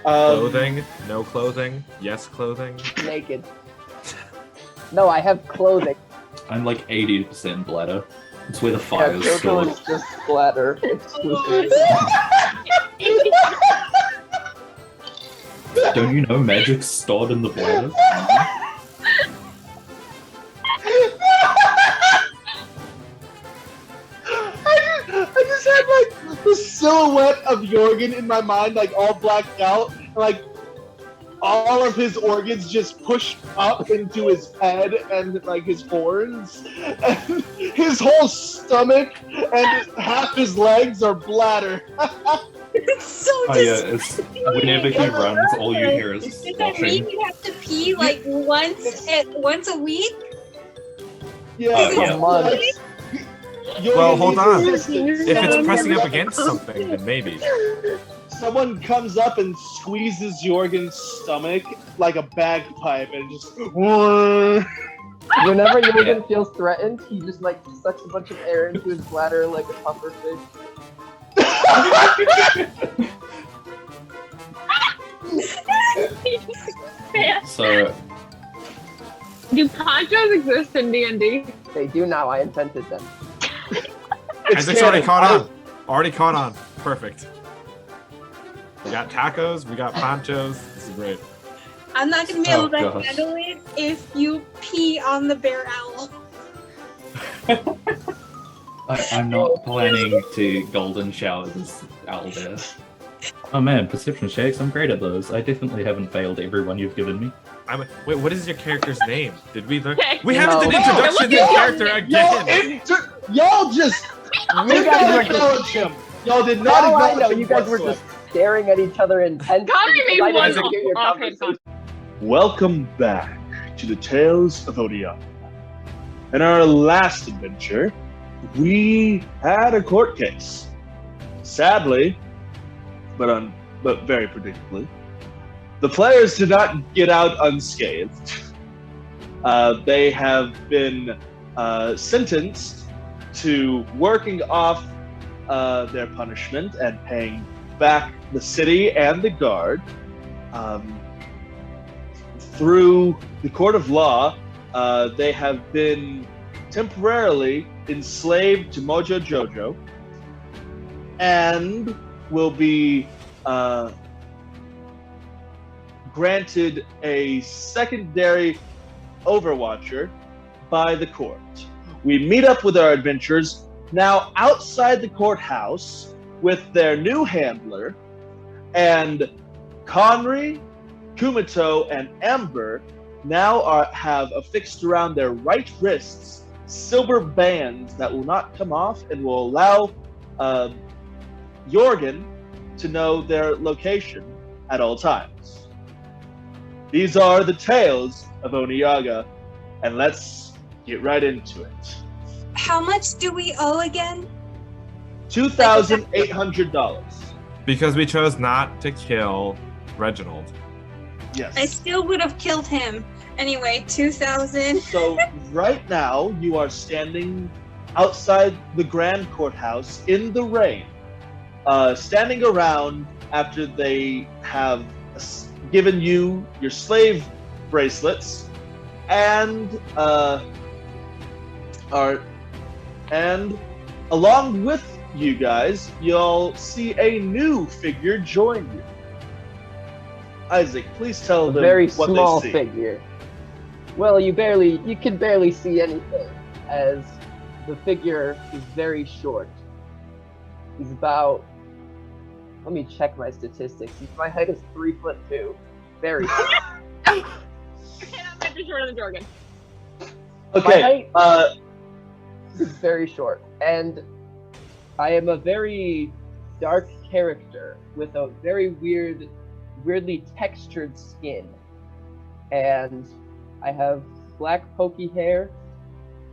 Clothing? No clothing? Yes clothing? Naked. No, I have clothing. I'm like 80% bladder. It's where the Yeah, fire is Kyoko stored. is just splatter exclusively. Don't you know magic's stored in the bladder? I just had like the silhouette of Jorgen in my mind, like all blacked out, and, like all of his organs just pushed up into his head and like his horns, and his whole stomach and half his legs are bladder. It's so Oh yeah, it's whenever he runs, all you hear is Does that mean sloshing. you have to pee like once a week? Yeah, Yeah. Month. Well, hold on. If assistance. it's pressing up against something, then maybe. Someone comes up and squeezes Jorgen's stomach like a bagpipe and just. Whenever Jorgen feels threatened, he just like sucks a bunch of air into his bladder like a puffer fish. So Do ponchos exist in D&D? They do now. I invented them. Isaac's already caught on. Already caught on. Perfect. We got tacos, we got ponchos. This is great. I'm not gonna be able to gosh. handle it if you pee on the bear owl. I'm not planning to golden shower this owl bear. Oh man, perception checks, I'm great at those. I definitely haven't failed every one you've given me. Wait, what is your character's name? Did we learn? Okay. We haven't done No. introduction to the character again. Y'all just You did guys not were acknowledge him. Y'all did not Now I acknowledge know him you guys were whatsoever. just staring at each other intensely. Connor made because I one didn't hear your offhand conversation. Welcome back to the Tales of Onniaga. In our last adventure, we had a court case. Sadly, but very predictably, the players did not get out unscathed. They have been sentenced to working off their punishment and paying back the city and the guard. Through the court of law, they have been temporarily enslaved to Mojo Jojo and will be granted a secondary overwatcher by the court. We meet up with our adventurers now outside the courthouse with their new handler, and Conry, Kumito, and Amber now have affixed around their right wrists silver bands that will not come off and will allow Jorgen to know their location at all times. These are the tales of Onniaga, and let's get right into it. How much do we owe again? $2,800. Because we chose not to kill Reginald. Yes. I still would have killed him. Anyway, 2,000. So right now you are standing outside the Grand Courthouse in the rain, standing around after they have given you your slave bracelets and along with you guys, you'll see a new figure join you. Isaac, please tell A them very what small they see. figure. Well, you can barely see anything, as the figure is very short. He's about, let me check my statistics. My height is 3'2". Very short. And I'm maybe shorter than Jorgen. Okay, He's very short, and I am a very dark character with a very weirdly textured skin, and I have black pokey hair,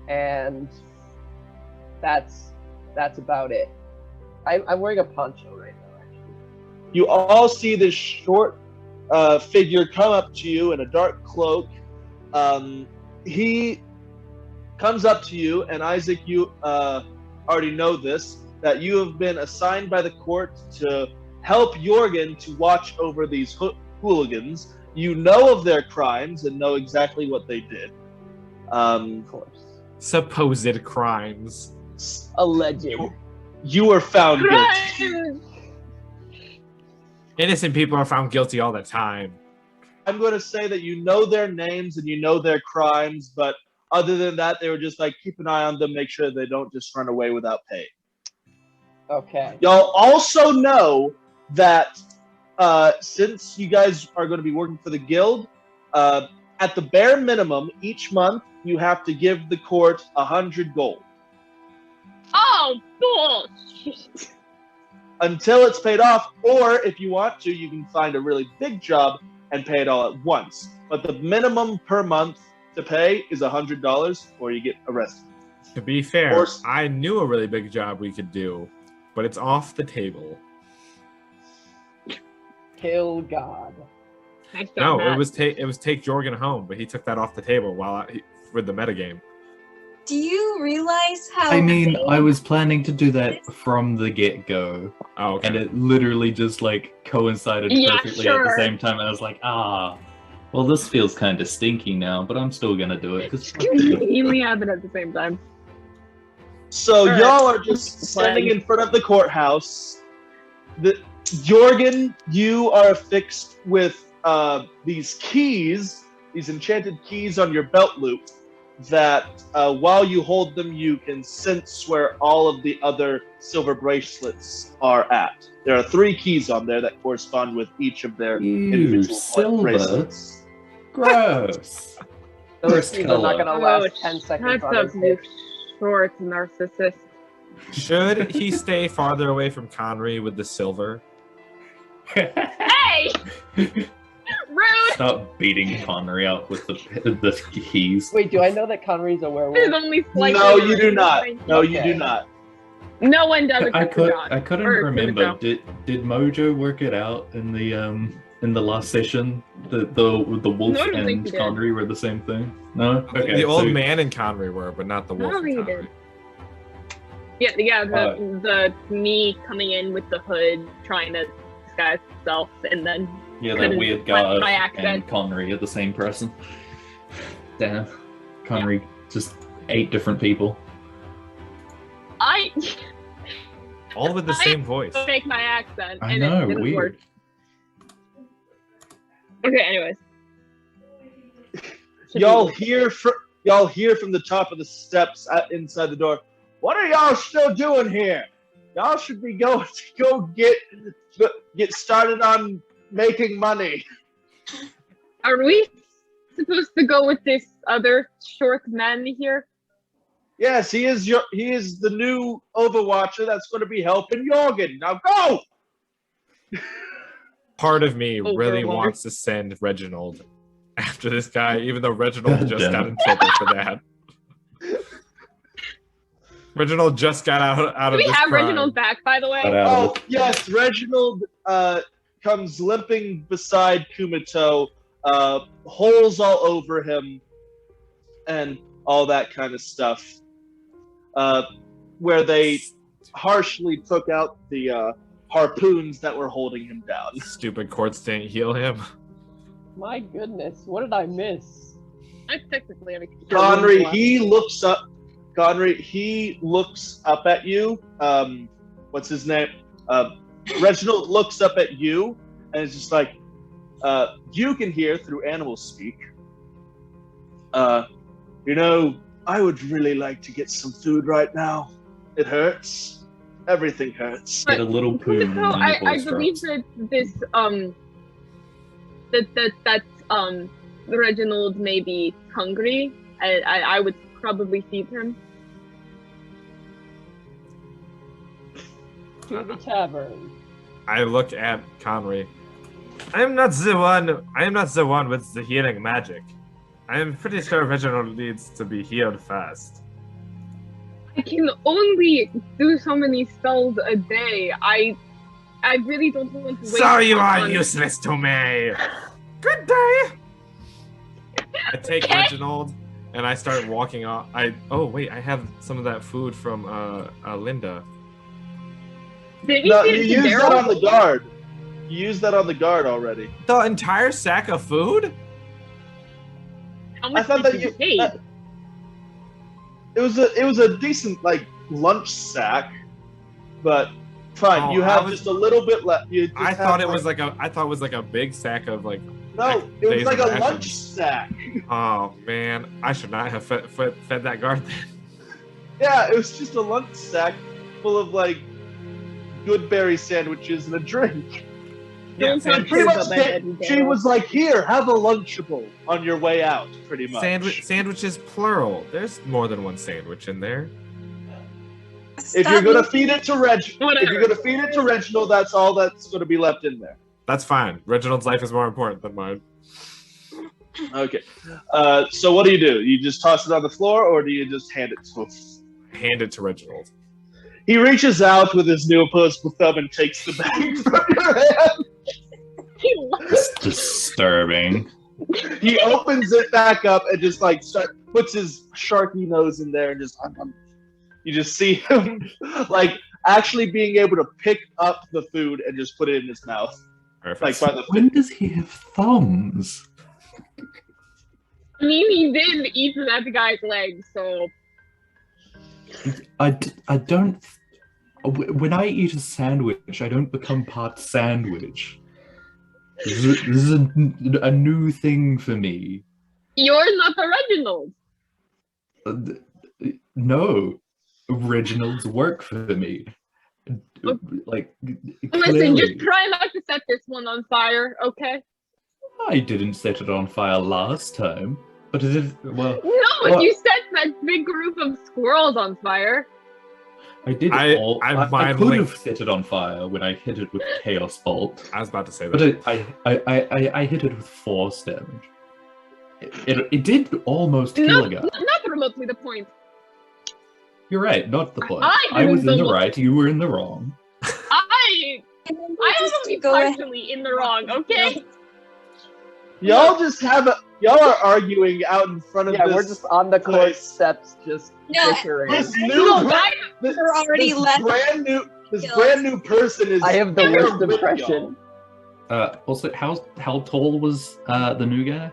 and that's about it. I'm wearing a poncho right now, actually. you all see this short figure come up to you in a dark cloak. He comes up to you, and Isaac, you already know this, that you have been assigned by the court to help Jorgen to watch over these hooligans. You know of their crimes and know exactly what they did. Of course. Supposed crimes. Alleged. You were found guilty. Crimes! Innocent people are found guilty all the time. I'm going to say that you know their names and you know their crimes, but other than that, they were just like, keep an eye on them, make sure they don't just run away without pay. Okay. Y'all also know that since you guys are going to be working for the guild, at the bare minimum, each month, you have to give the court 100 gold. Oh, bullshit. Until it's paid off, or if you want to, you can find a really big job and pay it all at once. But the minimum per month to pay is $100, or you get arrested. To be fair, I knew a really big job we could do, but it's off the table. Kill God. No, it was take Jorgen home, but he took that off the table for the metagame. Do you realize how? I mean, I was planning to do that from the get-go, Oh, okay. and it literally just like coincided perfectly at the same time. And I was like, well, this feels kind of stinky now, but I'm still gonna do it because Completely happened at the same time. So y'all are just standing in front of the courthouse. Jorgen, you are affixed with these keys, these enchanted keys on your belt loop, that while you hold them, you can sense where all of the other silver bracelets are at. There are 3 keys on there that correspond with each of their individual silver. bracelets. Gross. Those First keys are not color. going to last 10 seconds That's on a his hip. short narcissist. Should he stay farther away from Conry with the silver? Hey! Rude! Stop beating Connery out with the keys. Wait, do I know that Conry's a werewolf? There's only slightly. No, you do not. No, you Okay. do not. No one does I except for John. couldn't Or remember. Kimiko. Did Mojo work it out in the last session? The wolf No, I don't think and he did. Connery were the same thing. No. Okay. The old so- man and Conry were, but not the wolf. No, and he Conry. did. Yeah, the me coming in with the hood, trying to disguise himself, and then Yeah, that couldn't weird find guy my and accent. Connery are the same person. Damn. Connery, just 8 different people. I All with the same voice. make my accent, I and know, it didn't weird. work. Okay, anyways. Y'all hear from the top of the steps inside the door. What are y'all still doing here? Y'all should be going to go get started on making money. Are we supposed to go with this other short man here? Yes, he is the new Overwatcher that's going to be helping Jorgen. Now go! Part of me really Overlord. wants to send Reginald after this guy, even though Reginald God just damn got it. in trouble for that. Reginald just got out Do of we this have crime. Reginald back, by the way? Got out Oh, of it. yes, Reginald comes limping beside Kumito, holes all over him, and all that kind of stuff. Where they harshly took out the harpoons that were holding him down. Stupid courts didn't heal him. My goodness, what did I miss? I technically have a Conry, he looks up at you. What's his name? Reginald looks up at you and is just like, you can hear through animal speak. I would really like to get some food right now. It hurts. Everything hurts. Get a little poon. So on your I voice believe drops. that this that Reginald may be hungry. I would probably feed him. To the tavern. I look at Conry. I am not the one with the healing magic. I am pretty sure Reginald needs to be healed fast. I can only do so many spells a day. I really don't want to waste So you time are on- useless to me. Good day. I take Okay. Reginald and I start walking off. I have some of that food from Linda. Did you No, feed you it to use that Daryl? on the guard. You used that on the guard already. The entire sack of food? How I much thought did that you you. pay? It was a decent like lunch sack, but fine. Oh, you I have was- just a little bit left. You just I have, thought it was like a big sack of like. no. It was days like of a rations. lunch sack. Oh man, I should not have fed that guard then. Yeah, it was just a lunch sack full of like good berry sandwiches and a drink. Yeah, Don't sand- touch Pretty Sure, much, but I didn't she get was like, "Here, have a Lunchable on your way out." Pretty much. sandwiches plural. There's more than one sandwich in there. If you're gonna feed it to Whatever. if you're gonna feed it to Reginald, that's all that's gonna be left in there. That's fine. Reginald's life is more important than mine. Okay. So what do? You just toss it on the floor, or do you just hand it to him? Hand it to Reginald. He reaches out with his new opposable thumb and takes the bag from your hand. It's disturbing. He opens it back up and just like puts his sharky nose in there and just. You just see him like actually being able to pick up the food and just put it in his mouth. Perfect. Like by the When does he have thumbs? I mean, he did eat that guy's leg, so I don't. When I eat a sandwich, I don't become part sandwich. This is a new thing for me. you're not the Reginald. No, Reginald's work for me. Like, Listen, clearly, just try not to set this one on fire, okay? I didn't set it on fire last time, but it is well. No, but Well- you set that big group of squirrels on fire. I did. I I mind could linked- have set it on fire when I hit it with Chaos Bolt, I was about to say but that. I hit it with force damage. It did almost kill a guy. Not remotely the point. You're right, not the point. I I was didn't in the know- right, you were in the wrong. I am only partially in the wrong, okay? Y'all are arguing out in front of Yeah, this. we're just on the court place. steps, just No, bickering. This I new No, know, guys, this, We're already this left. this Kills. brand new person is. I have the there worst with impression. Also, how tall was the new guy?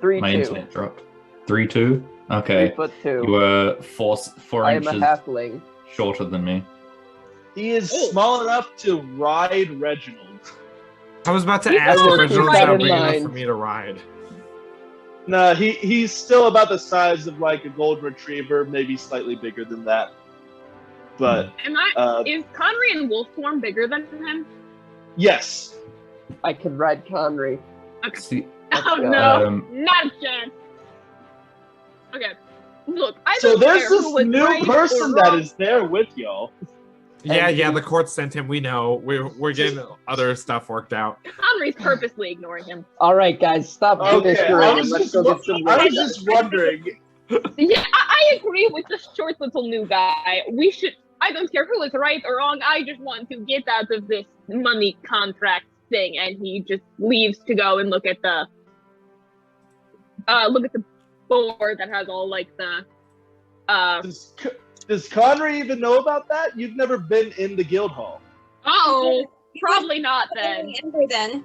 3'2". My internet dropped. 3'2"? Okay. 3'2". You were four I am a inches halfling. shorter than me. He is Oh. small enough to ride Reginald. I was about to Keep ask that if Reginald's in not big enough mind. for me to ride. No, he's still about the size of like a golden retriever, maybe slightly bigger than that. But am I? uh, Is Conry in wolf form bigger than him? yes, I can ride Conry. See, Oh go. no, not a chance. Okay, look, I so don't there's care who this was new right or person that wrong. is there with y'all. Yeah, And yeah, he- the court sent him. We know. We're getting other stuff worked out. Conry's purposely ignoring him. All right, guys, stop Okay, bickering and let's go get some I was work just done. wondering. Yeah, I agree with the short little new guy. We should. I don't care who is right or wrong. I just want to get out of this money contract thing, and he just leaves to go and look at the board that has all like the Does Conry even know about that? You've never been in the guild hall. Oh, probably not then. Ember then.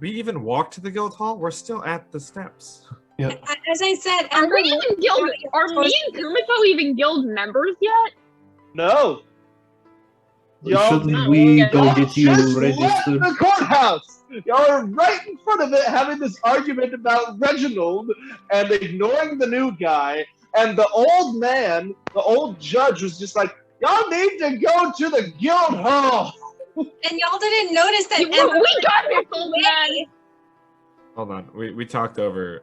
We even walked to the guild hall. We're still at the steps. As I said, Are Ember we even guild? Are me and Kumito even guild members yet? No. Y'all, Shouldn't we okay. go y'all get you just left registered? the courthouse. Y'all are right in front of it having this argument about Reginald and ignoring the new guy. And the old man, the old judge, was just like, y'all need to go to the guild hall. and y'all didn't notice that We Ember got this old man. Hold on. We talked over.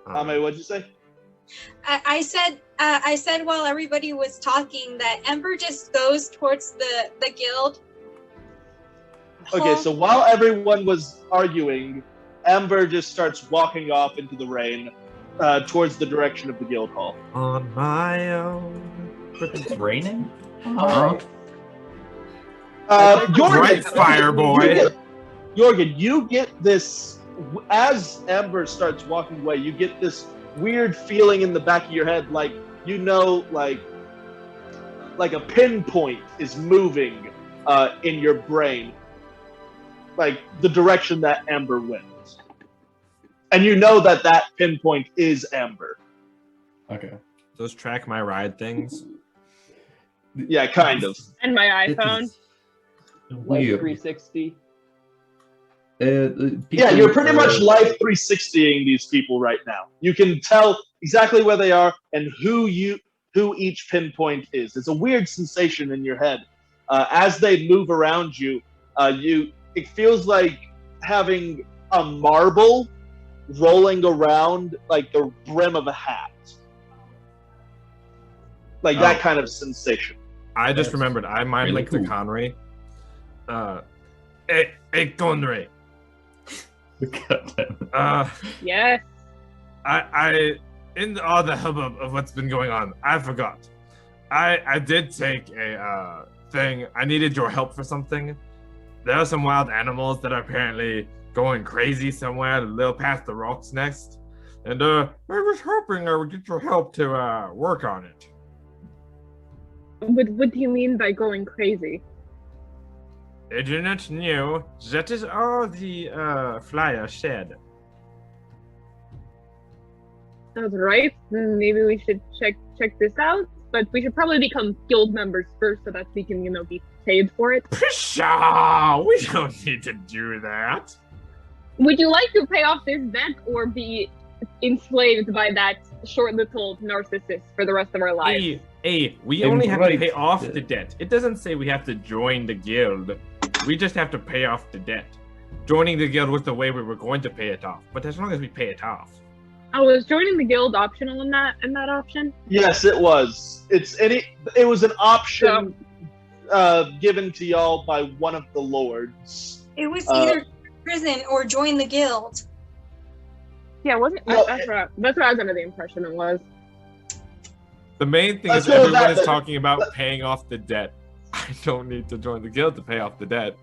Ame, what'd you say? I said while everybody was talking that Ember just goes towards the guild. Okay, so while everyone was arguing, Amber just starts walking off into the rain towards the direction of the guild hall. On my own. It's raining? Alright. Jorgen, Right, fire boy. Jorgen, you get this as Amber starts walking away. You get this weird feeling in the back of your head, like you know, like a pinpoint is moving in your brain, like the direction that Amber went. And you know that that pinpoint is Amber. Okay. Those track my ride things. Yeah, kind of. And my iPhone. Like Weird. 360. Yeah, you're pretty much life 360ing these people right now. You can tell exactly where they are and who each pinpoint is. It's a weird sensation in your head. As they move around you, it feels like having a marble rolling around like the brim of a hat. Like that kind of sensation. I just remembered. I mind really linked to cool. Conry. Hey, Conry. Goddamn. Yes. I in all the hubbub of what's been going on, I forgot. I did take a thing. I needed your help for something. There are some wild animals that are apparently going crazy somewhere a little past the rocks next. And I was hoping I would get your help to work on it. What do you mean by going crazy? I do not know. That is all the flyer said. That's right. Maybe we should check this out. But we should probably become guild members first so that we can, be paid for it. Pshaw! We don't need to do that. Would you like to pay off this debt or be enslaved by that short little narcissist for the rest of our lives? Hey, we only have to Right. pay off the debt. It doesn't say we have to join the guild. We just have to pay off the debt. Joining the guild was the way we were going to pay it off. But as long as we pay it off. Oh, was joining the guild optional in that option? Yes, it was. It was an option given to y'all by one of the lords. It was either prison or join the guild. Yeah, wasn't it? No, That's what I was under the impression it was. The main thing Let's is go with everyone that, is then. talking about paying off the debt. I don't need to join the guild to pay off the debt.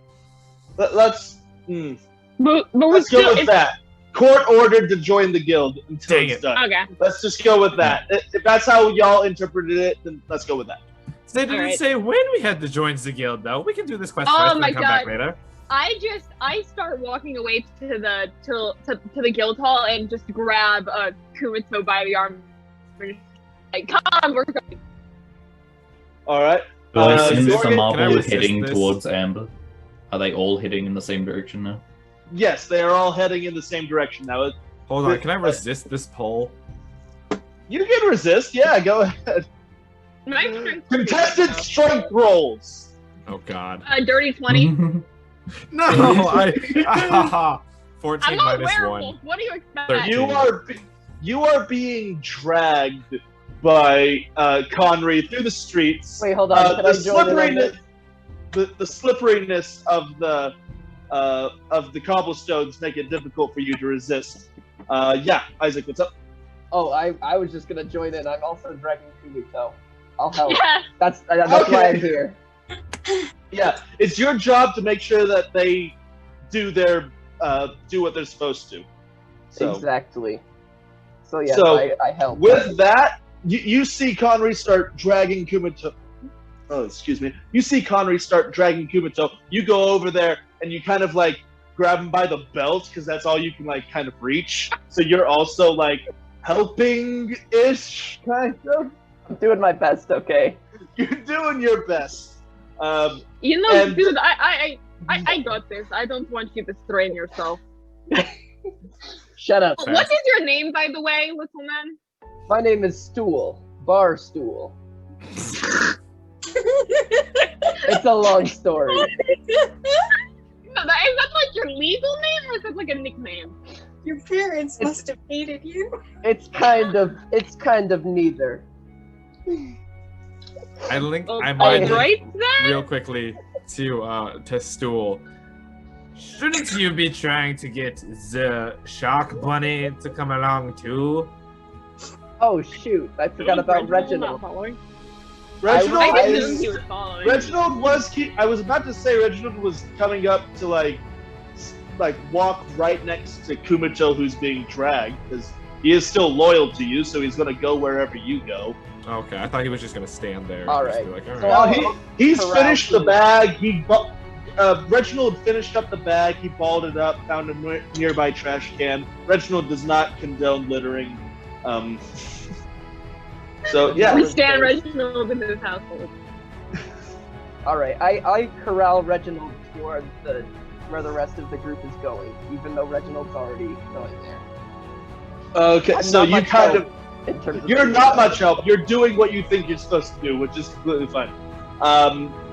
Let's But we let's still go with that. Court ordered to join the guild until Dang it's it. done. Okay. Let's just go with that. If that's how y'all interpreted it, then let's go with that. They didn't Alright. say when we had to join the guild, though. We can do this quest Oh first and my come back God. later. I start walking away to the guild hall and just grab Kumito by the arm. Like, come, we're going. All right. Do I assume there's a Dorgan, can I marble resist heading this? towards Amber? Are they all heading in the same direction now? Yes, they are all heading in the same direction now. Hold on, can I resist this poll? You can resist. Yeah, go ahead. My strength- Contested strength rolls. Oh god. Dirty 20. No, I 14 I'm not a minus werewolf. 1. What do you expect? 13. You are being dragged by Conry through the streets. Wait, hold on. Can I the join in on slipperiness, this? the slipperiness of the cobblestones make it difficult for you to resist. Yeah, Isaac, what's up? Oh, I was just gonna join in. I'm also dragging Kumito. I'll help. Yeah. That's Okay. why I'm here. Yeah, it's your job to make sure that they do what they're supposed to. So Exactly. So yes, So, I help. with that, you see Conry start dragging Kumito. Oh, excuse me. You see Conry start dragging Kumito. You go over there and you kind of like grab him by the belt because that's all you can like kind of reach. So you're also like helping-ish, kind of. I'm doing my best. Okay. You're doing your best. You know, And- dude, I got this. I don't want you to strain yourself. Shut up. What is your name, by the way, little man? My name is Stool. Bar Stool. It's a long story. No, is that like your legal name or is that like a nickname? Your parents must have hated you. It's kind of neither. I mind linked Right then? real quickly to Stool. Shouldn't you be trying to get the Shark Bunny to come along too? Oh shoot! I forgot about Reginald. Reginald I is- assumed he was following. Reginald was. I was about to say Reginald was coming up to like walk right next to Kumito, who's being dragged, because he is still loyal to you, so he's going to go wherever you go. Okay, I thought he was just gonna stand there. All and just right. be like, all So right. I'll- He's corral finished the Felix. bag. Reginald finished up the bag. He balled it up, found a nearby trash can. Reginald does not condone littering. So yeah, We stand Reginald in his household. All right, I corral Reginald towards where the rest of the group is going, even though Reginald's already going there. okay. I'm So not you much kind help of in terms of you're doing not that. much help. You're doing what you think you're supposed to do, which is completely fine.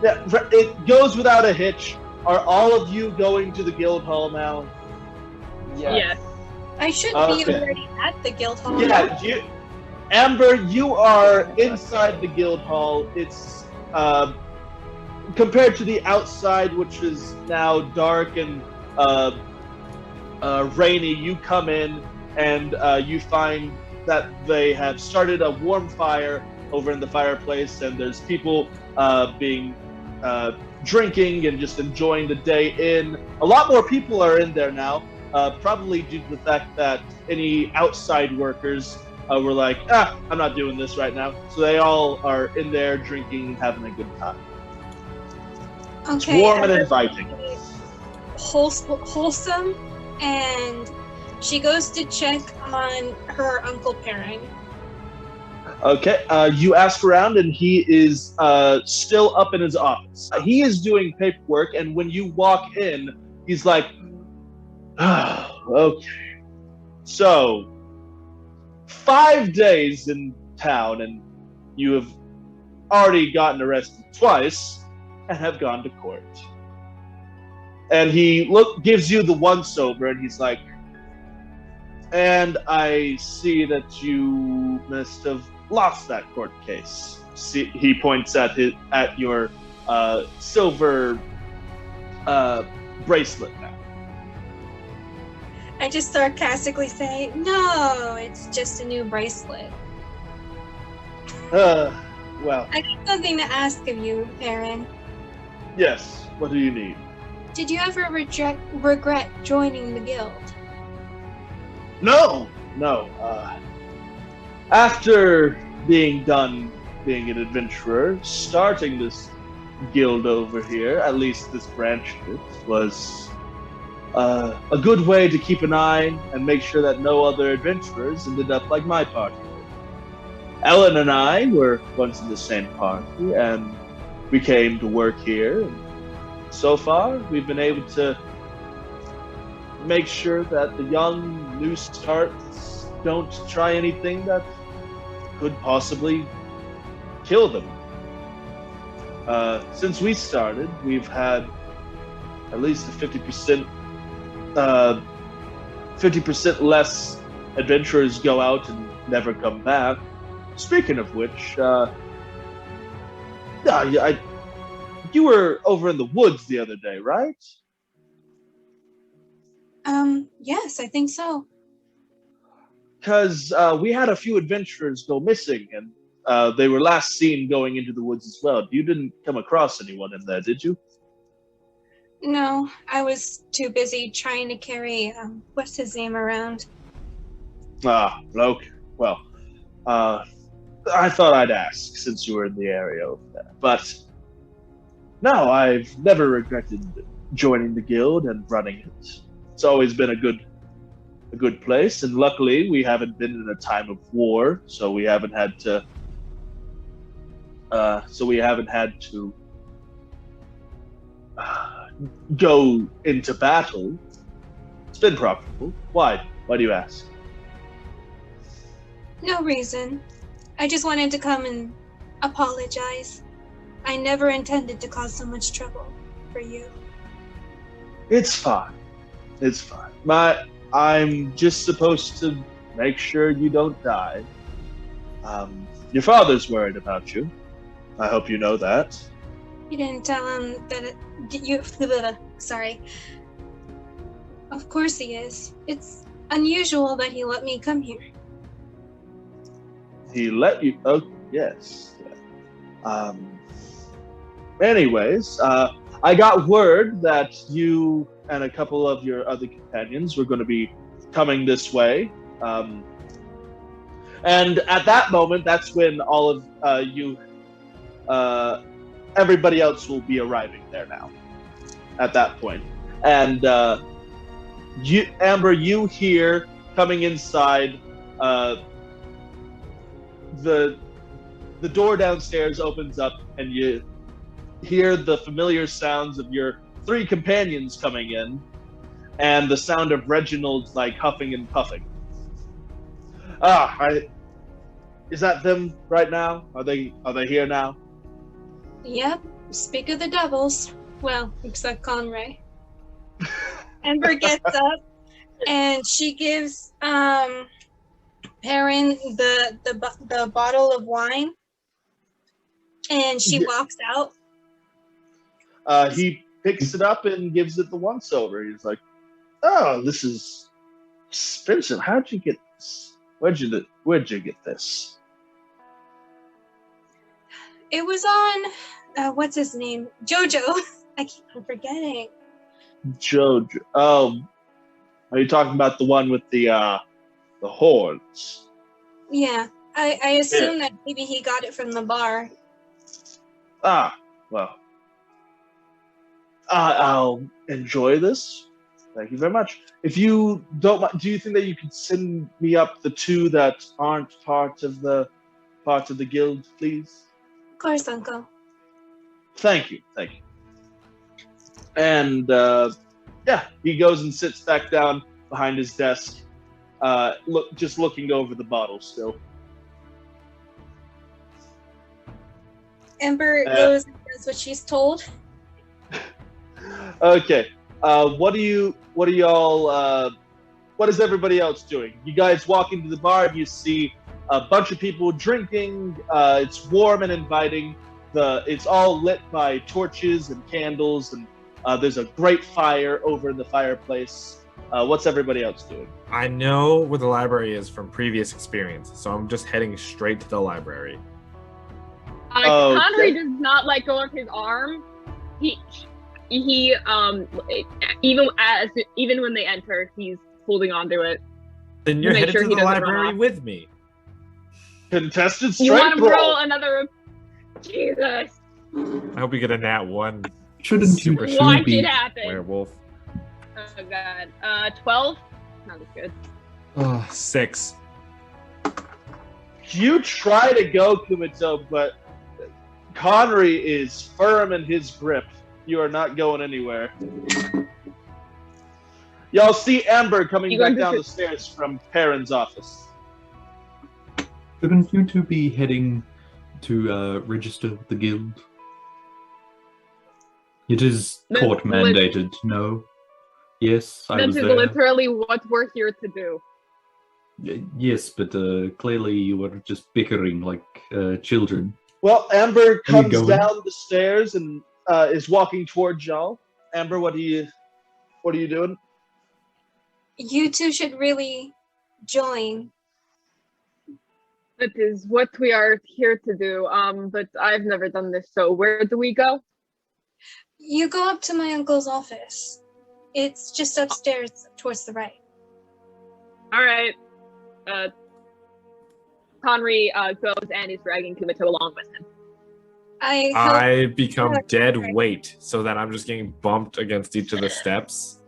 It goes without a hitch. Are all of you going to the guild hall now? Yes. I should Okay. be already at the guild hall. Yeah, Amber, you are inside the guild hall. It's compared to the outside, which is now dark and rainy. You come in and you find that they have started a warm fire over in the fireplace, and there's people being drinking and just enjoying the day in. A lot more people are in there now, probably due to the fact that any outside workers were like, I'm not doing this right now. So they all are in there drinking and having a good time. It's Okay. warm and inviting. Wholesome, and she goes to check on her Uncle Perrin. Okay, you ask around, and he is still up in his office. He is doing paperwork, and when you walk in, he's like, okay. So, 5 days in town, and you have already gotten arrested twice and have gone to court. And he gives you the once over, and he's like, and I see that you must have lost that court case. See, he points at your silver bracelet now. I just sarcastically say, no, it's just a new bracelet. Well, I got something to ask of you, Perrin. yes. What do you need? Did you ever regret joining the guild? No. After being done being an adventurer, starting this guild over here, at least this branch of it, was a good way to keep an eye and make sure that no other adventurers ended up like my party. Ellen and I were once in the same party, and we came to work here. And so far, we've been able to make sure that the young new starts don't try anything that could possibly kill them. Since we started, we've had at least a 50% less adventurers go out and never come back. Speaking of which, you were over in the woods the other day, right? Yes, I think so. Because we had a few adventurers go missing, and they were last seen going into the woods as well. You didn't come across anyone in there, did you? No, I was too busy trying to carry, what's his name around? Ah, okay. Well, I thought I'd ask since you were in the area over there. But no, I've never regretted joining the guild and running it. It's always been a good place, and luckily we haven't been in a time of war, so we haven't had to go into battle. It's been profitable. Why do you ask? No reason. I just wanted to come and apologize. I never intended to cause so much trouble for you. It's fine. I'm just supposed to make sure you don't die. Your father's worried about you. I hope you know that. You didn't tell him that sorry. Of course he is. It's unusual that he let me come here. He let you. Oh, yes. Anyways, I got word that you and a couple of your other companions were going to be coming this way. And at that moment, that's when all of everybody else will be arriving there now. At that point, and Amber, you hear coming inside. The door downstairs opens up, and you hear the familiar sounds of your three companions coming in, and the sound of Reginald like huffing and puffing. Is that them right now? Are they here now? Yep. Speak of the devils. Well, except Conray. Ember gets up and she gives Perrin the bottle of wine, and she walks out. He picks it up and gives it the once over. He's like, "Oh, this is expensive. How'd you get this? Where'd you get this?" It was on what's his name? Jojo. I keep on forgetting. Jojo. Oh, are you talking about the one with the horns? Yeah, I assume that maybe he got it from the bar. Well. I'll enjoy this. Thank you very much. If you don't mind, do you think that you could send me up the two that aren't part of the guild, please? Of course, Uncle. Thank you. And he goes and sits back down behind his desk, just looking over the bottle still. Ember goes and does what she's told. Okay. What is everybody else doing? You guys walk into the bar and you see a bunch of people drinking. It's warm and inviting. It's all lit by torches and candles, and there's a great fire over in the fireplace. What's everybody else doing? I know where the library is from previous experience, so I'm just heading straight to the library. Conry does not let go of his arm. He even when they enter, he's holding on to it. Then you're headed to the library with me. Contested strength You want to roll. roll another? Jesus. I hope you get a nat 1. Shouldn't you Watch be it happen. Werewolf. Oh god. 12. Not as good. Oh, 6. You try to go, Kumito, but Conry is firm in his grip. You are not going anywhere. Y'all see Amber coming back down the stairs from Perrin's office. Shouldn't you two be heading to register the guild? It is court mandated, no? Yes, I was This is there. literally what we're here to do. Yes, but clearly you were just bickering like children. Well, Amber comes going? down the stairs and is walking towards y'all. Amber, what are you doing? You two should really join. That is what we are here to do. But I've never done this, so where do we go? You go up to my uncle's office. It's just upstairs towards the right. All right. Conry goes and is dragging Kumito along with him. I become dead weight so that I'm just getting bumped against each of the steps.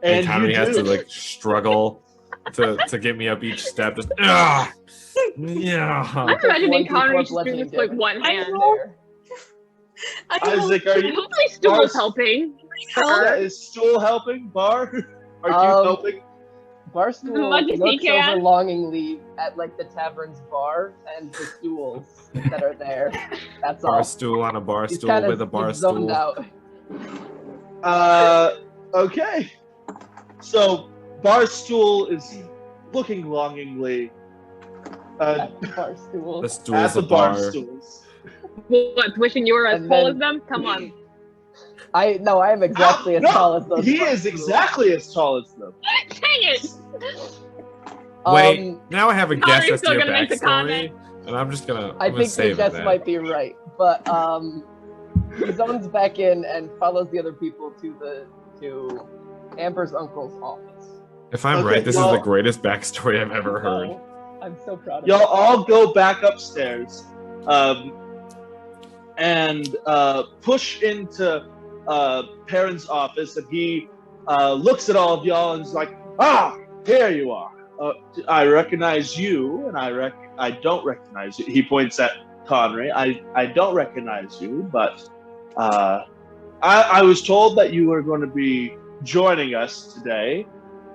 And Conry has to like struggle to get me up each step. Just yeah. I'm imagining Conry just doing this like one hand there. Isaac, are you? Hopefully Stool's helping. Is Stool helping? Bar? Are you helping? Barstool looks over longingly at like the tavern's bar and the stools that are there. That's all. Barstool on a bar stool with a bar stool. Okay. So Barstool is looking longingly at the bar stools. The stools at the bar stools. What? Wishing you were as tall as them? Come on. I am exactly as tall as those. He is exactly as tall as them. Dang it! Wait, now I have a guess as to your make the backstory, and I'm just gonna. I think your guess might be right, but he zones back in and follows the other people to Amber's uncle's office. If I'm right, this is the greatest backstory I've ever heard. I'm so proud of Y'all you. all go back upstairs, and push into Perrin's office, and he looks at all of y'all and is like, "Ah, here you are. I recognize you, and I don't recognize you." He points at Conry. I don't recognize you, but I was told that you were going to be joining us today.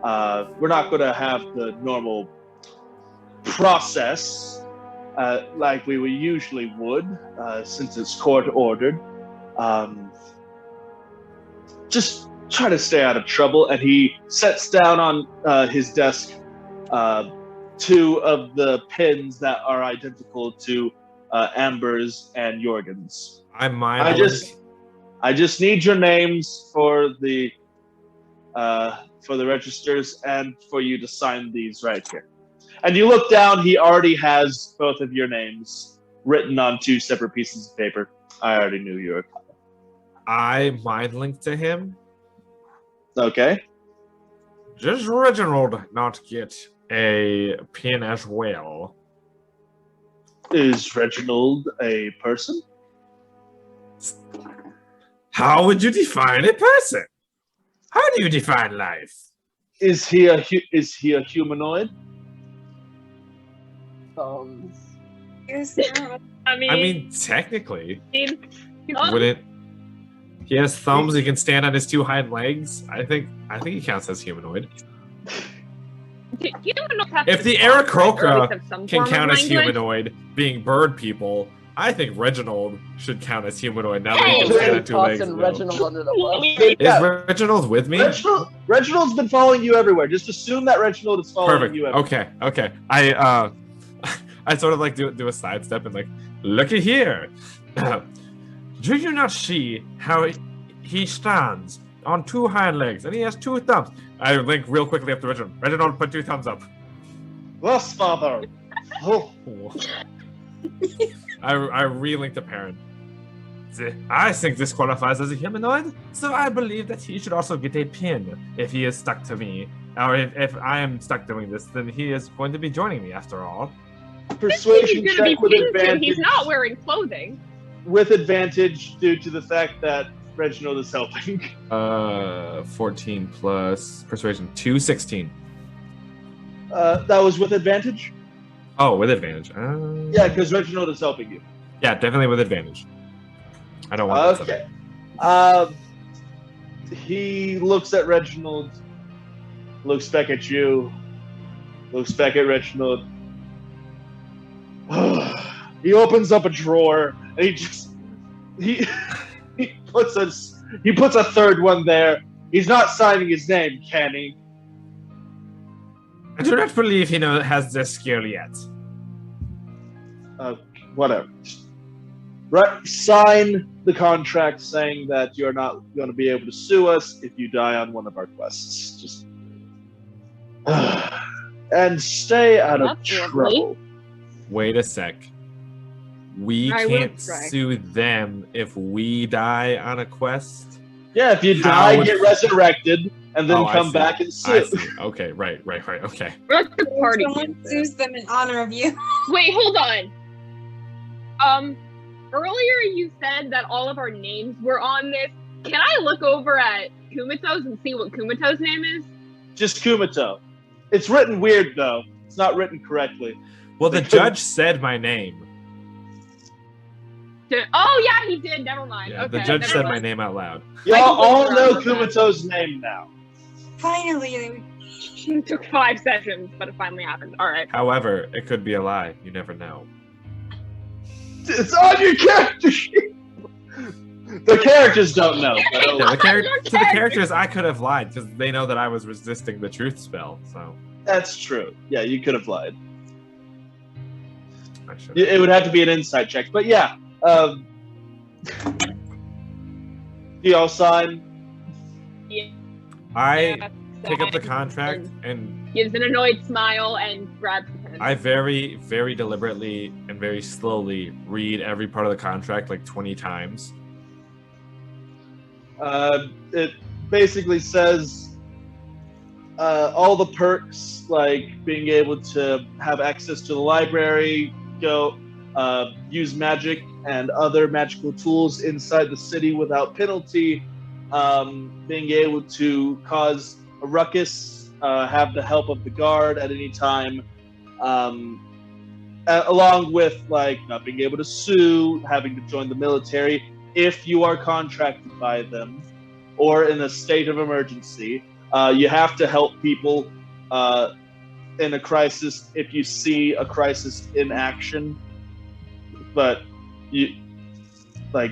We're not going to have the normal process like we usually would, since it's court ordered. Just try to stay out of trouble. And he sets down on his desk 2 of the pins that are identical to Amber's and Jorgen's. I just need your names for the registers and for you to sign these right here. And you look down, he already has both of your names written on 2 separate pieces of paper. I already knew you were coming. I mind link to him. Okay. Does Reginald not get a pin as well? Is Reginald a person? How would you define a person? How do you define life? Is he a humanoid? Yes, no. I mean, Technically, he's not- wouldn't he has thumbs? He can stand on his 2 hind legs. I think he counts as humanoid. humanoids have If to the talk, right? Or at least Aarakocra have some can form of count as language. humanoid, being bird people, I think Reginald should count as humanoid now that Hey! he can stand on 2 legs. Tossing though. Reginald under the bus. Is Yeah. Reginald with me? Reginald's been following you everywhere. Just assume that Reginald is following Perfect. you everywhere. Okay. I sort of like do a sidestep and like, looky here. Do you not see how he stands on 2 hind legs and he has 2 thumbs? I link real quickly up to Reginald. Reginald, put 2 thumbs up. Yes, father. Oh. I relink to Perrin. I think this qualifies as a humanoid, so I believe that he should also get a pin if he is stuck to me. Or if I am stuck doing this, then he is going to be joining me after all. Persuasion He's gonna check be with pinned to. advantage. He's not wearing clothing. With advantage due to the fact that Reginald is helping. 14 plus persuasion, 16. That was with advantage? Oh, with advantage. Yeah, because Reginald is helping you. Yeah, definitely with advantage. I don't want that. Okay. He looks at Reginald, looks back at you, looks back at Reginald. He opens up a drawer and he puts a 3rd one there. He's not signing his name, can he? I do not believe he has this skill yet. Whatever. Right, sign the contract saying that you're not going to be able to sue us if you die on one of our quests. Just and stay out of That's lovely. trouble. Wait a sec. We I will can't try. sue them if we die on a quest? Yeah, if you How die, would- get resurrected, and then Oh, I come see. back and I sue. see. Okay, right. Okay. We're at the party. Someone sues them in honor of you. Wait, hold on. Earlier you said that all of our names were on this. Can I look over at Kumito's and see what Kumito's name is? Just Kumito. It's written weird though. It's not written correctly. Well, the judge said my name. Oh yeah, he did. Never mind. Yeah, Okay, the judge never said mind. my name out loud. Y'all I can all look know around for that. Kumito's name now. Finally, It took 5 sessions, but it finally happened. All right. However, it could be a lie. You never know. It's on your character sheet. The characters don't know. But Yeah, Your to the character. characters, I could have lied because they know that I was resisting the truth spell. So that's true. Yeah, you could have lied. I should. It would have to be an insight check. But yeah. You all sign. I pick up the contract and Gives an annoyed smile and grabs the pen. I very, very deliberately and very slowly read every part of the contract like 20 times. It basically says all the perks, like being able to have access to the library, go use magic and other magical tools inside the city without penalty, being able to cause a ruckus, have the help of the guard at any time, along with like not being able to sue, having to join the military if you are contracted by them, or in a state of emergency. You have to help people in a crisis if you see a crisis in action. But you like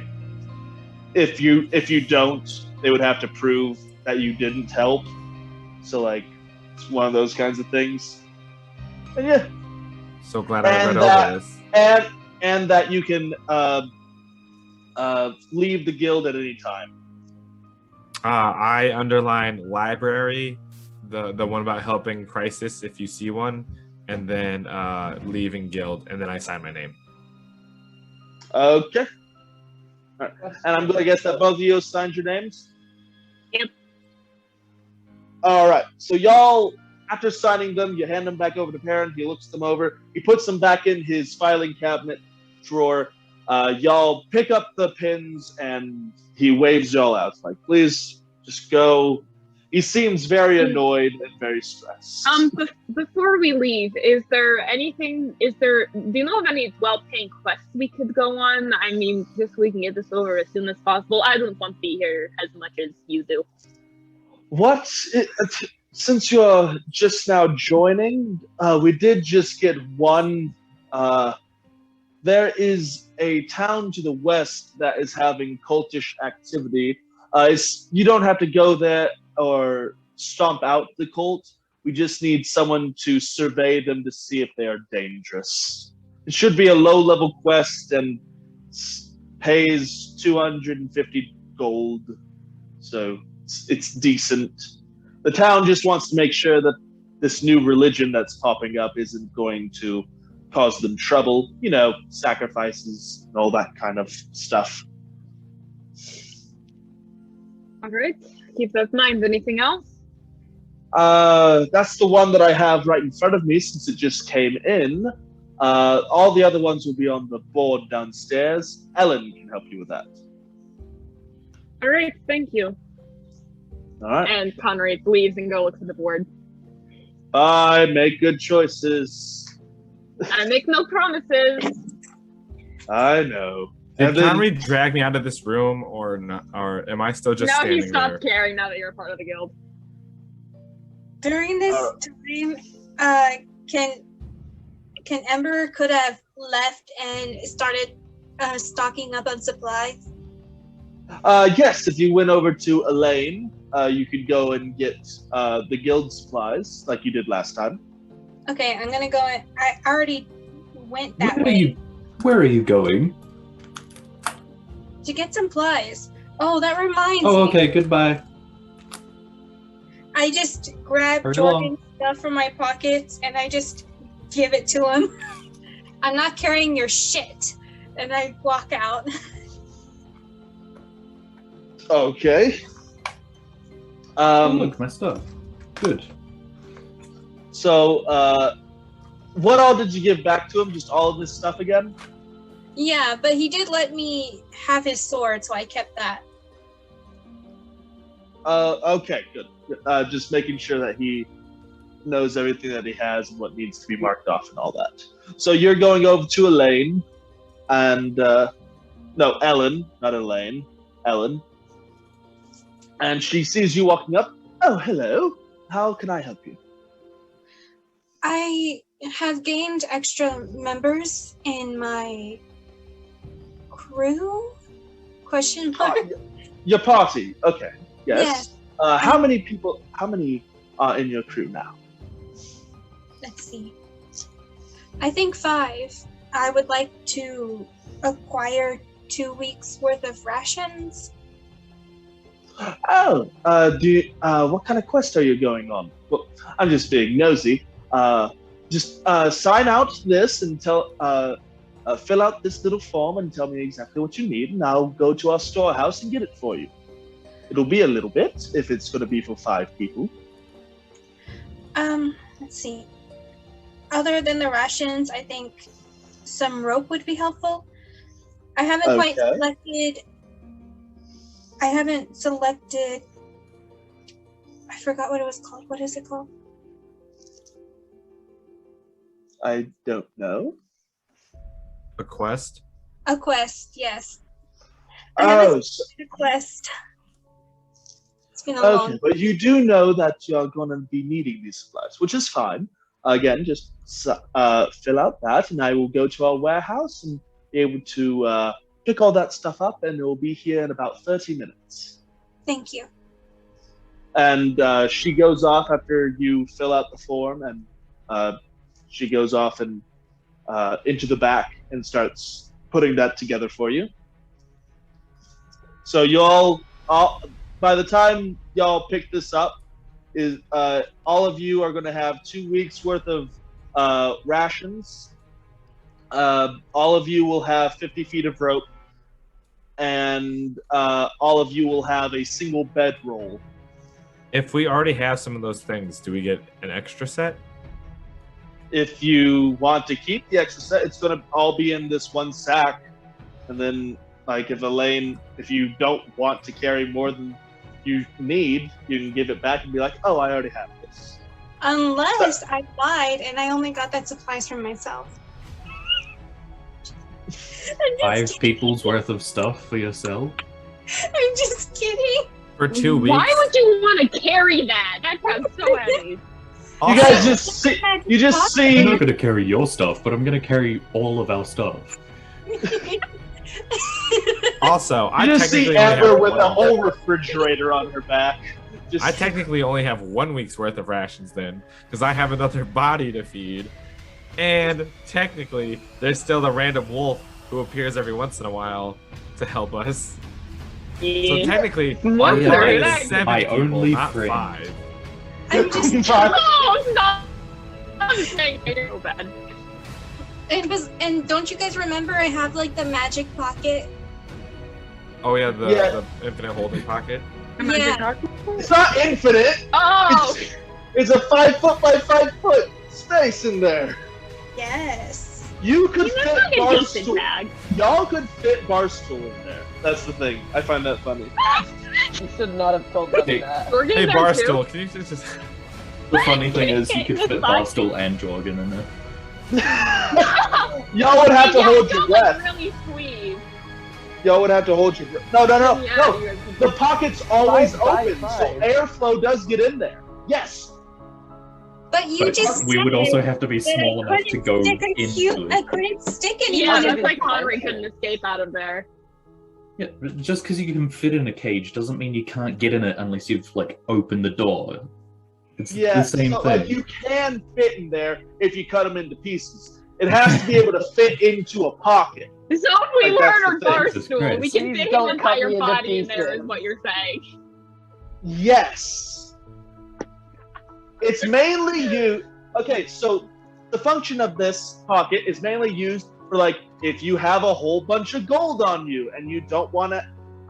if you don't, they would have to prove that you didn't help. So like it's one of those kinds of things. And yeah. So glad I read over this. And that you can leave the guild at any time. I underline library, the one about helping crisis if you see one, and then leaving guild, and then I sign my name. Okay. All right. And I'm going to guess that both of you signed your names? Yep. All right. So y'all, after signing them, you hand them back over to Perrin. He looks them over. He puts them back in his filing cabinet drawer. Y'all pick up the pins, and he waves y'all out. Like, please, just go. He seems very annoyed and very stressed. Before we leave, do you know of any well-paying quests we could go on? I mean, just so we can get this over as soon as possible. I don't want to be here as much as you do. What? Since you're just now joining, we did just get one. There is a town to the west that is having cultish activity. You don't have to go there or stomp out the cult. We just need someone to survey them to see if they are dangerous. It should be a low-level quest and pays 250 gold, so it's decent. The town just wants to make sure that this new religion that's popping up isn't going to cause them trouble. You know, sacrifices and all that kind of stuff. All right. Keep that in mind. Anything else? That's the one that I have right in front of me since it just came in. All the other ones will be on the board downstairs. Ellen can help you with that. All right. Thank you. All right. And Conrad leaves and go look at the board. I make good choices. I make no promises. I know. Did Conrad drag me out of this room, or not, or am I still just now standing he stopped there? caring now that you're a part of the guild. During this time, can Ember could have left and started stocking up on supplies? Yes, if you went over to Elaine, you could go and get the guild supplies like you did last time. Okay, I'm gonna go. I already went that way. Where are you going? To get supplies. Oh, that reminds Oh, me. okay, goodbye. I just grab Hurry Jordan's stuff from my pockets and I just give it to him. I'm not carrying your shit. And I walk out. Okay. Oh, look, my stuff. Good. So, what all did you give back to him? Just all of this stuff again? Yeah, but he did let me have his sword, so I kept that. Okay, good. Just making sure that he knows everything that he has and what needs to be marked off and all that. So you're going over to Elaine, and no, Ellen, not Elaine, Ellen. And she sees you walking up. Oh, hello. How can I help you? I have gained extra members in my crew? Question mark? Your party. Okay. Yes. Yeah. How many are in your crew now? Let's see. I think 5. I would like to acquire 2 weeks worth of rations. Oh, what kind of quest are you going on? Well, I'm just being nosy. Just sign out this and fill out this little form and tell me exactly what you need, and I'll go to our storehouse and get it for you. It'll be a little bit if it's going to be for 5 people. Let's see. Other than the rations, I think some rope would be helpful. I haven't quite selected. I haven't selected. I forgot what it was called. What is it called? I don't know. A quest? A quest, yes. I Oh, haven't selected a quest. It's been a long. okay. But you do know that you're going to be needing these supplies, which is fine. Again, just fill out that, and I will go to our warehouse and be able to pick all that stuff up, and it will be here in about 30 minutes. Thank you. And she goes off after you fill out the form, and she goes off and into the back and starts putting that together for you. So y'all, by the time y'all pick this up, all of you are going to have 2 weeks worth of rations. All of you will have 50 feet of rope, and all of you will have a single bedroll. If we already have some of those things, do we get an extra set? If you want to keep the extra set, it's going to all be in this one sack. And then, like, if you don't want to carry more than you need, you can give it back and be like, oh, I already have this. Unless I lied and I only got that supplies from myself. 5 people's worth of stuff for yourself. I'm just kidding. For 2 weeks? Why would you want to carry that? That sounds so heavy. You guys just see. You just I'm see. not going to carry your stuff, but I'm going to carry all of our stuff. Also, I You just see technically only Amber have with a one. whole refrigerator on her back. Just I technically only have 1 week's worth of rations then, because I have another body to feed. And technically, there's still the random wolf who appears every once in a while to help us. So technically, our One party third. is 7 My people, only not friend. 5. I'm just. No, stop! I'm saying it so bad. And don't you guys remember I have like the magic pocket? Oh yeah, Yeah. the infinite holding pocket. Am I Yeah. just talking? It's not infinite. Oh! It's a 5 foot by 5 foot space in there. Yes. You could That's fit like a decent Barstool. bag. Y'all could fit Barstool in there. That's the thing. I find that funny. You should not have told them Hey. that. We're Hey getting there too. Barstool, can you just The funny thing is, you could That's fit fine. Barstool and Jorgen in there. Y'all would have to Yeah, hold y'all your look breath. really sweet. Y'all would have to hold your breath. No. Yeah, you guys can- The pocket's always Five, open, five. so airflow does get in there. Yes. But you But just we would said also have to be that small I enough to go couldn't stick a into I it. couldn't stick Yeah, anyone that's in why the Connery pocket. couldn't escape out of there. Yeah, but just because you can fit in a cage doesn't mean you can't get in it unless you've like opened the door. It's Yeah. the same so, thing. like, you can fit in there if you cut them into pieces. It has to be able to fit into a pocket. So if we Like, that's learn our the thing. bar Jesus stool, we Christ. can Please fit his don't cut entire me into body in there, is pieces. what you're saying. Yes. It's mainly you. Okay, so the function of this pocket is mainly used for, like, if you have a whole bunch of gold on you and you don't want to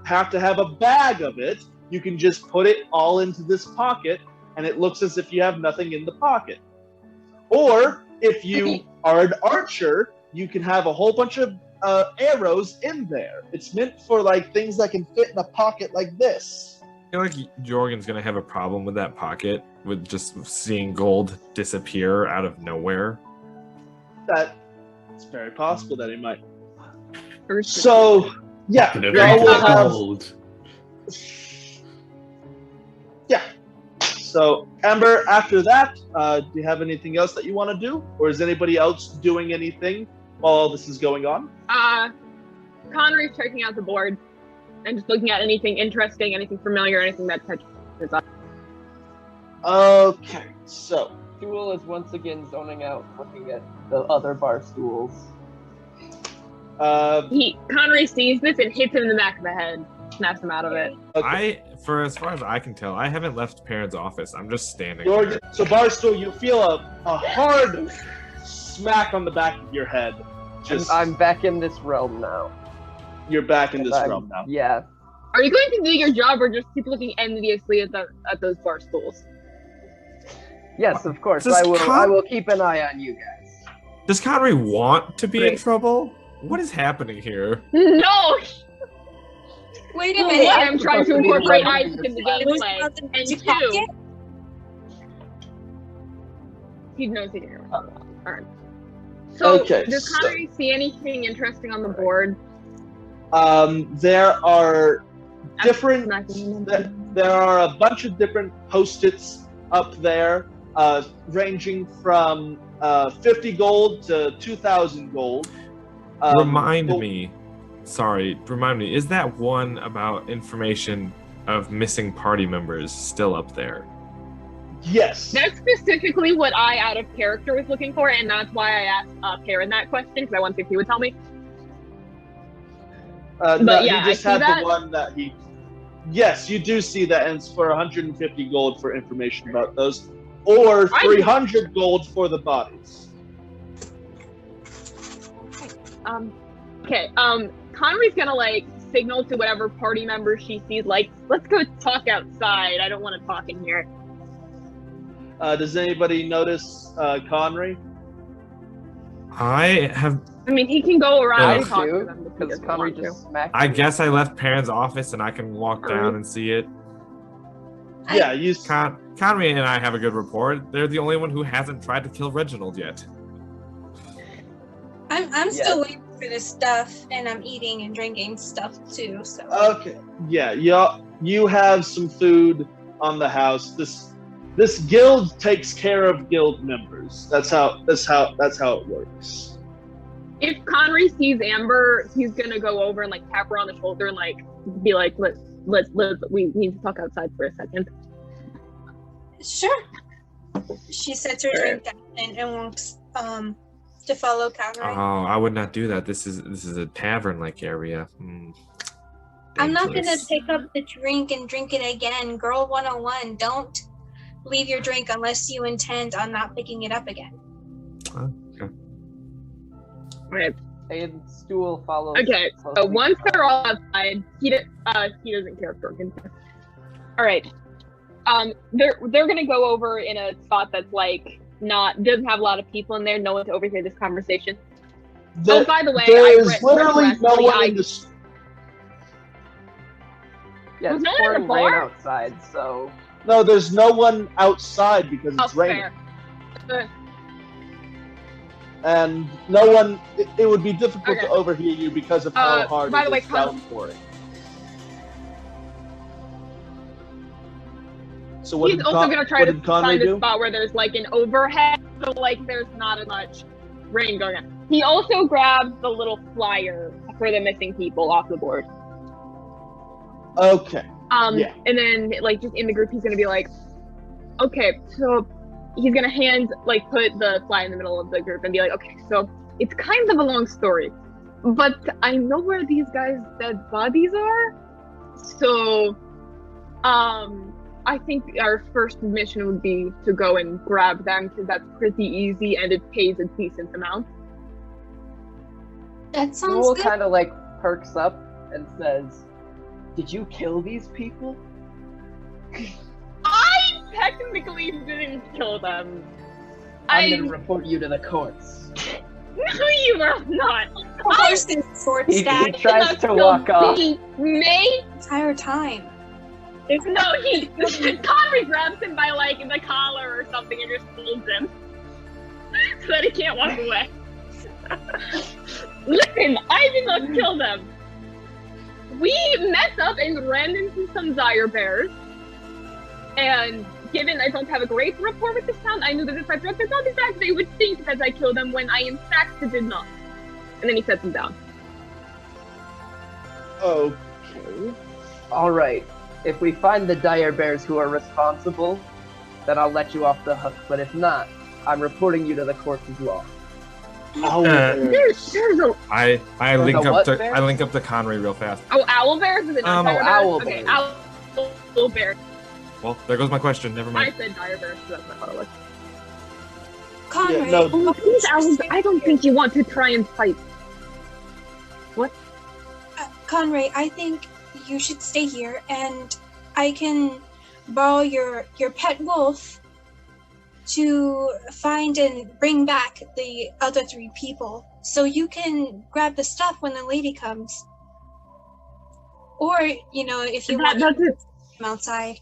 have a bag of it, you can just put it all into this pocket and it looks as if you have nothing in the pocket. Or if you are an archer, you can have a whole bunch of arrows in there. It's meant for, like, things that can fit in a pocket like this. I feel like Jorgen's gonna have a problem with that pocket, with just seeing gold disappear out of nowhere. It's very possible that he might. First- So, yeah, Could have y'all will been have. gold. Yeah. So, Amber, after that, do you have anything else that you want to do? Or is anybody else doing anything while all this is going on? Connery's checking out the board and just looking at anything interesting, anything familiar, anything that touches his eye. Okay, so. Stool is once again zoning out, looking at the other bar stools. Connery sees this and hits him in the back of the head, snaps him out of it. Okay. For as far as I can tell, I haven't left Perrin's office. I'm just standing George, there. so, Barstool, you feel a hard smack on the back of your head. Just, I'm back in this realm now. you're back in this I'm- realm now. Yeah. Are you going to do your job or just keep looking enviously at those bar stools? Yes, of course. Does I will keep an eye on you guys. Does Connery want to be in Great. trouble? What is happening here? No! Wait a One, minute. I'm trying to supposed to be the incorporate one Isaac doing in the this. Knows gameplay. about the And magic 2, pocket? he knows he can hear us. Alright. So, Okay, does so- Connery see anything interesting on the board? There are different. Smacking him. There are a bunch of different post-its up there, ranging from 50 gold to 2,000 gold. Remind but- me. Sorry, remind me. Is that one about information of missing party members still up there? Yes. That's specifically what I, out of character, was looking for, and that's why I asked Karen that question, because I wanted to see if he would tell me. No, yeah, he just I see had that. the one that he. Yes, you do see that, and it's for 150 gold for information about those, or 300 gold for the bodies. Okay, Connery's gonna, signal to whatever party member she sees, let's go talk outside. I don't want to talk in here. Does anybody notice Connery? I have. I mean, he can go around I and talk to do, them if he because doesn't Connery want to. just smacked I me. guess I left Perrin's office and I can walk down and see it. Yeah, you. Connery and I have a good rapport. They're the only one who hasn't tried to kill Reginald yet. I'm still waiting for this stuff, and I'm eating and drinking stuff too. So Okay. Yeah, you have some food on the house. This guild takes care of guild members. That's how it works. If Connery sees Amber, he's gonna go over and tap her on the shoulder and be like, we need to talk outside for a second. sure. She sets her drink down and walks to follow Conroy. Oh, I would not do that. This is a tavern-like area. I'm not gonna Dangerous. pick up the drink and drink it again. Girl 101, don't leave your drink unless you intend on not picking it up again. Right. And Stool follows. Okay, so closely once behind. they're all outside, he doesn't care if Dorkin does. All right. They're gonna go over in a spot that's doesn't have a lot of people in there. No one to overhear this conversation. Oh, by the way, There's literally no one in the. Yeah, Was it's no one in the pouring rain bar? outside, so No, there's no one outside because Oh, it's raining. fair. And no one. It would be difficult Okay. to overhear you because of how hard by the it way, is downpouring. So what He's did also gonna try what to did Conway find a do? spot where there's an overhead, so there's not as much rain going on. He also grabs the little flyer for the missing people off the board. Okay. Yeah. And then just in the group, he's gonna be like, okay, so he's gonna put the flyer in the middle of the group and be like, okay, so it's kind of a long story, but I know where these guys' dead bodies are, so I think our first mission would be to go and grab them because that's pretty easy and it pays a decent amount. That sounds Stool good. kind of perks up and says, "Did you kill these people?" I technically didn't kill them. I'm gonna report you to the courts. No, you are not. Of course, this sword He stack tries to walk off. Me? the entire time. No, Connery grabs him by the collar or something and just holds him so that he can't walk away. Listen, I did not kill them. We messed up and ran into some dire bears. And given I don't have a great rapport with this town, I knew that if I brought their bodies back, they would think that I killed them when I in fact did not. And then he sets them down. Okay. All right. If we find the dire bears who are responsible, then I'll let you off the hook. But if not, I'm reporting you to the courts of law. There's a I Or link the up what to bear? I link up to Connery real fast. owl bears? Is it not dire bears? owl Okay, bears. owl bear. Well, there goes my question. Never I mind. said dire bears, so that's not what it was. Conroy, no. Oh, these owls, I don't think you want to try and fight. Conroy, I think you should stay here, and I can borrow your pet wolf to find and bring back the other 3 people, so you can grab the stuff when the lady comes. Or, if you want to come outside.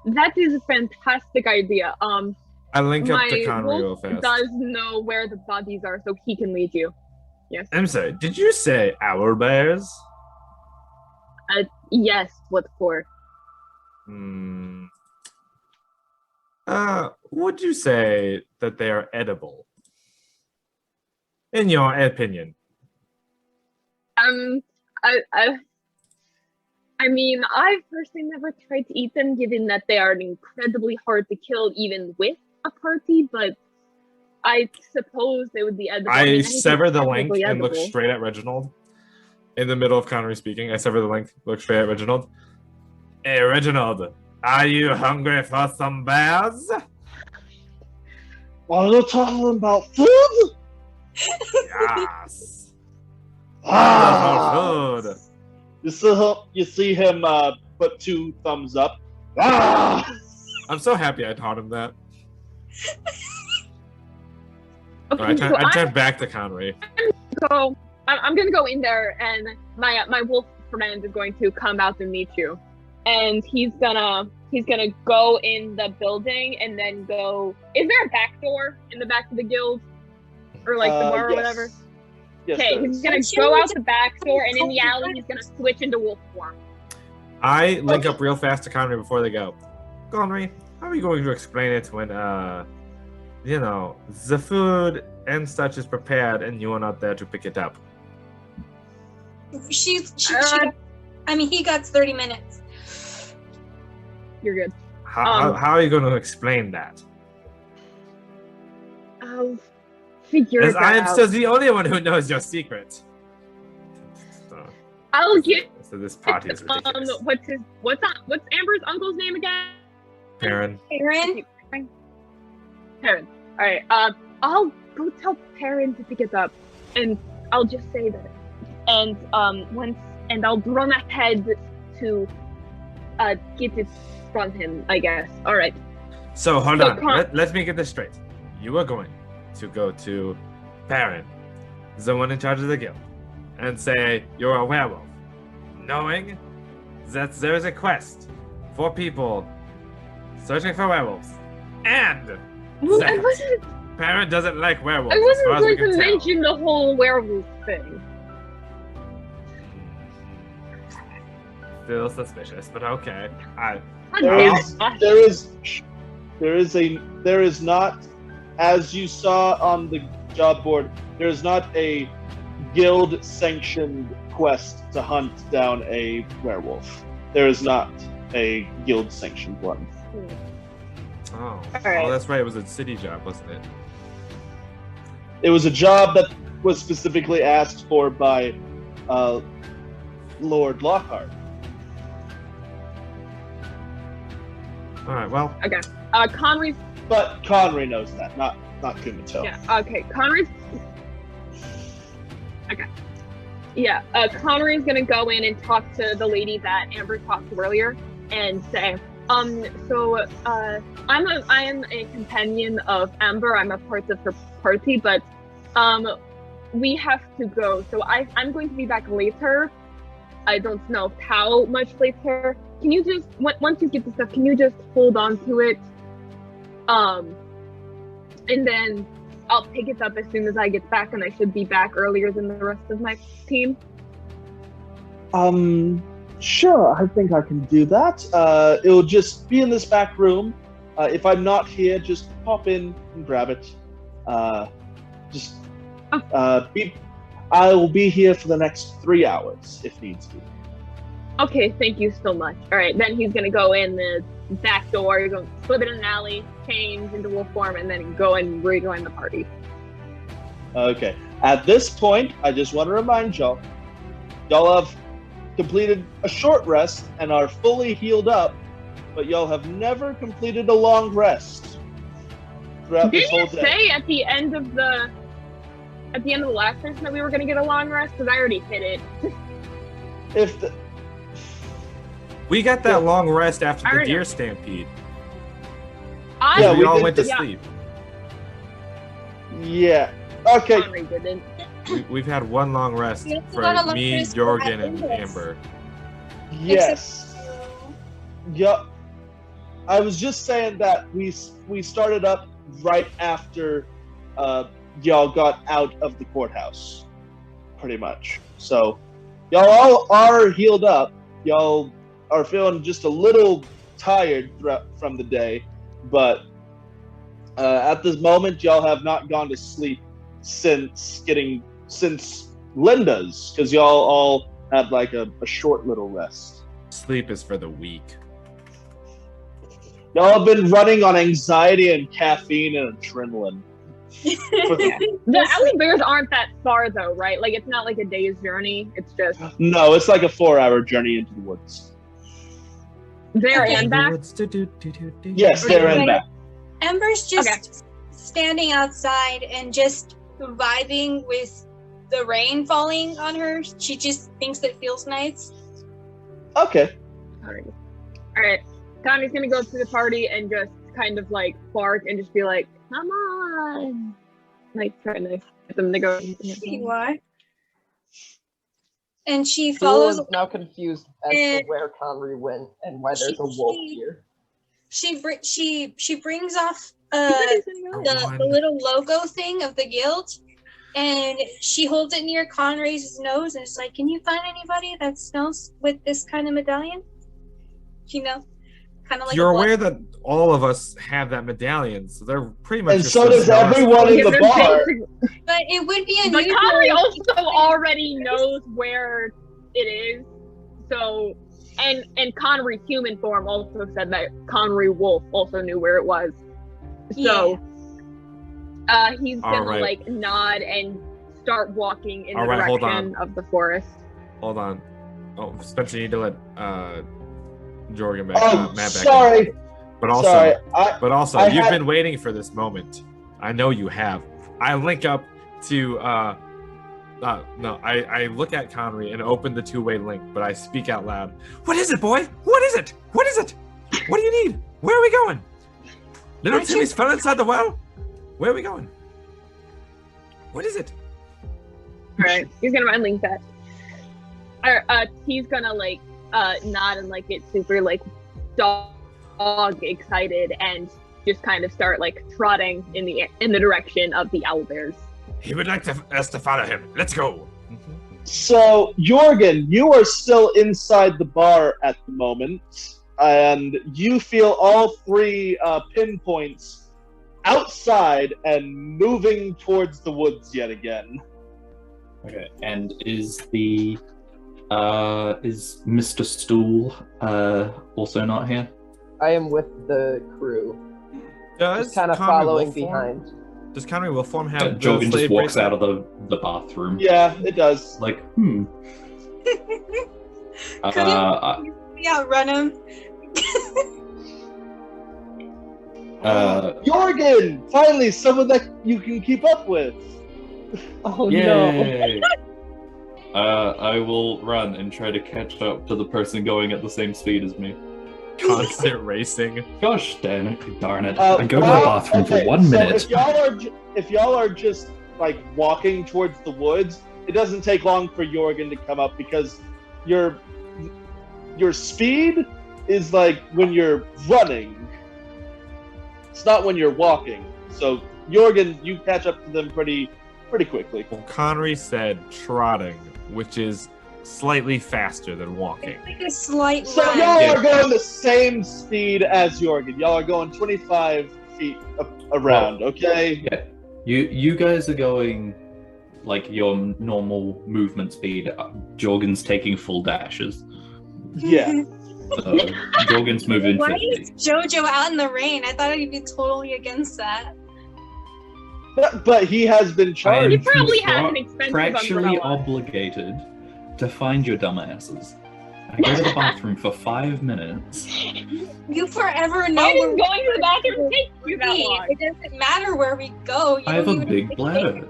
That is a fantastic idea. I link up to My Connery real wolf fast. does know where the bodies are, so he can lead you. Yes. I'm sorry, did you say our bears? Yes, what for? Would you say that they are edible? In your opinion? I mean, I've personally never tried to eat them, given that they are incredibly hard to kill, even with a party. But I suppose they would be edible. I sever the link and look straight at Reginald. In the middle of Connery speaking, I sever the link, look straight at Reginald. Hey, Reginald, are you hungry for some bears? Are you talking about food? Yes. Food. You see him put 2 thumbs up. I'm so happy I taught him that. Okay, I so turned back to Connery. So I'm gonna go in there, and my wolf friend is going to come out and meet you, and he's gonna go in the building and then go. Is there a back door in the back of the guild, or like the bar or whatever? Yes, okay, he's gonna go out the back door, and in the alley, he's gonna switch into wolf form. I link up real fast to Connery before they go. Connery, how are you going to explain it when, the food and such is prepared and you are not there to pick it up? He got 30 minutes. You're good. How are you going to explain that? I'll figure As it out. I am still the only one who knows your secret. I'll get. So this party is ridiculous. What's Amber's uncle's name again? Perrin. Perrin. All right. I'll go tell Perrin to pick it up, and I'll just say that. And I'll run ahead to get it from him, I guess. All right. So hold on. Let me get this straight. You are going to go to Perrin, the one in charge of the guild, and say you're a werewolf, knowing that there is a quest for people searching for werewolves, and that Perrin doesn't like werewolves. I wasn't going to mention the whole werewolf thing. Still suspicious, but okay. There is not, as you saw on the job board, there is not a guild sanctioned quest to hunt down a werewolf. There is not a guild sanctioned one. Oh, right. That's right. It was a city job, wasn't it? It was a job that was specifically asked for by Lord Lockhart. All right. Well. Okay. Connery's. But Connery knows that, not Kumato. Yeah. Okay. Connery's. Okay. Yeah. Connery's gonna go in and talk to the lady that Amber talked to earlier, and say, I am a companion of Amber. I'm a part of her party, but we have to go. So I'm going to be back later. I don't know how much later. Can you just once you get the stuff, can you just hold on to it? And then I'll pick it up as soon as I get back, and I should be back earlier than the rest of my team. Sure, I think I can do that. It'll just be in this back room. If I'm not here, just pop in and grab it. I will be here for the next 3 hours, if needs be. Okay, thank you so much. All right, then he's gonna go in the back door, he's gonna slip it in an alley, change into wolf form, and then go and rejoin the party. Okay. At this point, I just want to remind y'all have completed a short rest and are fully healed up, but y'all have never completed a long rest throughout this whole day. Didn't you say at the end of the last session that we were going to get a long rest? Because I already hit it. We got that long rest after the deer stampede. we all went to sleep. Yeah. Okay. Conry didn't. We've had one long rest You for gotta look me, for Jorgen, and Windows. Amber. Yes. Yup. I was just saying that we started up right after y'all got out of the courthouse, pretty much. So y'all all are healed up. Y'all are feeling just a little tired from the day, but at this moment, y'all have not gone to sleep since Linda's, because y'all all had like a short little rest. Sleep is for the weak. Y'all have been running on anxiety and caffeine and adrenaline. The owlbears aren't that far though, right? Like it's not like a day's journey. It's just No, it's like a 4-hour journey into the woods. there and back. Yes, there and back. Ember's just standing outside and just vibing with the rain falling on her. She just thinks it feels nice. Okay. Alright. Connie's gonna go to the party and just kind of like bark and just be like, come on. Like trying to get them to go. You are. And she Fool is follows. now confused as to where Conry went and why there's a wolf here. She brings off the little logo thing of the guild, and she holds it near Conray's nose, and it's like, "Can you find anybody that smells with this kind of medallion?" You know, kind of like. You're aware that all of us have that medallion, so they're pretty much. And so does everyone in the bar. But it would be But unusual. Conry also already knows where it is, so. And Conry human form also said that Conry wolf also knew where it was. So he's gonna like nod and start walking in the direction of the forest. Hold on. Oh, Spencer, you need to let Jorgen back. Oh, Matt back sorry. in. But also, you've been waiting for this moment. I know you have. I link up to no, I look at Conry and open the two-way link, but I speak out loud. What is it, boy? What is it? What is it? What do you need? Where are we going? Little Timmy's fell inside the well? Where are we going? What is it? Alright, he's gonna unlink that. He's gonna like nod and like get super like dog excited and just kind of start like trotting in the direction of the owlbears. He would like us to follow him. Let's go. So, Jorgen, you are still inside the bar at the moment, and you feel all 3 pinpoints outside and moving towards the woods yet again. Okay, and is Mr. Stool also not here? I am with the crew. Just kind of following behind. Does Conry will form have Jorgen just walks out of the bathroom. Yeah, it does. Like, Couldn't we outrun him? Jorgen! Finally, someone that you can keep up with. Oh yay. I will run and try to catch up to the person going at the same speed as me. Constant racing. Gosh darn it! I go to the bathroom for 1 minute. If y'all are just like walking towards the woods, it doesn't take long for Jorgen to come up because your speed is like when you're running. It's not when you're walking. So Jorgen, you catch up to them pretty quickly. Well, Conry said trotting, which is slightly faster than walking. Like a slight So run. y'all are going the same speed as Jorgen. Y'all are going 25 feet around, okay? Yeah. You guys are going like your normal movement speed. Jorgen's taking full dashes. Yeah. So Jorgen's moving Why 50. is Jojo out in the rain? I thought he'd be totally against that. But he has been charged. You probably have an expensive contractually umbrella. obligated to find your dumbasses. I go to the bathroom for 5 minutes. You forever know Why does where going to the bathroom take you that long? It doesn't matter where we go. You I have don't a even big have to bladder.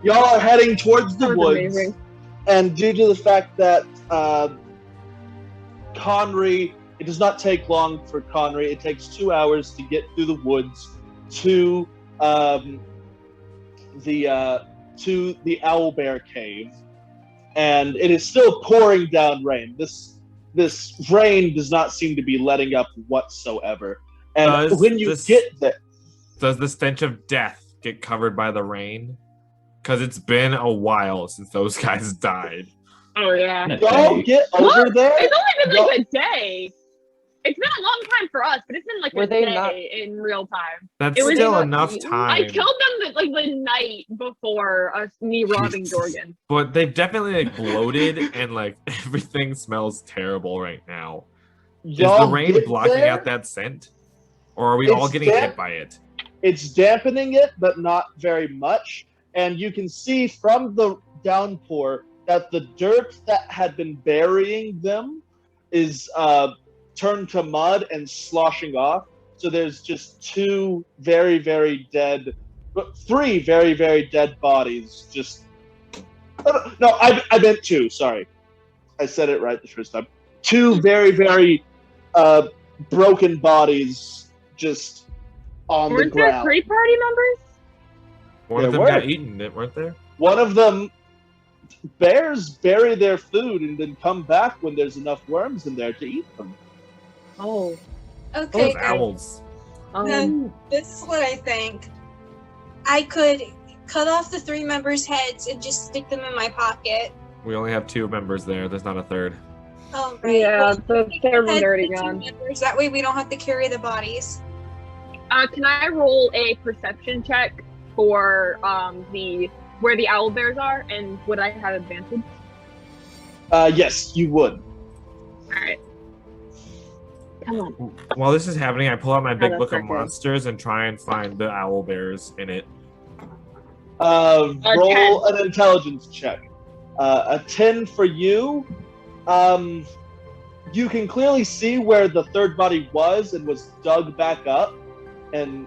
Y'all are heading towards the That was woods, amazing. and due to the fact that Conry it does not take long for Connery. It takes 2 hours to get through the woods to the Owlbear Cave, and it is still pouring down rain. This rain does not seem to be letting up whatsoever. And when you get there, does the stench of death get covered by the rain? Because it's been a while since those guys died. Oh yeah. Y'all get over there. It's only been like a day. It's been a long time for us, but it's been like a day in real time. That's still enough time. I killed them the night before me robbing Dorgan. But they've definitely bloated and everything smells terrible right now. Is the rain blocking out that scent? Or are we all getting hit by it? It's dampening it, but not very much. And you can see from the downpour that the dirt that had been burying them is turned to mud and sloshing off. So there's just three very, very dead bodies. No, I meant two. Sorry, I said it right the first time. Two very, very broken bodies just on the ground. Weren't there 3 party members? One of them got eaten, weren't there? One of them, bears bury their food and then come back when there's enough worms in there to eat them. Oh. Okay, those owls. Then this is what I think. I could cut off the 3 members' heads and just stick them in my pocket. We only have 2 members there. There's not a third. Oh, right. Yeah, so they're already the 2 gone. members. That way we don't have to carry the bodies. Can I roll a perception check for where the owl bears are, and would I have advantage? Yes, you would. Alright. Come on. While this is happening, I pull out my big that's book of okay. monsters and try and find the owl bears in it. Roll an intelligence check. A 10 for you. You can clearly see where the third body was and was dug back up. And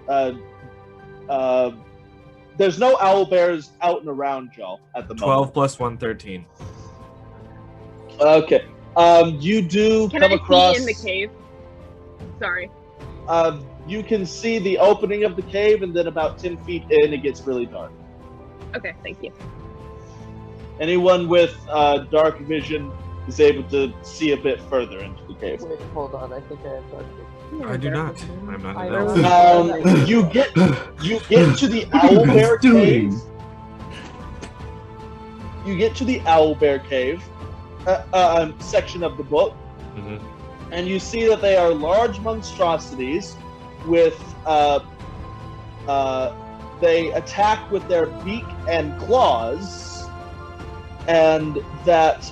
there's no owl bears out and around y'all at the 12 moment. plus 1, 13. Okay. You do Can come I across. see in the cave? Sorry. You can see the opening of the cave, and then about 10 feet in, it gets really dark. Okay, thank you. Anyone with dark vision is able to see a bit further into the cave. Wait, hold on. I think I have dark vision. I do not. I'm not I an don't elf. know. You get to the owl bear cave. You get to the owl bear cave section of the book, and you see that they are large monstrosities with they attack with their beak and claws, and that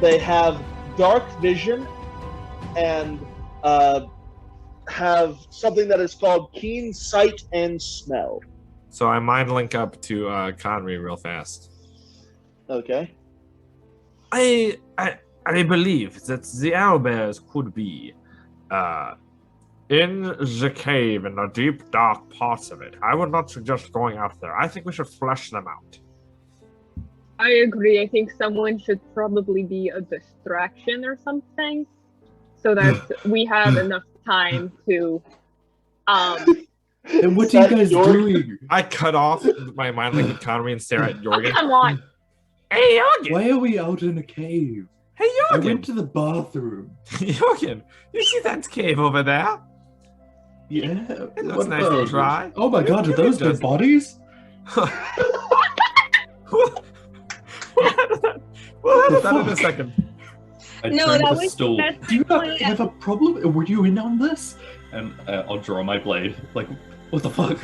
they have dark vision and have something that is called keen sight and smell. So I mind link up to Conry real fast. Okay. I believe that the owlbears could be in the cave in the deep dark parts of it. I would not suggest going out there. I think we should flush them out. I agree. I think someone should probably be a distraction or something, so that we have enough time to. And what are you guys doing? I cut off my mind link with Conry and stare at Jorgen. Come on. Hey, Jorgen! Why are we out in a cave? Hey, I Jorgen! went to the bathroom. Jorgen, you see that cave over there? Yeah. It looks nice and dry. Oh my god, are those dead bodies? We'll handle that in a second. I No, turn that to was- Stool. that's Do you not actually- have a problem? Were you in on this? And I'll draw my blade. Like, what the fuck?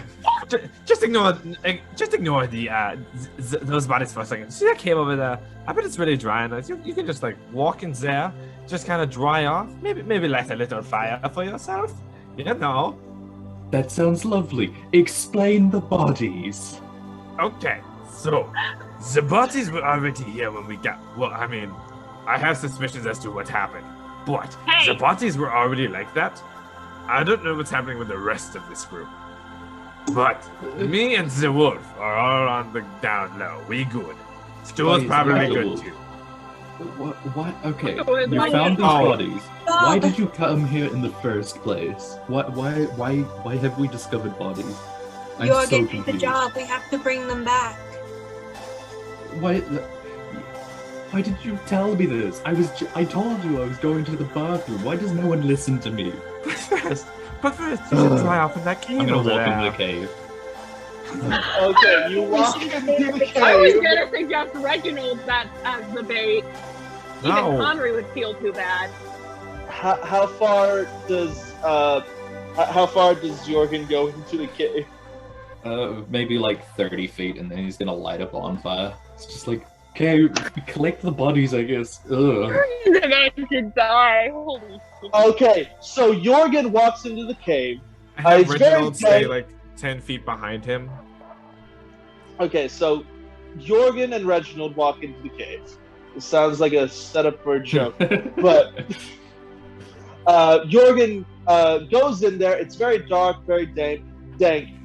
Just ignore the those bodies for a second. See that cave over there? I bet it's really dry and nice. You can just walk in there, just kind of dry off. Maybe light a little fire for yourself. You know. That sounds lovely. Explain the bodies. Okay, so the bodies were already here when we got. Well, I mean, I have suspicions as to what happened, but the bodies were already like that. I don't know what's happening with the rest of this group, but me and the wolf are all on the down low. We good. Stool's Why is probably the good wolf? too. What? Okay, Oh, you my found these God. bodies. Why did you come here in the first place? Why have we discovered bodies? I'm You're so getting the confused. job. We have to bring them back. Why did you tell me this? I told you I was going to the bathroom. Why does no one listen to me? But first, you should dry off in that cave I'm gonna over walk there. into the cave. Okay, you walk into the I was cave. gonna suggest Reginald that as the bait. Even No. Connery would feel too bad. How far does Jorgen go into the cave? Maybe like 30 feet, and then he's gonna light a bonfire. It's just like, okay, we collect the bodies, I guess. Ugh. He's about to die. Holy shit. Okay, so Jorgen walks into the cave. I have it's very Reginald stay dank. like 10 feet behind him. Okay, so Jorgen and Reginald walk into the cave. It sounds like a setup for a joke, but Jorgen goes in there. It's very dark, very dank.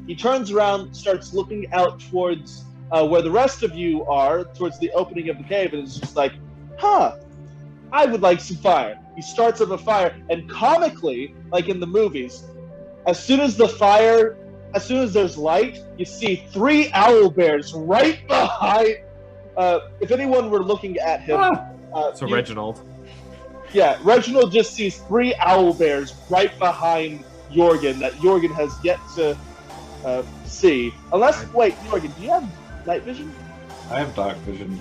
He turns around, starts looking out towards where the rest of you are, towards the opening of the cave, and it's just like, I would like some fire. He starts up a fire, and comically, like in the movies, as soon as there's light, you see 3 owl bears right behind. If anyone were looking at him, So Reginald. yeah, Reginald just sees 3 owl bears right behind Jorgen that Jorgen has yet to see. Unless, wait, Jorgen, do you have night vision? I have dark vision.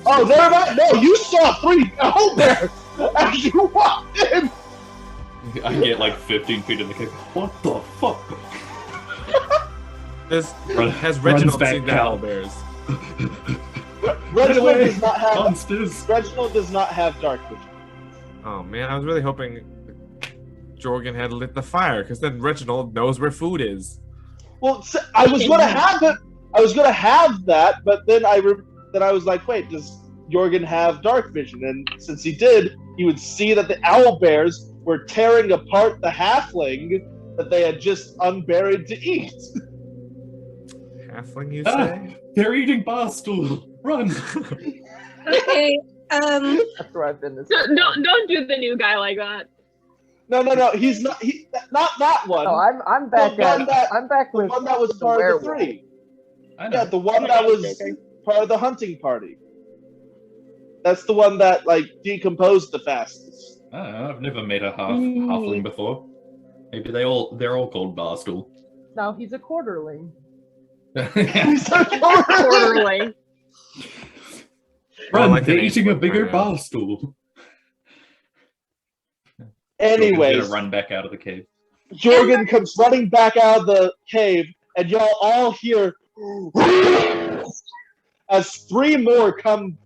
Oh, never mind. No, you saw 3 owl bears as you walked in. I get like 15 feet in the cave. What the fuck? Has runs Reginald back seen the out. owl bears? Reginald away, does not have. monsters. Reginald does not have dark vision. Oh man, I was really hoping Jorgen had lit the fire, because then Reginald knows where food is. Well, I was gonna have it. I was gonna have that, but then I was like, wait, does Jorgen have dark vision? And since he did, he would see that the owl bears were tearing apart the halfling that they had just unburied to eat. Halfling, you say? They're eating barstool. Run! Okay. That's where I've been this. Don't do the new guy like that. No, he's not. Not that one. Oh, I'm back The one at. I'm back the with one that was the part of the werewolf. 3. I know. Yeah, the one that was part of the hunting party. That's the one that like decomposed the fastest. I don't know, I've never met a halfling before. Maybe they're all called barstool. No, he's a quarterling. He's a Quarterly. Run, like they're an eating a ancient bigger right now. barstool. Anyways, Gonna run back out of the cave. Jorgen comes running back out of the cave, and y'all all hear as 3 more come,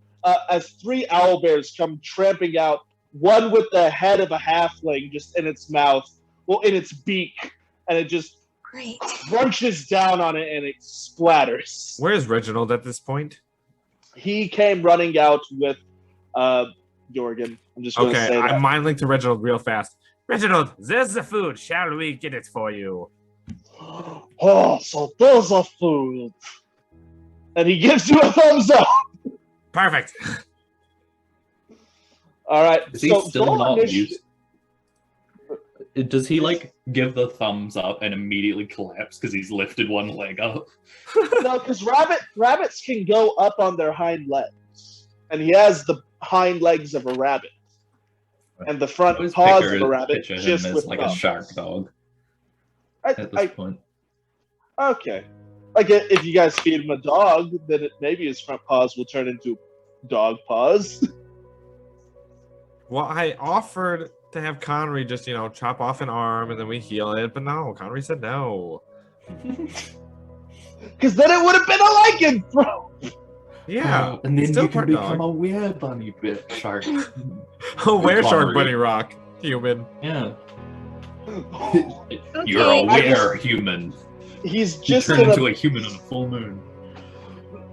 as 3 owl bears come tramping out. One with the head of a halfling just in its mouth, well, in its beak, and it just Great. crunches down on it and it splatters. Where's Reginald at this point? He came running out with Jorgen. I'm just going to Okay, say that. I'm mind link to Reginald real fast. Reginald, there's the food. Shall we get it for you? Oh, so there's a food. And he gives you a thumbs up. Perfect. All right. Is he so still roll not initiative. used? Does he like give the thumbs up and immediately collapse because he's lifted one leg up? No, because rabbits can go up on their hind legs, and he has the hind legs of a rabbit, and the front Always paws picture of a rabbit him just as with like a thumbs. shark dog at this point. Okay. Like if you guys feed him a dog, then maybe his front paws will turn into dog paws. Well, I offered to have Connery just, chop off an arm and then we heal it, but no, Connery said no. Because then it would have been a lycanthrope. Yeah. And then still you can part become dog. a were-bunny bit shark. Oh, where Shark Connery. Bunny Rock? Human. Yeah. You're a were-human. He's You just turn gonna. into a human on a full moon.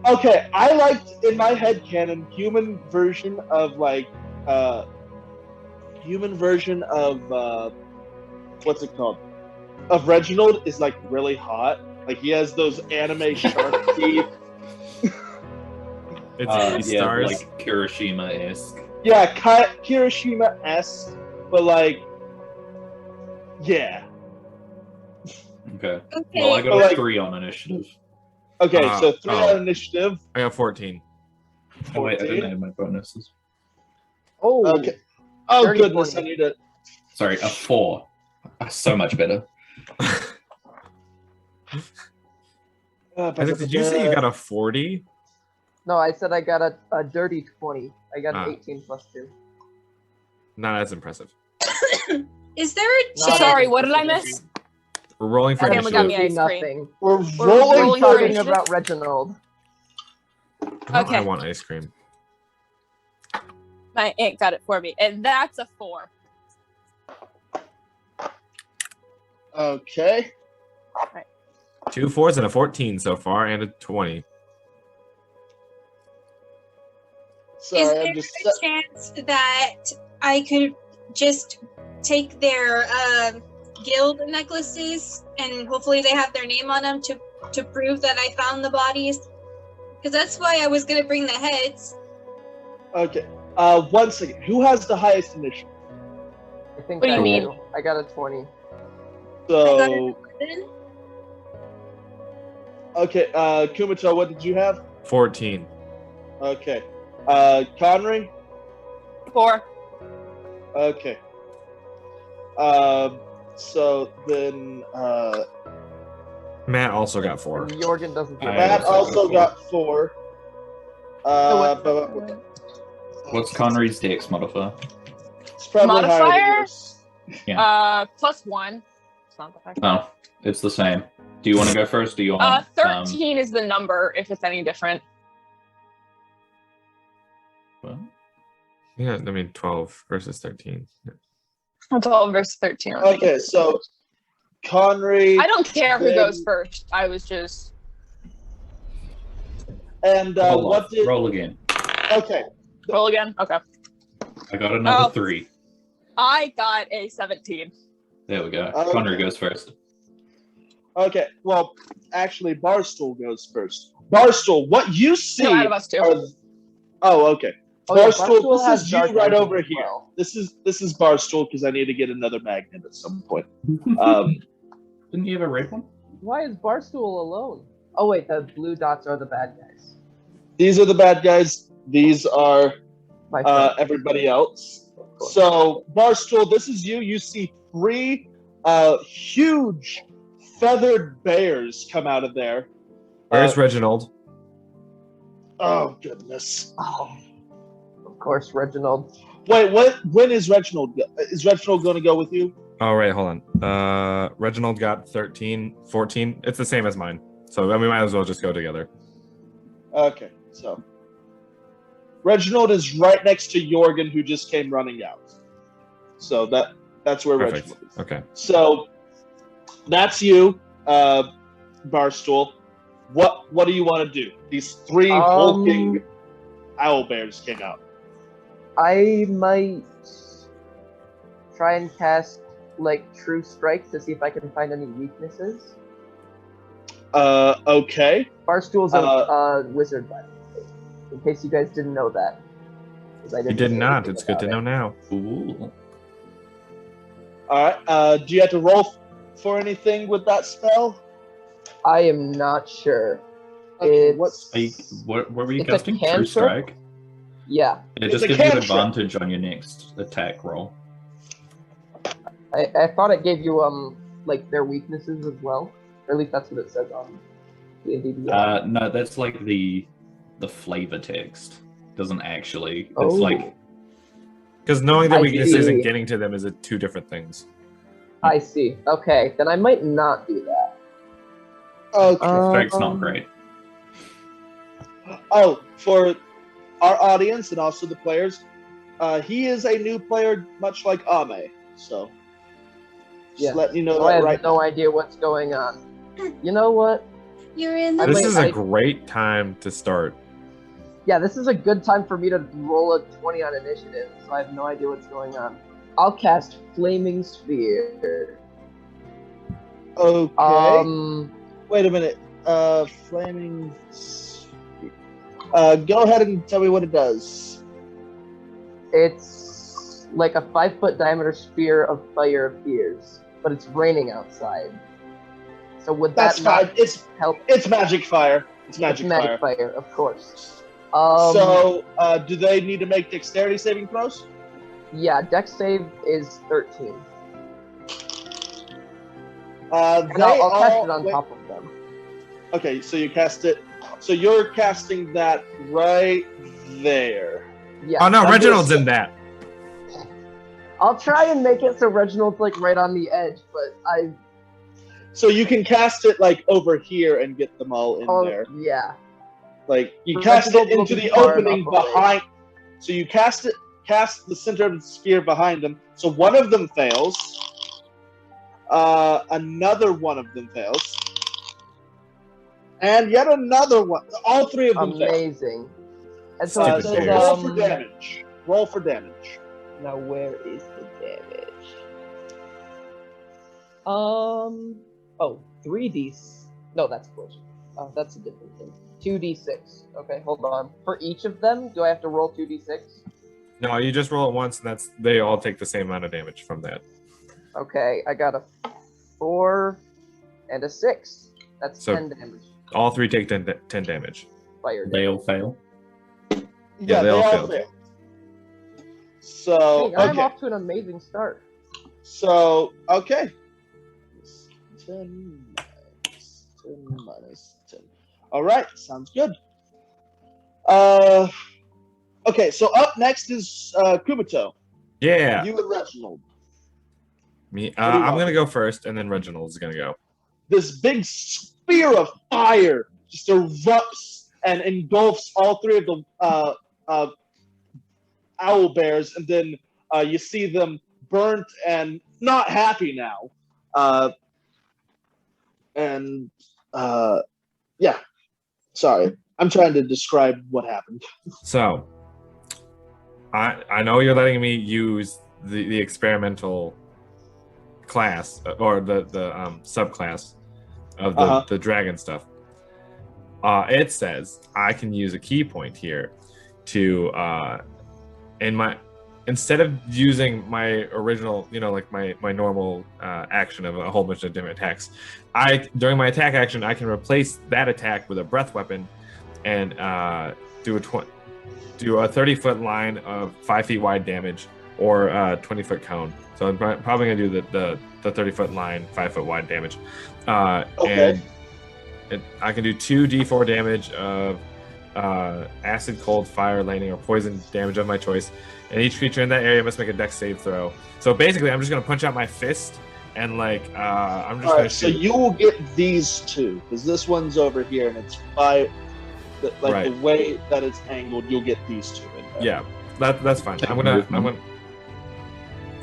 Okay, I liked in my head canon human version of what's it called? Of Reginald is like really hot. Like he has those anime shark teeth. It's he stars. like Kirishima-esque. Yeah, Kirishima-esque, but like, yeah. Okay. Okay. Well, I got Like- a 3 on initiative. Okay, so 3 oh. on initiative. I got 14. Oh wait, I 14. didn't add my bonuses. Oh, Okay. Oh 30, goodness, 20. I need to. Sorry, a 4. So much better. Isaac, did you say you got a 40? No, I said I got a dirty 20. I got an 18 plus 2. Not as impressive. Is there a Not chance? Sorry, what did I miss? We're rolling for Family got initiative. me ice cream. Nothing. We're We're rolling rolling for for Talking initiative? about Reginald. Now Okay. I want ice cream. My aunt got it for me, and that's a 4. Okay. 2 4s and a 14 so far, and a 20. Sorry, Is I'm there just. a chance that I could just take their guild necklaces and hopefully they have their name on them to prove that I found the bodies? Because that's why I was gonna bring the heads. Okay. 1 second. Who has the highest initiative? I think What do you I mean? do. I got a 20. So. Then Okay. Kumato, what did you have? 14. Okay. Conry. 4. Okay. So then, Matt also got 4. And Jorgen doesn't. I Matt also also got 4. But What's Connery's dex modifier? it's probably higher than Modifier? yours. +1. It's not the fact. Oh, it's the same. Do you want to go first? Do you want? 13 is the number, if it's any different. What? Yeah, I mean 12 versus 13. 12 versus 13. Okay, so Conry I don't care who then- goes first. I was just. and Hold what on. did? Roll again. Okay, Roll again? Okay. I got another Oh. 3. I got a 17. There we go. Okay. Connery goes first. okay. Well, actually, Barstool goes first. Barstool, what you see? No, out of us two. are- Oh, okay. Oh, yeah, Barstool, Barstool this has is you dark right vision over as here. well. This is Barstool because I need to get another magnet at some point. Didn't you have a red one? Why is Barstool alone? Oh wait, the blue dots are the bad guys. These are the bad guys. These are My friend. everybody else. Of course. So Barstool, this is you. You see 3 huge feathered bears come out of there. Where's Reginald? Oh goodness! Oh, of course, Reginald. Wait, when is Reginald? Is Reginald going to go with you? Oh, right, hold on. Reginald got 13, 14. It's the same as mine. So we might as well just go together. Okay, so Reginald is right next to Jorgen, who just came running out. So that's where Perfect. Reginald is. Okay. So that's you, Barstool. What do you want to do? These 3 hulking owl bears came out. I might try and cast like True Strike to see if I can find any weaknesses. Okay. Barstool's a wizard, by the way, in case you guys didn't know that. 'Cause I You didn't did say not. anything It's good to about know it. now. Ooh. All right. Do you have to roll for anything with that spell? I am not sure. Okay, It's What were you It's a casting? True cantrip? Strike? yeah. It It's just a gives you cantrip. advantage on your next attack roll. I thought it gave you like their weaknesses as well, or at least that's what it says on D&D. No, that's like the flavor text. Doesn't actually. It's Oh. like Because knowing their I weaknesses see. and getting to them is 2 different things. I see. Okay, then I might not do that. Okay. strike's not great. Oh, for our audience and also the players, he is a new player, much like Ame. So, just Yeah. letting you know So I that have right no idea what's going on. You know what? you're in the. I This might- is a great time to start. Yeah, this is a good time for me to roll a 20 on initiative, so I have no idea what's going on. I'll cast Flaming Sphere. Okay. Wait a minute. Flaming. Go ahead and tell me what it does. It's like a 5-foot diameter sphere of fire appears, but it's raining outside. So would That's that fine. It's help? It's magic fire. It's magic Magic fire. fire, of course. So, do they need to make dexterity saving throws? Yeah, dex save is 13. And And I'll cast it on top of them. Okay, so you cast it. So you're casting that right there. Yeah. Oh no, I'm Reginald's gonna- in that. I'll try and make it so Reginald's like right on the edge, but So you can cast it like over here and get them all in there. Yeah. Like you But cast it Reginald will into be the far opening enough away. behind. So you cast the center of the sphere behind them. So one of them fails. Another one of them fails. And yet another one. All three of them fail. Amazing. And so Stupid it bears. says, Roll for damage. Roll for damage. now where is the damage? 3d. No, that's bullshit. That's a different thing. 2d6. Okay, hold on. For each of them, do I have to roll 2d6? No, you just roll it once, and they all take the same amount of damage from that. Okay, I got a 4 and a 6. That's So- 10 damage. All three take 10 damage. Fire They all damage. fail. Yeah, they all failed. fail. So Hey, I'm okay. off to an amazing start. So okay. 10 minus 10. All right, sounds good. Okay, so up next is Kumato. Yeah. You and Reginald. Me. do you I'm want? gonna go first, and then Reginald's gonna go. This big sphere of fire just erupts and engulfs all three of the owl bears, and then you see them burnt and not happy now. Yeah. Sorry, I'm trying to describe what happened. So, I know you're letting me use the experimental class or the subclass of the dragon stuff. It says I can use a key point here to instead of using my original, like my normal action of a whole bunch of different attacks, during my attack action I can replace that attack with a breath weapon and do a 30-foot line of 5 feet wide damage or a 20-foot cone. So I'm probably gonna do the 30-foot line, 5-foot wide damage. Okay. And I can do 2d4 damage of acid, cold, fire, lightning, or poison damage of my choice. And each creature in that area must make a dex save throw. So basically, I'm just gonna punch out my fist and I'm just gonna So shoot. you will get these two because this one's over here and it's five. Right. The way that it's angled, you'll get these two in there. Yeah, that's fine. Take I'm gonna. movement.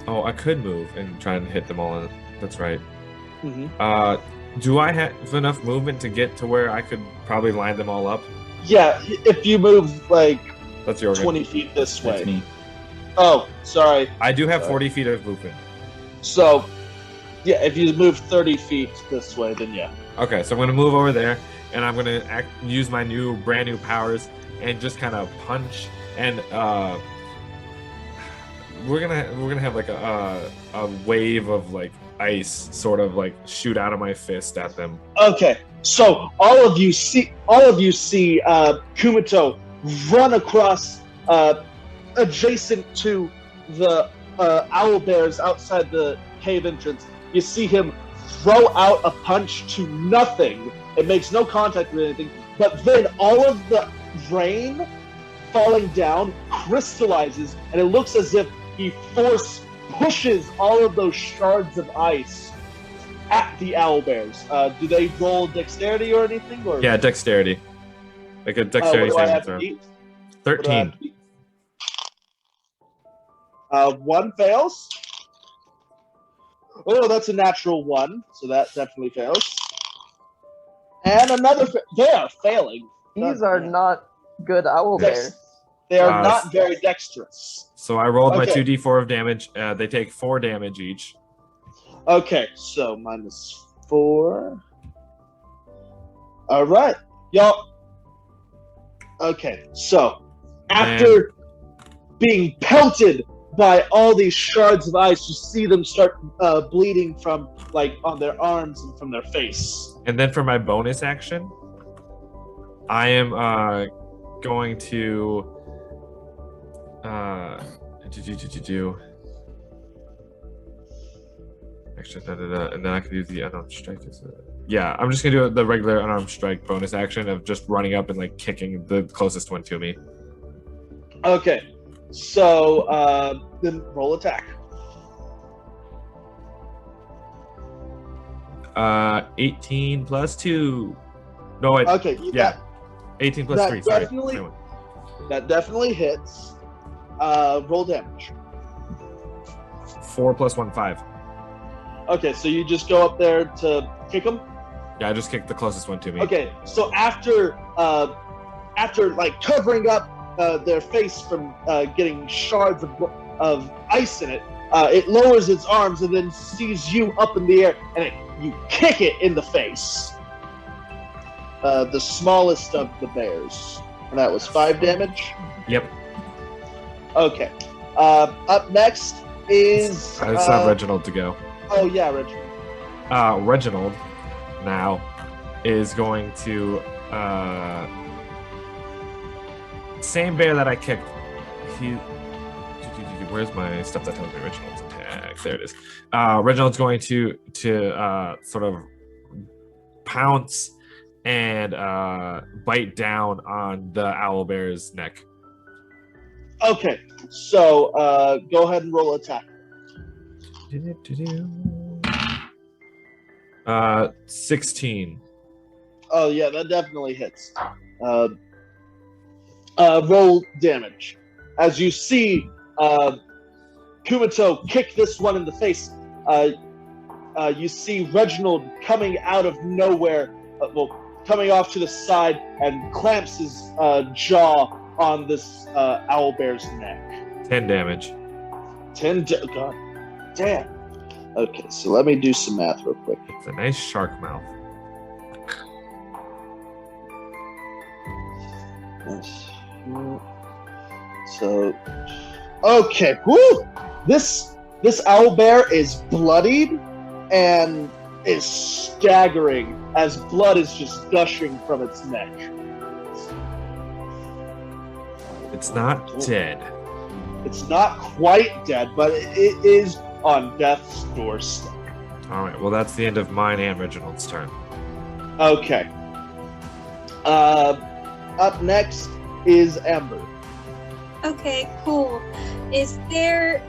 Oh, I could move and try and hit them all. That's right. Mhm. Do I have enough movement to get to where I could probably line them all up? Yeah, if you move like That's your 20 feet this That's way. me. Oh, sorry. I do have 40 feet of movement. So, yeah, if you move 30 feet this way, then yeah. Okay, so I'm gonna move over there, and I'm gonna use my brand new powers and just kind of punch. And we're gonna have like a wave of like ice sort of like shoot out of my fist at them. Okay, so all of you see Kumato run across adjacent to the owl bears outside the cave entrance. You see him throw out a punch to nothing. It makes no contact with anything, but then all of the rain falling down crystallizes, and it looks as if he force pushes all of those shards of ice at the owl bears. Do they roll dexterity or anything? Or Yeah, dexterity. Like a what dexterity do I saving have to throw. beat? What do I have 13. to beat? One fails. Oh, that's a natural one, so that definitely fails. And another. They are failing. These are not good owl Dex- bears. They are Uh, not very dexterous. So I rolled my Okay. 2d4 of damage. They take 4 damage each. Okay, so -4. All right, y'all. Okay, so after being pelted by all these shards of ice. You see them start bleeding from on their arms and from their face. And then for my bonus action, I am going to actually, and then I can do the unarmed strike. Yeah, I'm just gonna do the regular unarmed strike bonus action of just running up and like kicking the closest one to me. Okay, so then roll attack. 18 plus 2. No, wait. Okay, yeah. 18 plus 3. Sorry. That definitely hits. Roll damage. 4 plus 1, 5. Okay, so you just go up there to kick him? Yeah, I just kicked the closest one to me. Okay, so after like covering up their face from getting shards of ice in it, it lowers its arms and then sees you up in the air, and you kick it in the face. The smallest of the bears. And that was 5 damage? Yep. Okay. Up next is... It's not Reginald to go. Oh, yeah, Reginald. Reginald now is going to... same bear that I kicked. Where's my stuff that tells me Reginald's attack? There it is. Reginald's going to sort of pounce and bite down on the owlbear's neck. Okay, so go ahead and roll attack. 16. Oh yeah, that definitely hits. Roll damage. As you see Kumato kick this one in the face, you see Reginald coming out of nowhere, coming off to the side and clamps his jaw on this owlbear's neck. 10 damage. God damn. Okay, so let me do some math real quick. It's a nice shark mouth. So, okay, whoo! This owlbear is bloodied and is staggering as blood is just gushing from its neck. It's not dead. It's not quite dead, but it is on death's doorstep. All right, well, that's the end of mine and Reginald's turn. Okay. Up next is Amber. Okay, cool. Is there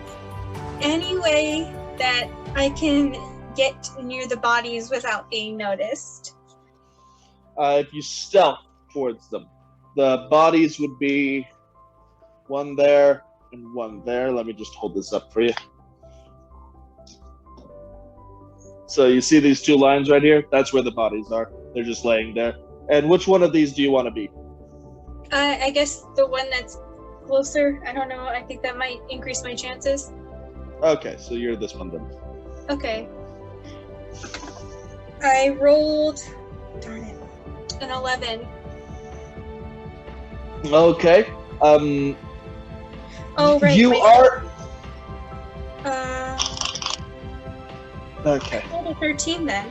any way that I can get near the bodies without being noticed? If you stealth towards them, the bodies would be one there and one there. Let me just hold this up for you. So you see these two lines right here? That's where the bodies are. They're just laying there. And which one of these do you want to be? I guess the one that's closer. I don't know. I think that might increase my chances. Okay, so you're this one then. Okay. I rolled, darn it, an 11. Okay. Oh, right. You wait. are... Okay. I rolled a 13 then.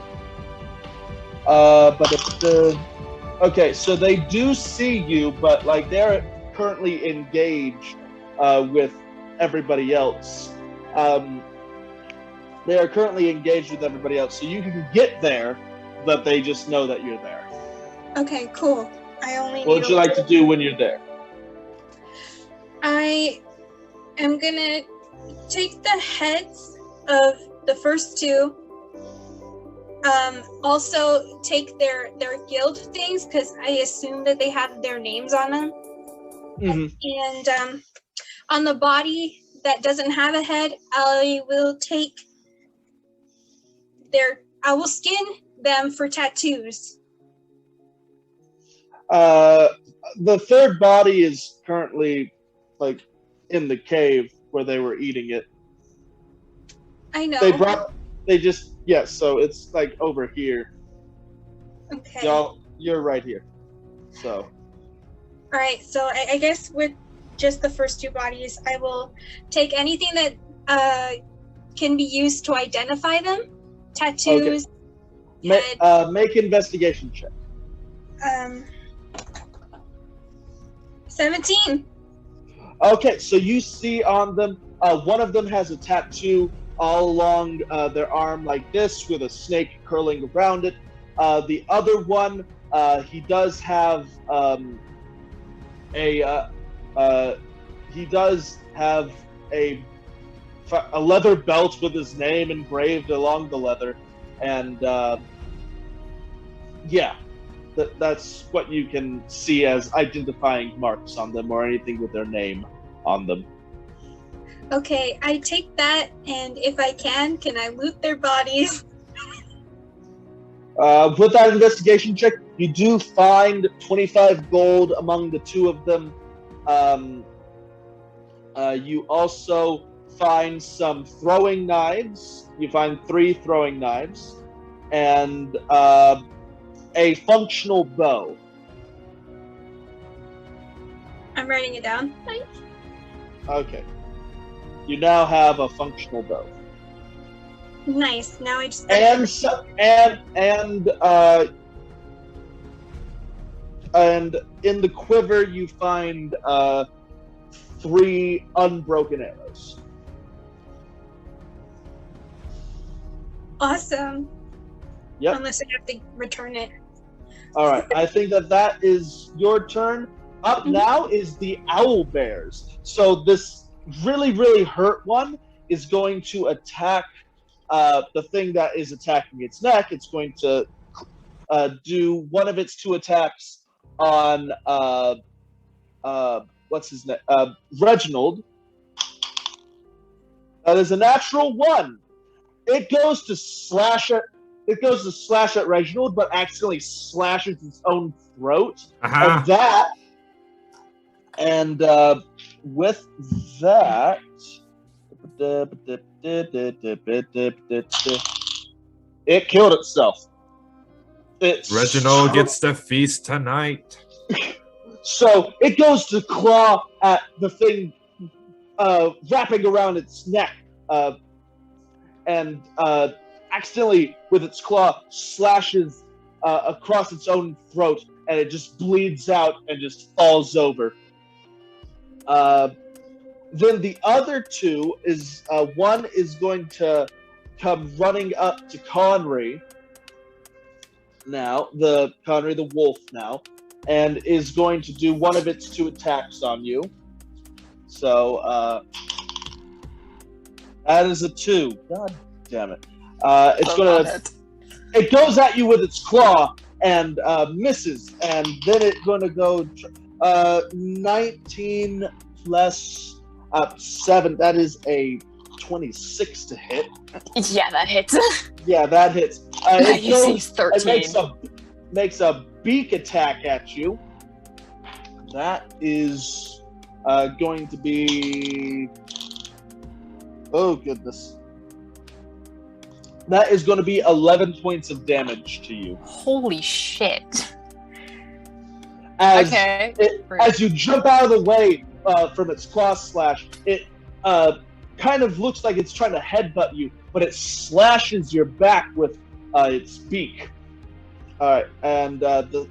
Okay, so they do see you, but like they're currently engaged with everybody else. They are currently engaged with everybody else, so you can get there, but they just know that you're there. Okay, cool. I only. What would you like to do when you're there? I am gonna take the heads of the first two. Also take their guild things because I assume that they have their names on them. Mm-hmm. And on the body that doesn't have a head, I will take I will skin them for tattoos. The third body is currently like in the cave where they were eating it. I know. So it's like over here. Okay. You're right here. So. All right. So I guess with just the first two bodies. I will take anything that can be used to identify them. Tattoos. Okay. Make investigation check. 17. Okay, so you see on them, one of them has a tattoo all along their arm like this, with a snake curling around it. The other one, he does have a leather belt with his name engraved along the leather, and that's what you can see as identifying marks on them, or anything with their name on them. Okay, I take that, and if I can I loot their bodies? With that investigation check, you do find 25 gold among the two of them. You also find some throwing knives. You find 3 throwing knives, and a functional bow. I'm writing it down. Thanks. Okay. You now have a functional bow. Nice. Now I just and in the quiver you find 3 unbroken arrows. Awesome. Yep. Unless I have to return it. All right. I think that is your turn. Up now is the owl bears. So this really, really hurt one is going to attack the thing that is attacking its neck. It's going to do one of its 2 attacks on what's his name? Reginald. That is a natural 1. It goes to slash at Reginald, but accidentally slashes its own throat. And with that, it killed itself. Reginald gets the feast tonight. So it goes to claw at the thing wrapping around its neck, and accidentally, with its claw, slashes across its own throat, and it just bleeds out and just falls over. Then the other 2 is one is going to come running up to Conry now, Conry the wolf now, and is going to do one of its 2 attacks on you. So that is a 2. God damn it! It goes at you with its claw and misses, and then it's going to go 19 plus 7. That is a 26 to hit. Yeah, that hits. Yeah, that hits. It 13. It makes a beak attack at you. That is going to be... Oh, goodness. That is going to be 11 points of damage to you. Holy shit. As you jump out of the way from its claw slash, it kind of looks like it's trying to headbutt you, but it slashes your back with its beak. All right, and the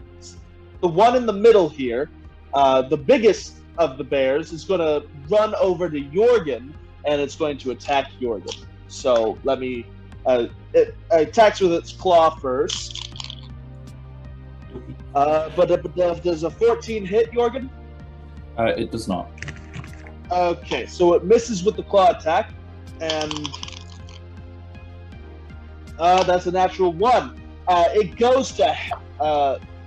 one in the middle here, the biggest of the bears, is going to run over to Jorgen, and it's going to attack Jorgen. So let me... it attacks with its claw first. But does a 14 hit, Jorgen? It does not. Okay, so it misses with the claw attack, and that's a natural 1. It goes to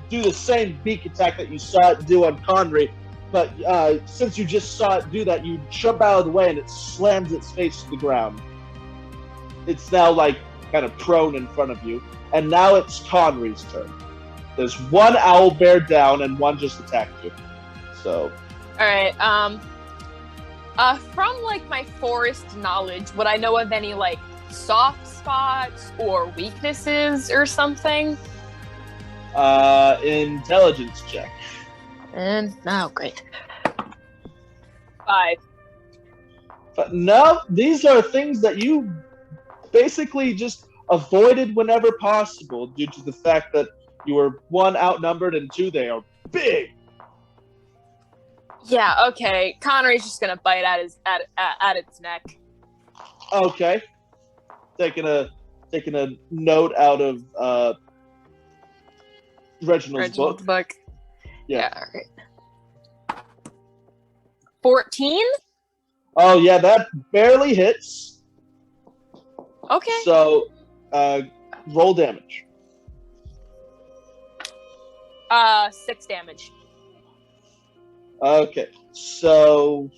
do the same beak attack that you saw it do on Conry, but since you just saw it do that, you jump out of the way and it slams its face to the ground. It's now like kind of prone in front of you, and now it's Conry's turn. There's 1 owl bear down and 1 just attacked you. So. All right. From like my forest knowledge, would I know of any like soft spots or weaknesses or something? Intelligence check. And oh, great. 5. But no, these are things that you basically just avoided whenever possible due to the fact that you were 1, outnumbered, and 2, they are big. Yeah, okay. Connery's just gonna bite at its neck. Okay. Taking a note out of Reginald's book. Yeah, alright. 14? Oh yeah, that barely hits. Okay. So roll damage. 6 damage. Okay, so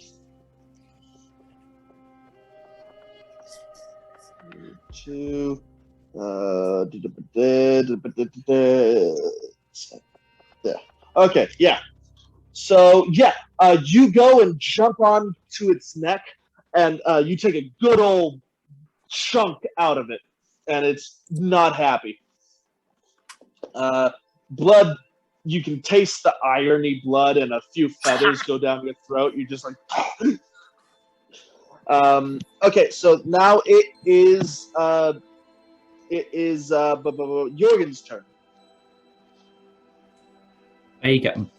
2. Yeah. Okay. Yeah. So yeah, you go and jump onto its neck, and you take a good old chunk out of it, and it's not happy. Blood. You can taste the irony blood, and a few feathers go down your throat. You're just like. Okay, so now it is Jorgen's turn. There you go.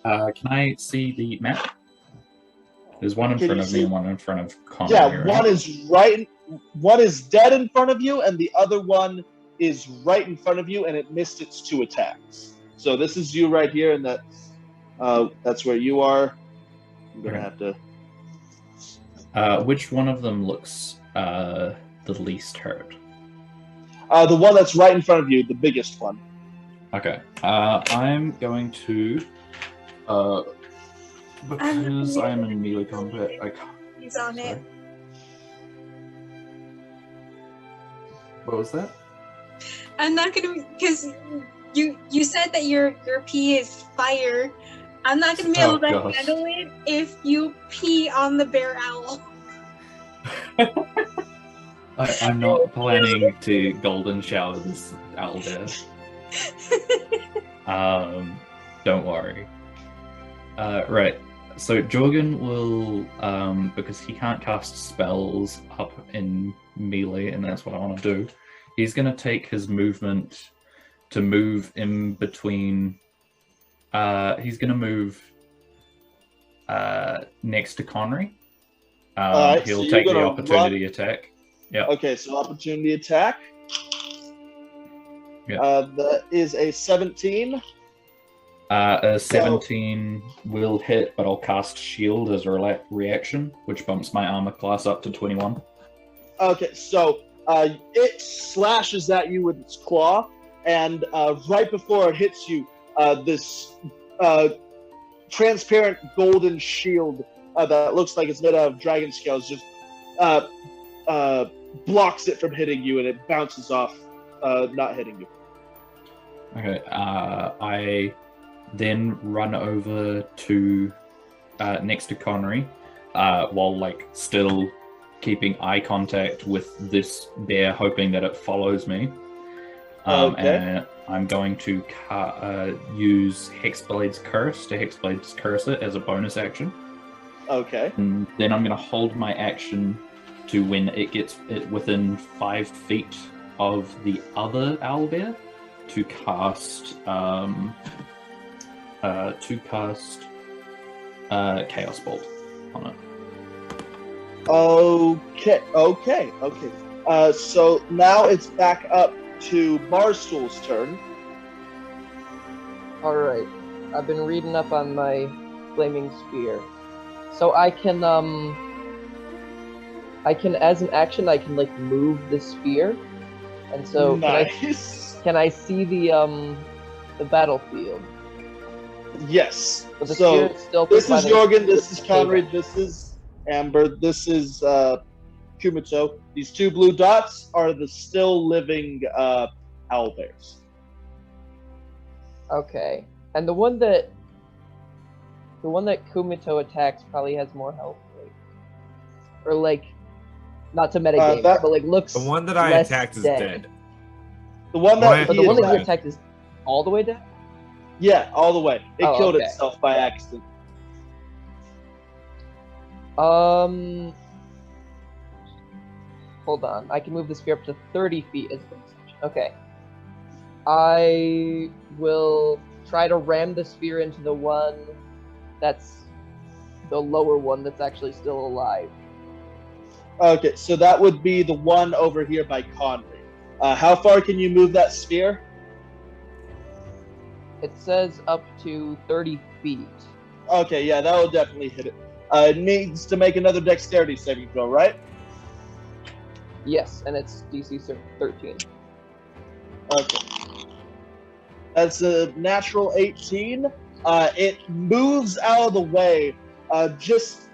Can I see the map? There's one in Can front you of see? me and one in front of Connor. Yeah, here, one right? is one is dead in front of you, and the other one is right in front of you, and it missed its 2 attacks. So this is you right here, and that's where you are. I'm gonna have to. Which one of them looks the least hurt? The one that's right in front of you, the biggest one. Okay. I'm going to because I'm in melee combat. I can't. He's on it. Sorry. What was that? I'm not gonna, because you said that your pee is fire. I'm not gonna be able to gosh. handle it if you pee on the bear owl. I'm not planning to golden shower this owlbear. Don't worry. Right. So Jorgen will, because he can't cast spells up in melee, and that's what I want to do. He's going to take his movement to move in between. He's going to move next to Connery. He'll so take the you're gonna opportunity attack. Yeah. Okay, so opportunity attack. Yeah. That is a 17. A 17 will hit, but I'll cast Shield as a reaction, which bumps my armor class up to 21. Okay, so it slashes at you with its claw, and right before it hits you, this transparent golden shield that looks like it's made out of dragon scales just blocks it from hitting you, and it bounces off, not hitting you. Okay, I then run over to next to Connery, while still keeping eye contact with this bear, hoping that it follows me. Okay. And I'm going to use Hexblade's Curse to Hexblade's Curse it as a bonus action. Okay. And then I'm going to hold my action to when it gets within 5 feet of the other owlbear to cast Chaos Bolt on it. Okay. So now it's back up to Barstool's turn. Alright. I've been reading up on my flaming spear. So I can as an action I can move the spear. And so nice. can I see the battlefield? Yes. But the So spear is still this is Jorgen, this is Okay. Conrad, this is Amber, this is Kumito. These 2 blue dots are the still living owlbears. Okay. And the one that Kumito attacks probably has more health, right? Or not to metagame, but looks. The one that I less attacked is dead. dead. The one that But he the one that you attacked, attacked is all the way dead. yeah, all the way. It Oh, killed okay. itself by accident. Hold on. I can move the sphere up to 30 feet as a bonus action. Okay. I will try to ram the sphere into the one that's the lower one that's actually still alive. Okay, so that would be the one over here by Conry. How far can you move that sphere? It says up to 30 feet. Okay, yeah, that will definitely hit it. It needs to make another dexterity saving throw, right? Yes, and it's DC 13. Okay. That's a natural 18. It moves out of the way just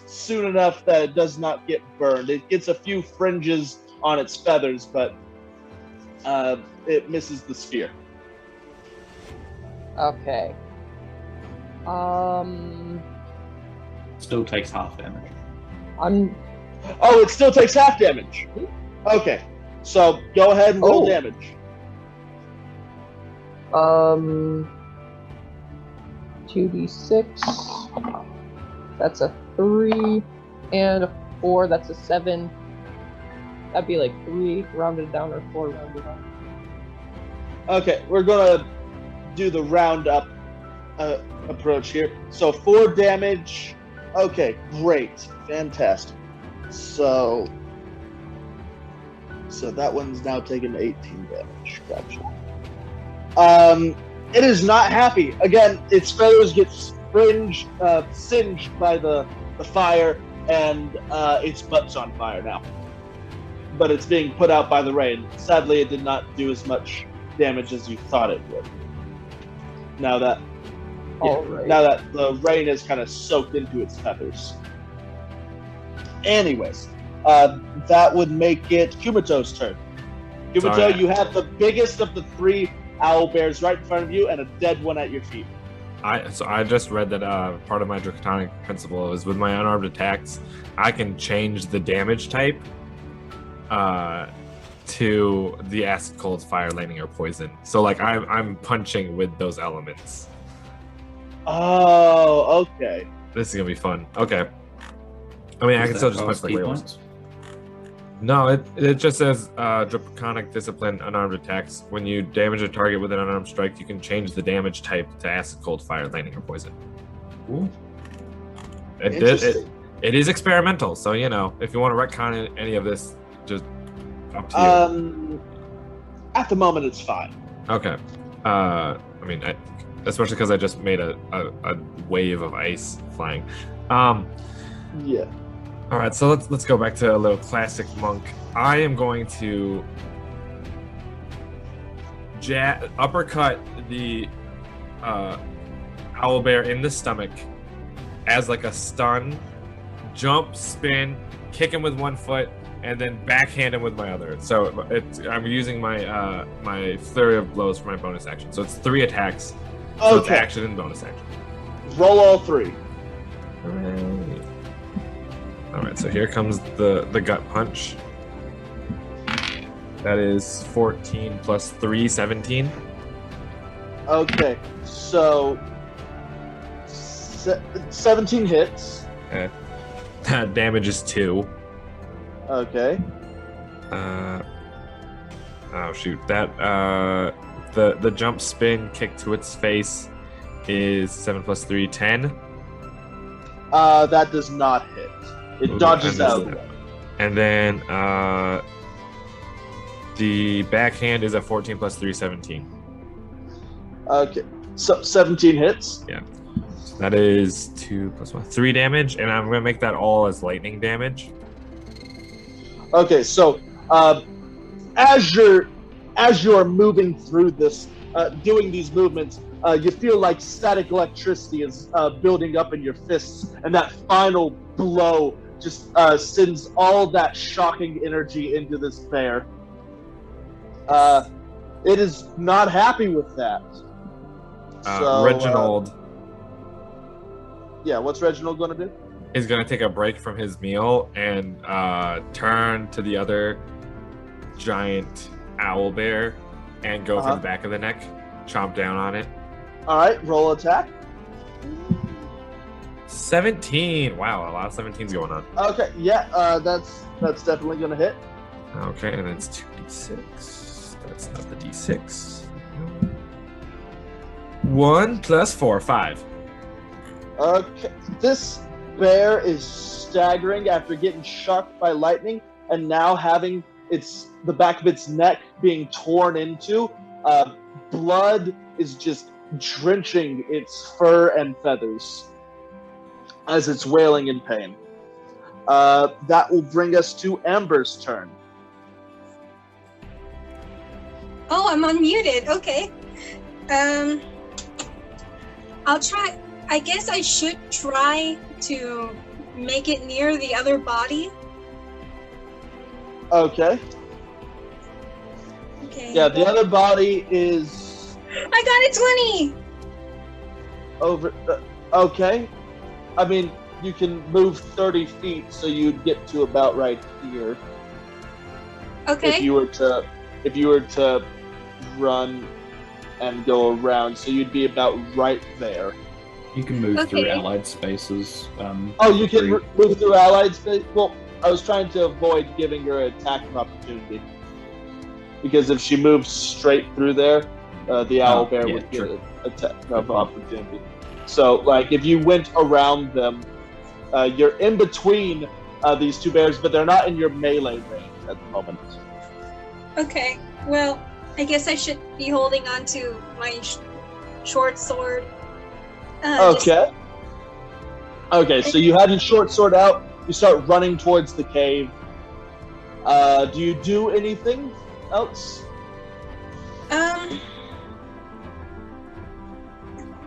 soon enough that it does not get burned. It gets a few fringes on its feathers, but it misses the sphere. Okay. Still takes half damage. Oh, it still takes half damage. Okay, so go ahead and roll damage. 2d6. That's a 3 and a 4. That's a 7. That'd be like 3 rounded down or 4 rounded down. Okay, we're gonna do the round up approach here. So 4 damage. Okay, great, fantastic. So that one's now taking 18 damage. Gotcha. It is not happy. Again, its feathers get singed by the fire, and its butt's on fire now. But it's being put out by the rain. Sadly, it did not do as much damage as you thought it would. Now that the rain is kind of soaked into its feathers. Anyways, that would make it Kumito's turn. Kumito, you have the biggest of the 3 owl bears right in front of you and a dead one at your feet. I just read that part of my draconic principle is with my unarmed attacks, I can change the damage type to the acid, cold, fire, lightning, or poison. So like I'm punching with those elements. Oh, okay. This is gonna be fun. Okay. I mean, I can still just punch like points. No, it just says Draconic Discipline unarmed attacks. When you damage a target with an unarmed strike, you can change the damage type to acid, cold, fire, lightning, or poison. Ooh. It is experimental, so you know if you want to retcon any of this, just up to you. At the moment, it's fine. Okay. I mean, especially because I just made a wave of ice flying. Yeah. All right, so let's go back to a little classic monk. I am going to uppercut the owlbear in the stomach as like a stun, jump, spin, kick him with one foot, and then backhand him with my other. So I'm using my my flurry of blows for my bonus action. So it's 3 attacks. So it's action and bonus action. Roll all 3. All right, so here comes the gut punch. That is 14 plus 3, 17. Okay, so 17 hits. Okay. That damage is 2. Okay. Oh shoot! That the jump spin kick to its face is 7 plus 3, 10. That does not hit. It dodges out. And then the backhand is a 14 plus 3, 17. Okay, so 17 hits. Yeah. That is 2 plus 1, 3 damage, and I'm gonna make that all as lightning damage. Okay, so as you're moving through this, doing these movements, you feel like static electricity is building up in your fists, and that final blow just sends all that shocking energy into this bear. It is not happy with that. So, Reginald. Yeah, what's Reginald going to do? Is going to take a break from his meal and turn to the other giant owl bear and go for the back of the neck, chomp down on it. All right, roll attack. 17. Wow, a lot of 17s going on. Okay, yeah, that's definitely gonna hit. Okay, and it's 2d6. That's not the d6. 1 plus 4, 5. Okay, this bear is staggering after getting shocked by lightning, and now having the back of its neck being torn into. Blood is just drenching its fur and feathers as it's wailing in pain. That will bring us to Amber's turn. Oh, I'm unmuted. Okay. I'll try. I guess I should try to make it near the other body. Okay. Okay. Yeah, the other body is I got a 20! over. Okay. I mean, you can move 30 feet, so you'd get to about right here. Okay. If you were to run and go around, so you'd be about right there. You can move through allied spaces. You can move through allied space? Well, I was trying to avoid giving her an attack of opportunity. Because if she moves straight through there, the owlbear would get an attack of opportunity. So, like, if you went around them, you're in between these two bears, but they're not in your melee range at the moment. Okay. Well, I guess I should be holding on to my short sword. Okay. Okay, so you have your short sword out. You start running towards the cave. Do you do anything else? You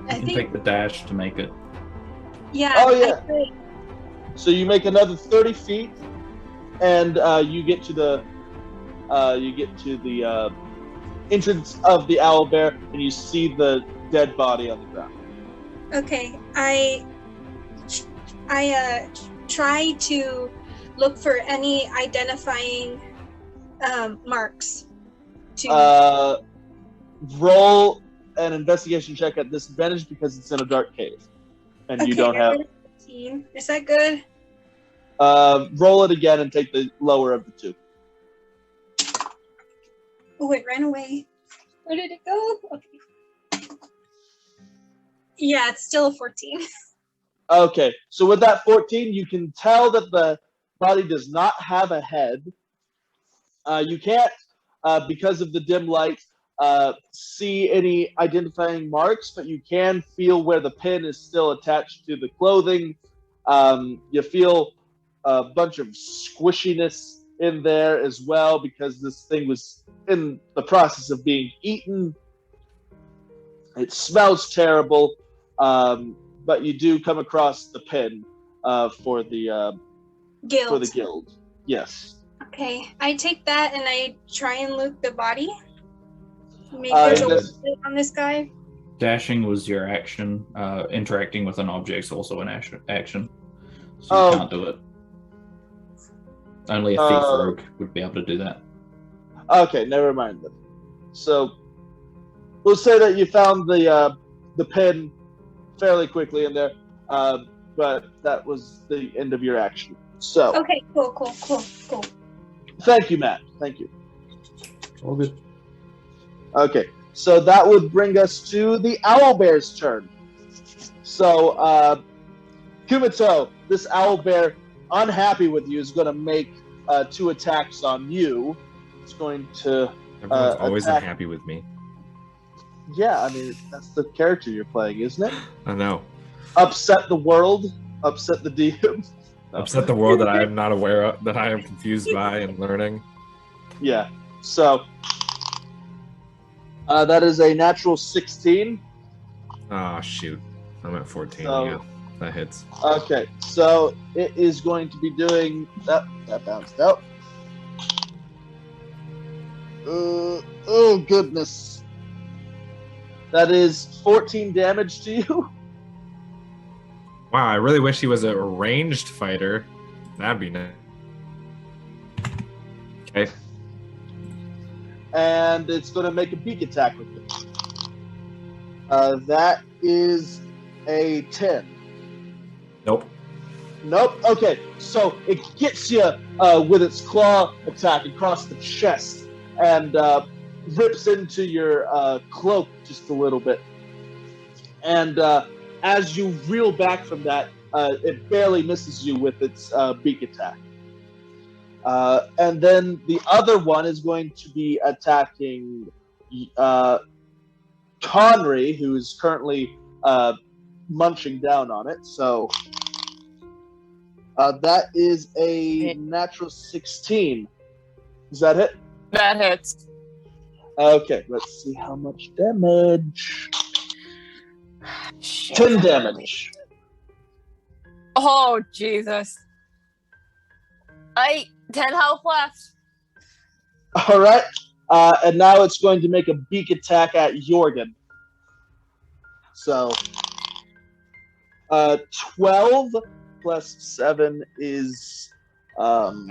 can take the dash to make it. Yeah. Oh, yeah. So you make another 30 feet, and you get to the entrance of the owlbear, and you see the dead body on the ground. Okay. I try to look for any identifying marks. Roll an investigation check at disadvantage because it's in a dark cave, and you don't have. 15. Is that good? Roll it again and take the lower of the two. Oh, it ran away. Where did it go? Okay. Yeah, it's still a 14. Okay, so with that 14, you can tell that the body does not have a head. You can't, because of the dim light, see any identifying marks, but you can feel where the pin is still attached to the clothing. You feel a bunch of squishiness in there as well because this thing was in the process of being eaten. It smells terrible, but you do come across the pin for the guild. Yes. Okay, I take that and I try and loot the body. Maybe there's a bit on this guy. Dashing was your action. Interacting with an object's also an action. So you can't do it. Only a thief rogue would be able to do that. Okay, never mind then. So we'll say that you found the pin fairly quickly in there, but that was the end of your action. So okay, cool. Thank you, Matt. Thank you. All good. Okay, so that would bring us to the owlbear's turn. So, Kumito, this owlbear, unhappy with you, is going to make 2 attacks on you. It's going to. Everyone's always unhappy with me. Yeah, I mean, that's the character you're playing, isn't it? I know. Upset the world, upset the DM. Upset the world that I am not aware of, that I am confused by and learning. Yeah, so that is a natural 16. Oh, shoot. I'm at 14. So, yeah, that hits. Okay, so it is going to be doing that bounced out. Oh, goodness. That is 14 damage to you. Wow, I really wish he was a ranged fighter. That'd be nice. Okay. And it's going to make a peek attack with it. That is a 10. Nope. Nope. Okay, so it gets you with its claw attack across the chest and rips into your cloak just a little bit. And as you reel back from that, it barely misses you with its beak attack. And then the other one is going to be attacking Conry, who is currently munching down on it. So that is a natural 16. Is that it? That hits. Okay, let's see how much damage. 10 damage. Oh, Jesus. 10 health left. All right. And now it's going to make a beak attack at Jorgen. So, 12 plus 7 is...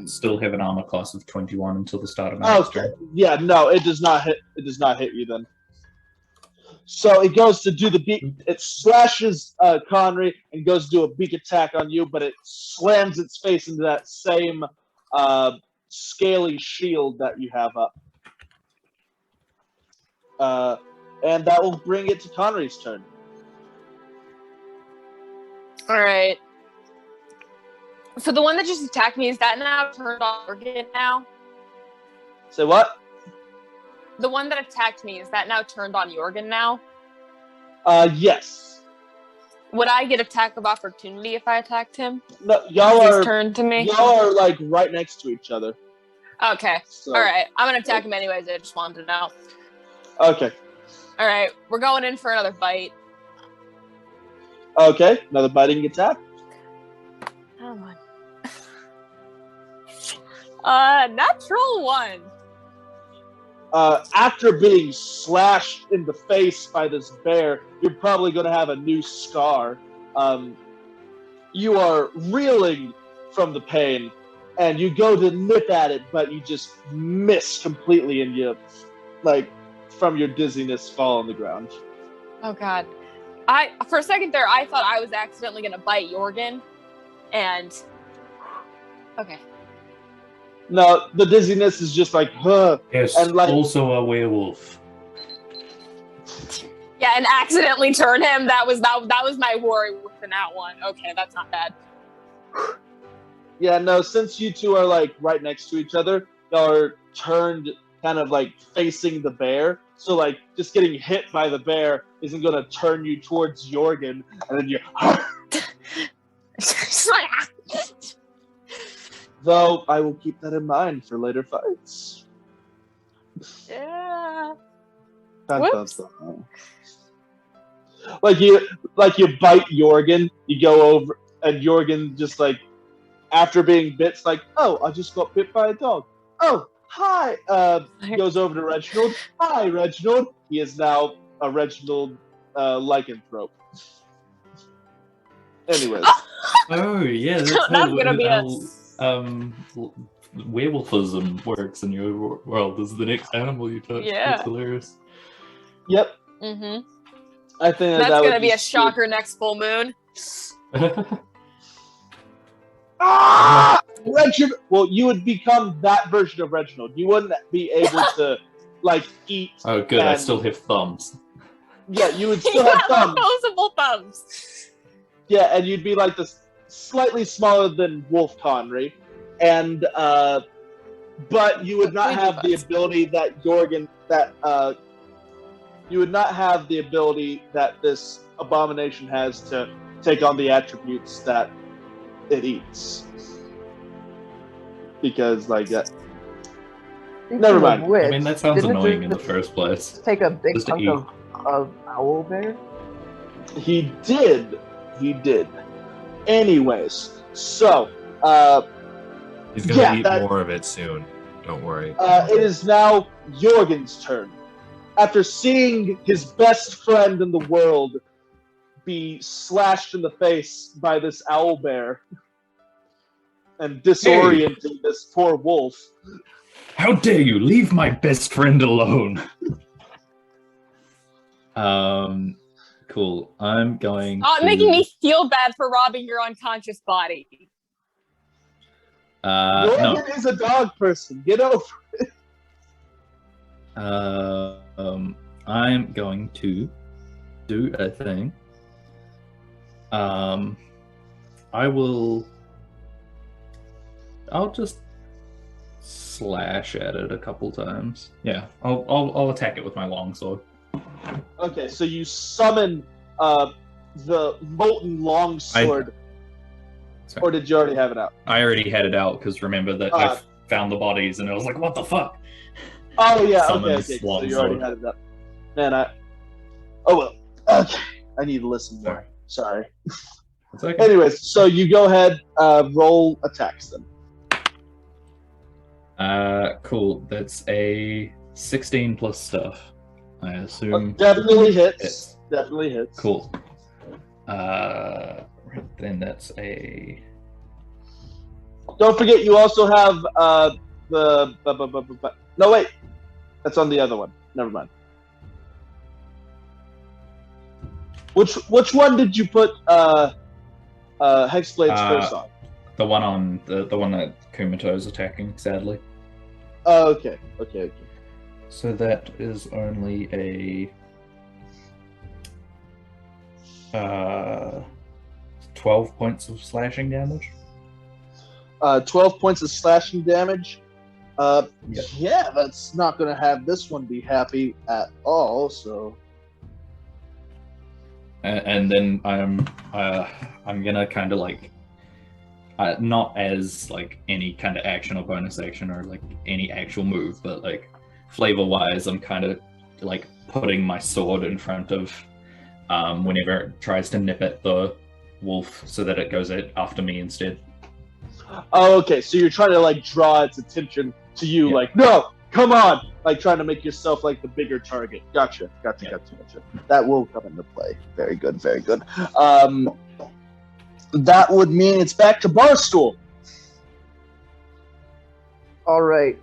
Still have an armor class of 21 until the start of my next turn. Yeah, no, it does not hit. It does not hit you then. So it goes to do the beak. It slashes Conry and goes to do a beak attack on you, but it slams its face into that same scaly shield that you have up. And that will bring it to Conry's turn. All right. So the one that just attacked me, is that now turned on Jorgen now? Say what? The one that attacked me, is that now turned on Jorgen now? Yes. Would I get attack of opportunity if I attacked him? No, y'all His are turn to me? Y'all are like right next to each other. Okay. So. All right. I'm going to attack him anyways. I just wanted to know. Okay. All right. We're going in for another bite. Okay. Another biting attack. Come on. Natural 1. After being slashed in the face by this bear, you're probably going to have a new scar. You are reeling from the pain, and you go to nip at it, but you just miss completely, and you, like, from your dizziness, fall on the ground. Oh, God. For a second there, I thought I was accidentally going to bite Jorgen, and... Okay. No, the dizziness is just like, huh. Yes, and like, also a werewolf. Yeah, and accidentally turn him. That was my worry within that one. Okay, that's not bad. Yeah, no, since you two are like right next to each other, y'all are turned kind of like facing the bear. So like just getting hit by the bear isn't gonna turn you towards Jorgen, and then you Though I will keep that in mind for later fights. Yeah. Whoops. Like you bite Jorgen, you go over, and Jorgen just like, after being bit, like, oh, I just got bit by a dog. Oh, hi. Goes over to Reginald. Hi, Reginald. He is now a Reginald lycanthrope. Anyways. Oh yeah, that's That's gonna be werewolfism works in your world. This is the next animal you touch. Yeah. That's hilarious. Yep. Mm-hmm. I think that's that gonna be a shocker next full moon. Ah! Reginald. Well, you would become that version of Reginald. You wouldn't be able to like eat. Oh, good. I still have thumbs. Yeah, you would still have thumbs. Opposable thumbs. Yeah, and you'd be like this slightly smaller than Wolf Conry, and but you would not have the ability that Jorgen you would not have the ability that this abomination has to take on the attributes that it eats. Because like never mind. Which, I mean, that sounds annoying in the first place. Take a big chunk of owl bear. He did. Anyways, so he's gonna eat more of it soon. Don't worry. It is now Jorgen's turn. After seeing his best friend in the world be slashed in the face by this owl bear and disorienting this poor wolf. How dare you leave my best friend alone? Cool. I'm going making me feel bad for robbing your unconscious body. No. Morgan is a dog person. Get over it. I'm going to do a thing. I'll just slash at it a couple times. Yeah, I'll attack it with my longsword. Okay, so you summon the molten longsword. Or did you already have it out? I already had it out because remember that I found the bodies and I was like, what the fuck? Oh yeah, Summons okay. So you longsword. already had it up. Man, oh well. Okay, I need to listen more. Sorry. It's okay. Anyways, so you go ahead, roll attacks then. Cool. That's a 16 plus stuff. I assume. Definitely hits. Definitely hits. Cool. Then that's a. Don't forget, you also have No wait, that's on the other one. Never mind. Which one did you put Hexblade's curse on? The one on the one that Kumito is attacking. Sadly. Oh, okay. So that is only a 12 points of slashing damage. 12 points of slashing damage. Yeah. Yeah, that's not going to have this one be happy at all. So. And then I'm gonna kind of like, not as like any kind of action or bonus action or like any actual move, but like flavor-wise, I'm kind of like putting my sword in front of whenever it tries to nip at the wolf, so that it goes after me instead. Oh, okay. So you're trying to like draw its attention to you, like, no, come on, like trying to make yourself like the bigger target. Gotcha. That will come into play. Very good. That would mean it's back to Barstool. All right.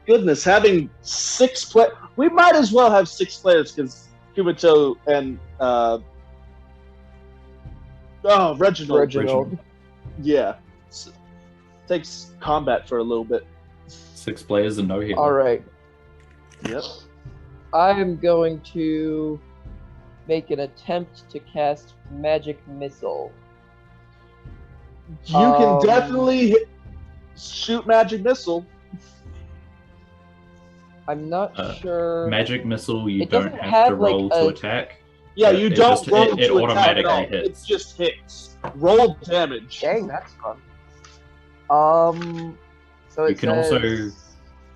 Goodness, having 6 players. We might as well have 6 players because Kumito and Reginald. Yeah. Takes combat for a little bit. 6 players and no hero. All right. Yep. I'm going to make an attempt to cast Magic Missile. You can definitely shoot Magic Missile. I'm not sure. Magic Missile, you It don't doesn't have to have, like, roll to attack. Yeah, you It don't just- roll it to attack at all. automatically hits. It just hits. Roll damage. Dang, that's fun. So You it can says also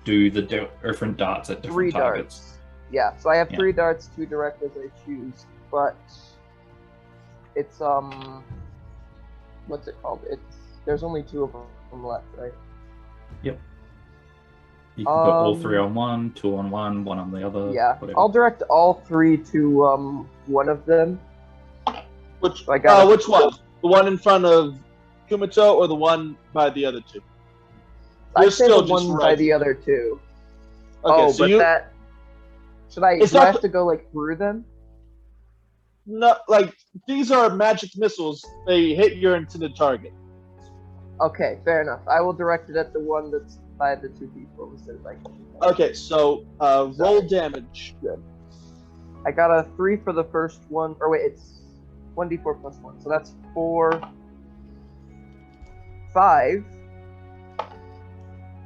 do the different darts at 3 different targets. darts. Yeah, so I have Yeah. 3 darts, 2 direct as I choose, but it's what's it called? There's only 2 of them left, right? Yep. You can put all 3 on one, 2 on one on the other. Yeah, whatever. I'll direct all 3 to one of them. Which So I got which one? The one in front of Kumito or the one by the other 2? I'd say the still just one by right. the other 2. Okay, so but you that should I? It's Do I not have to go like through them? no, like these are magic missiles. They hit your intended target. Okay, fair enough. I will direct it at the one that's by the 2 people instead of like. Okay, so roll damage. Good. I got a 3 for the first one. Or wait, it's 1d4 plus 1, so that's 4, 5.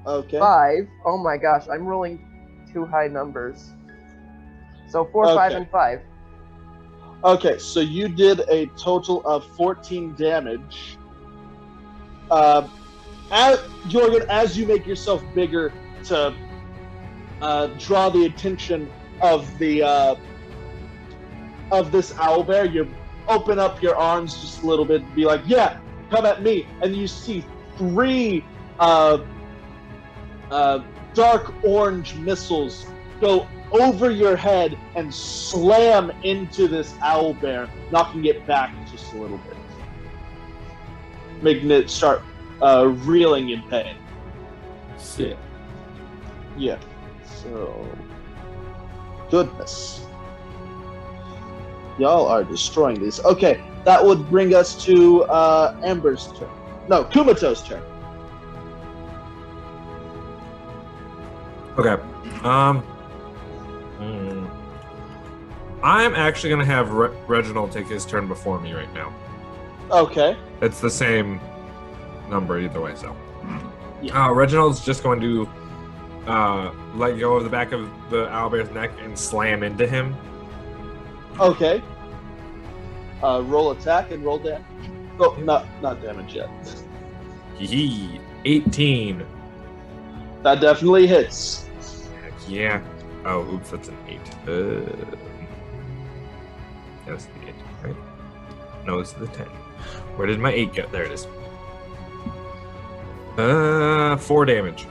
Okay. 5. Oh my gosh, I'm rolling 2 high numbers. So 4, 5, Okay. and 5. Okay, so you did a total of 14 damage. Jorgen, as you make yourself bigger to draw the attention of the of this owlbear, you open up your arms just a little bit and be like, "Yeah, come at me!" And you see 3 dark orange missiles go over your head and slam into this owlbear, knocking it back just a little bit, making it start reeling in pain. Sick. Yeah. So, goodness. Y'all are destroying these. Okay, that would bring us to Amber's turn. No, Kumato's turn. Okay. I'm actually gonna have Reginald take his turn before me right now. Okay. It's the same number either way, so. Yeah. Reginald's just going to let go of the back of the owlbear's neck and slam into him. Okay. Roll attack and roll damage. Oh, not damage yet. Hee 18. That definitely hits. Heck yeah. Oh, oops, that's an 8. That's the 8, right? No, this is the 10. Where did my 8 go? There it is. 4 damage.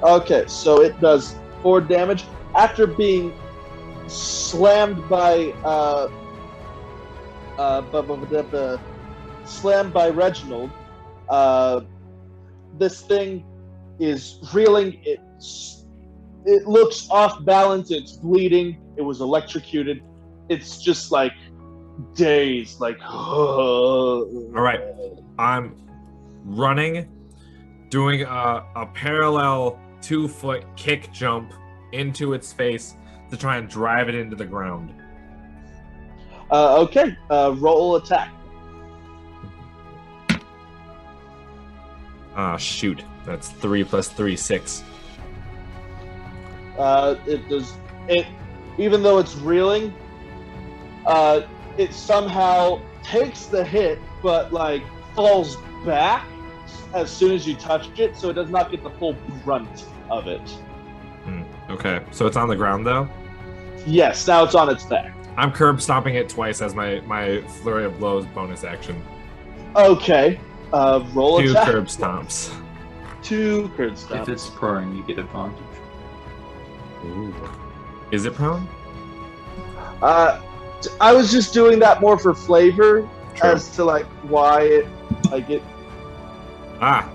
Okay, so it does 4 damage after being slammed by Reginald. This thing is reeling. It looks off balance. It's bleeding. It was electrocuted. It's just like dazed. Like. All right, I'm running, doing a parallel 2-foot kick jump into its face to try and drive it into the ground. Okay, roll attack. Shoot. That's 3 plus 3, 6. It does. It, even though it's reeling, it somehow takes the hit, but like falls back as soon as you touched it, so it does not get the full brunt of it. Okay, so it's on the ground though? Yes, now it's on its back. I'm curb stomping it twice as my flurry of blows bonus action. Okay, roll 2 attack. curb stomps. 2 curb stomps. If it's prone, you get advantage. Ooh. Is it prone? I was just doing that more for flavor, True. as to like why it like it.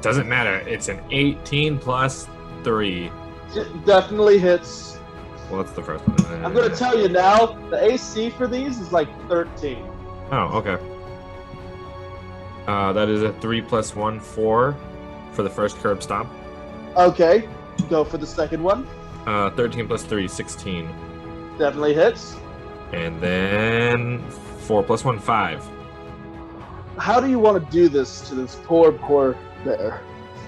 Doesn't matter. It's an 18 plus 3. It definitely hits. Well, that's the first one. I'm gonna tell you now, the AC for these is like 13. Oh, okay. That is a 3 plus 1, 4 for the first curb stomp. Okay, go for the second one. 13 plus 3, 16. Definitely hits. And then 4 plus 1, 5. How do you want to do this to this poor bear?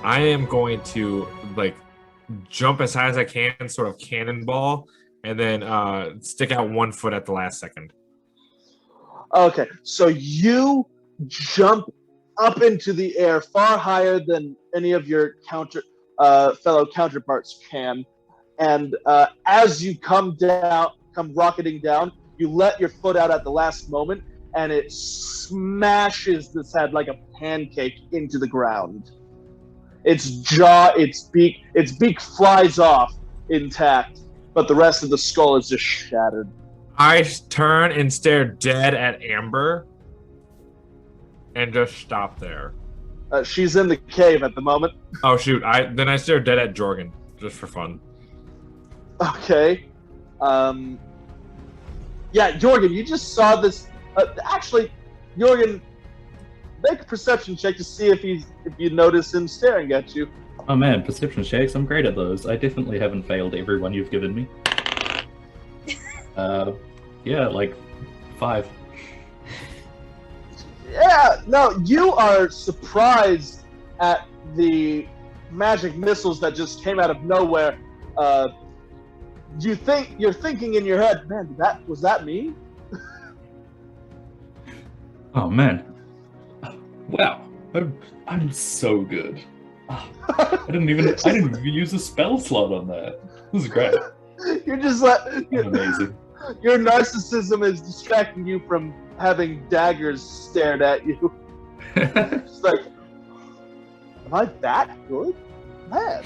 I am going to like jump as high as I can, sort of cannonball, and then stick out 1 foot at the last second. Okay, so you jump up into the air far higher than any of your fellow counterparts can, and as you come rocketing down, you let your foot out at the last moment, and it smashes this head like a pancake into the ground. Its jaw, its beak flies off intact, but the rest of the skull is just shattered. I turn and stare dead at Amber and just stop there. She's in the cave at the moment. Oh shoot! Then I stare dead at Jorgen just for fun. Okay. Yeah, Jorgen, you just saw this. Actually, Jorgen, make a perception check to see if you notice him staring at you. Oh man, perception checks, I'm great at those. I definitely haven't failed every one you've given me. Yeah, like 5. Yeah, no, you are surprised at the magic missiles that just came out of nowhere. You're thinking in your head, man, was that me? Oh man. Wow. I'm so good. I didn't even use a spell slot on that. This is great. You're just like Amazing. Your narcissism is distracting you from having daggers stared at you. It's like, am I that good? Man.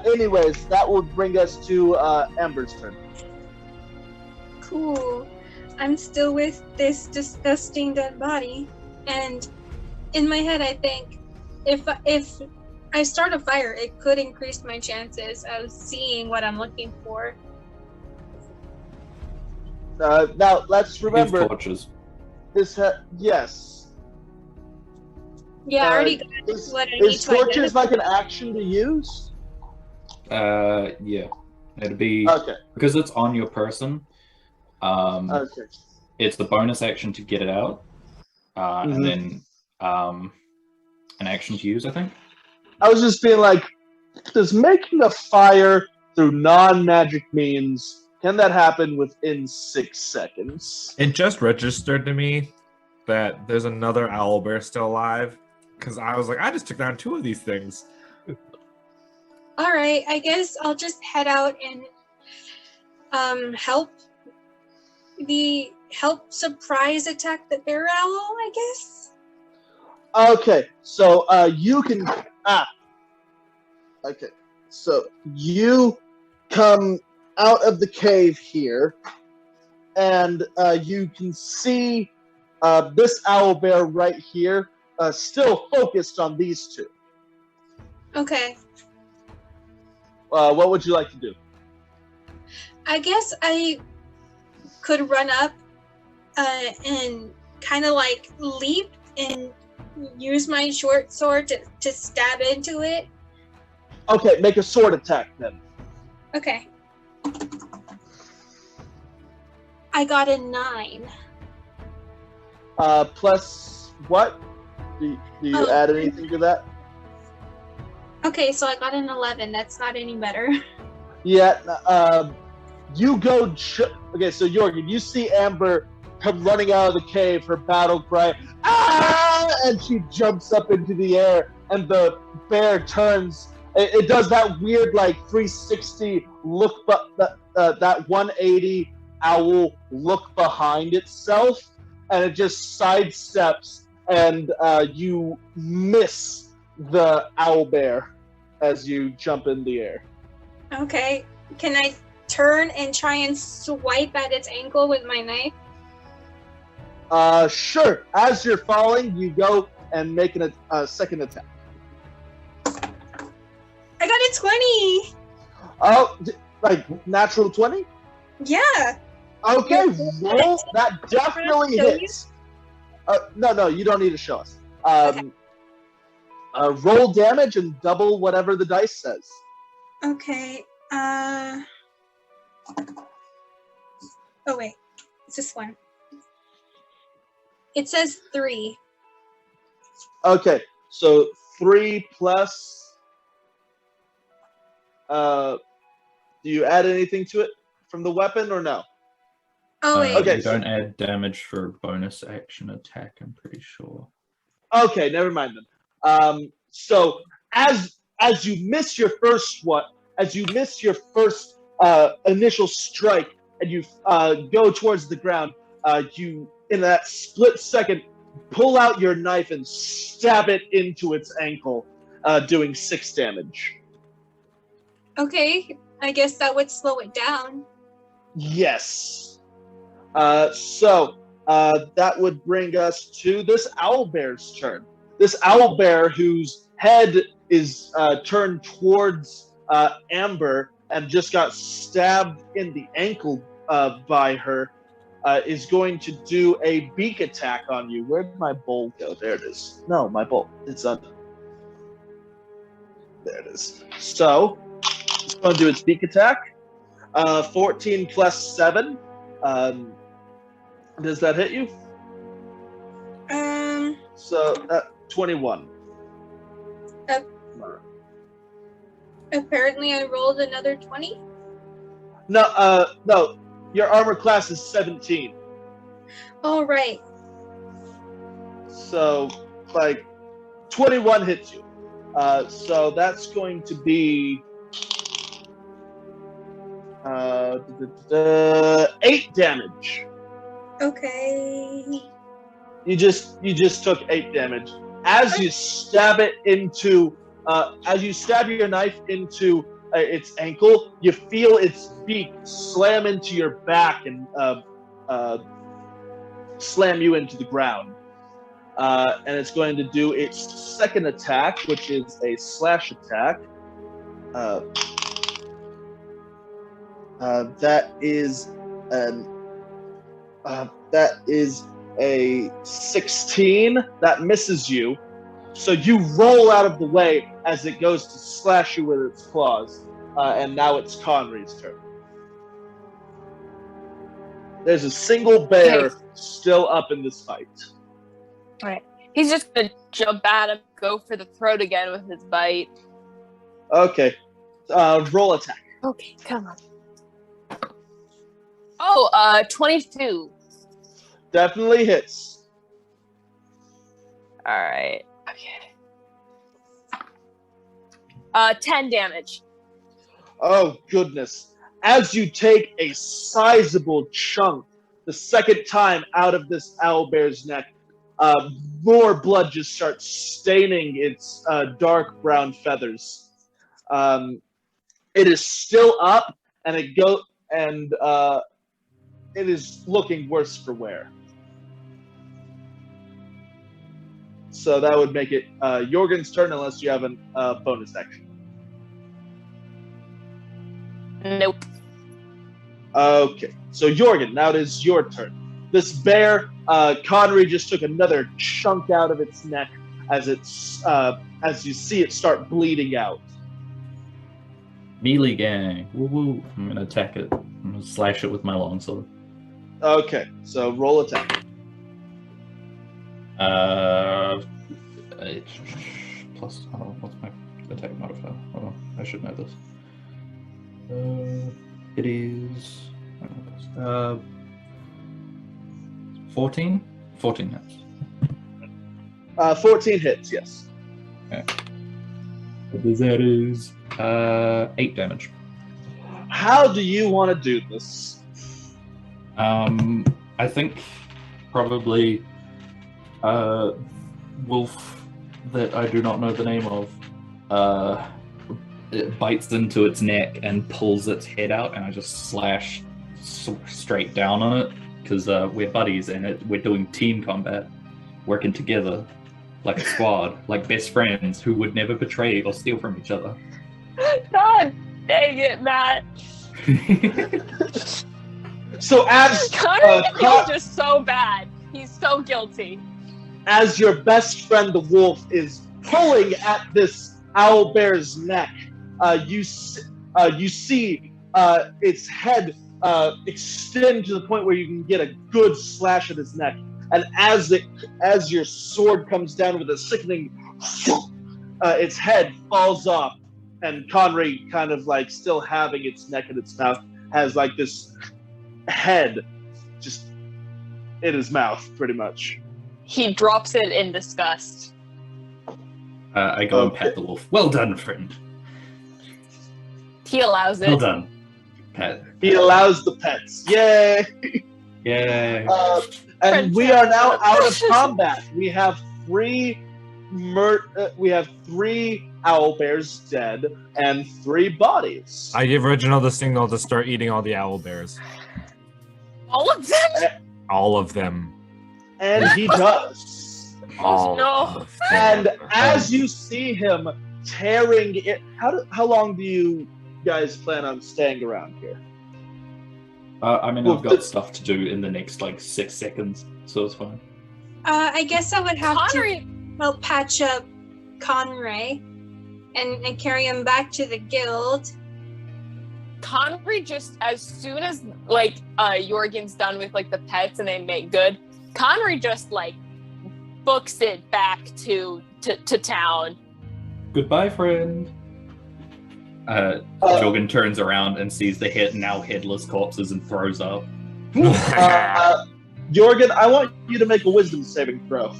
Anyways, that will bring us to Amber's turn. Cool. I'm still with this disgusting dead body, and in my head I think if I start a fire, it could increase my chances of seeing what I'm looking for. Now let's We have remember torches. this. Yes. Yeah, I already got what I need Is to torches identify. like an action to use? Yeah. It'd be Okay. because it's on your person. Okay. It's the bonus action to get it out, and then an action to use. I think. I was just being like, does making a fire through non-magic means, can that happen within 6 seconds? It just registered to me that there's another owlbear still alive, because I was like, I just took down 2 of these things. All right, I guess I'll just head out and help surprise attack the bear owl, I guess. Okay, so you can okay, so you come out of the cave here, and you can see this owlbear right here, still focused on these 2. Okay. What would you like to do? I guess I could run up and kind of like leap and use my short sword to stab into it. Okay, make a sword attack then. Okay. I got a 9. Plus what? Do you add anything to that? Okay, so I got an 11. That's not any better. Yeah, you go... okay, so Jorgen, you see Amber come running out of the cave, her battle cry, ah! And she jumps up into the air, and the bear turns. It does that weird, like, 360 look, but that 180 owl look behind itself, and it just sidesteps, and you miss the owl bear as you jump in the air. Okay. Can I turn and try and swipe at its ankle with my knife? Sure. As you're falling, you go and make a second attack. I got a 20! Oh, like natural 20? Yeah! Okay, roll. That definitely hits. No, you don't need to show us. Okay. Roll damage and double whatever the dice says. Okay, oh wait, it's this one. It says 3. Okay, so 3 plus... do you add anything to it from the weapon or no? Oh wait. Okay. You don't add damage for bonus action attack, I'm pretty sure. Okay, never mind then. So as you miss your first initial strike, and you go towards the ground, you in that split second pull out your knife and stab it into its ankle, doing 6 damage. Okay, I guess that would slow it down. Yes. So that would bring us to this owlbear's turn. This owlbear, whose head is turned towards Amber and just got stabbed in the ankle by her, is going to do a beak attack on you. Where'd my bowl go? There it is. No, my bowl. It's under. There it is. So it's going to do its beak attack. 14 plus 7. Does that hit you? So 21. Apparently I rolled another 20. No, no. Your armor class is 17. All right. So, like, 21 hits you. So that's going to be 8 damage. Okay. You just took 8 damage. As you stab it into, as you stab your knife into its ankle, you feel its beak slam into your back and slam you into the ground. And it's going to do its second attack, which is a slash attack. That is an That is a 16. That misses you. So you roll out of the way as it goes to slash you with its claws. And now it's Conry's turn. There's a single bear still up in this fight. All right. He's just gonna jump at him, go for the throat again with his bite. Okay. Roll attack. Okay, come on. Oh, 22. Definitely hits. All right. Okay. 10 damage. Oh, goodness. As you take a sizable chunk the second time out of this owlbear's neck, more blood just starts staining its dark brown feathers. It is still up, and it is looking worse for wear. So that would make it Jorgen's turn, unless you have a bonus action. Nope. Okay, so Jorgen, now it is your turn. This bear, Conry just took another chunk out of its neck as as you see it start bleeding out. Melee gang. Woo woo. I'm gonna attack it. I'm gonna slash it with my longsword. Okay, so roll attack. Plus, what's my attack modifier? Hold on, I should know this. It is 14. 14 hits. 14 hits, yes. Okay. That is 8 damage. How do you want to do this? I think probably wolf that I do not know the name of. It bites into its neck and pulls its head out, and I just slash straight down on it because we're buddies and we're doing team combat, working together like a squad, like best friends who would never betray or steal from each other. God dang it, Matt. So as Connor feels just so bad. He's so guilty. As your best friend, the wolf, is pulling at this owlbear's neck, you see its head extend to the point where you can get a good slash at his neck. And as your sword comes down with a sickening, its head falls off, and Conry, kind of like still having its neck in its mouth, has like this head just in his mouth, pretty much. He drops it in disgust. I go and pat the wolf. Well done, friend. He allows it. Well done. Pat. He allows the pets. Yay! Yay. And we are now out of combat. We have three owlbears dead and 3 bodies. I give Reginald the signal to start eating all the owlbears. All of them? All of them. And he does. All No. of them. And as you see him tearing it, how long do you guys plan on staying around here? I mean, I've got stuff to do in the next, 6 seconds, so it's fine. I guess I would have Connery. to help patch up Conray and carry him back to the guild. Conry just, as soon as, Jorgen's done with, the pets and they make good, Conry just, books it back to town. Goodbye, friend. Jorgen turns around and sees the now headless corpses and throws up. Jorgen, I want you to make a wisdom saving throw.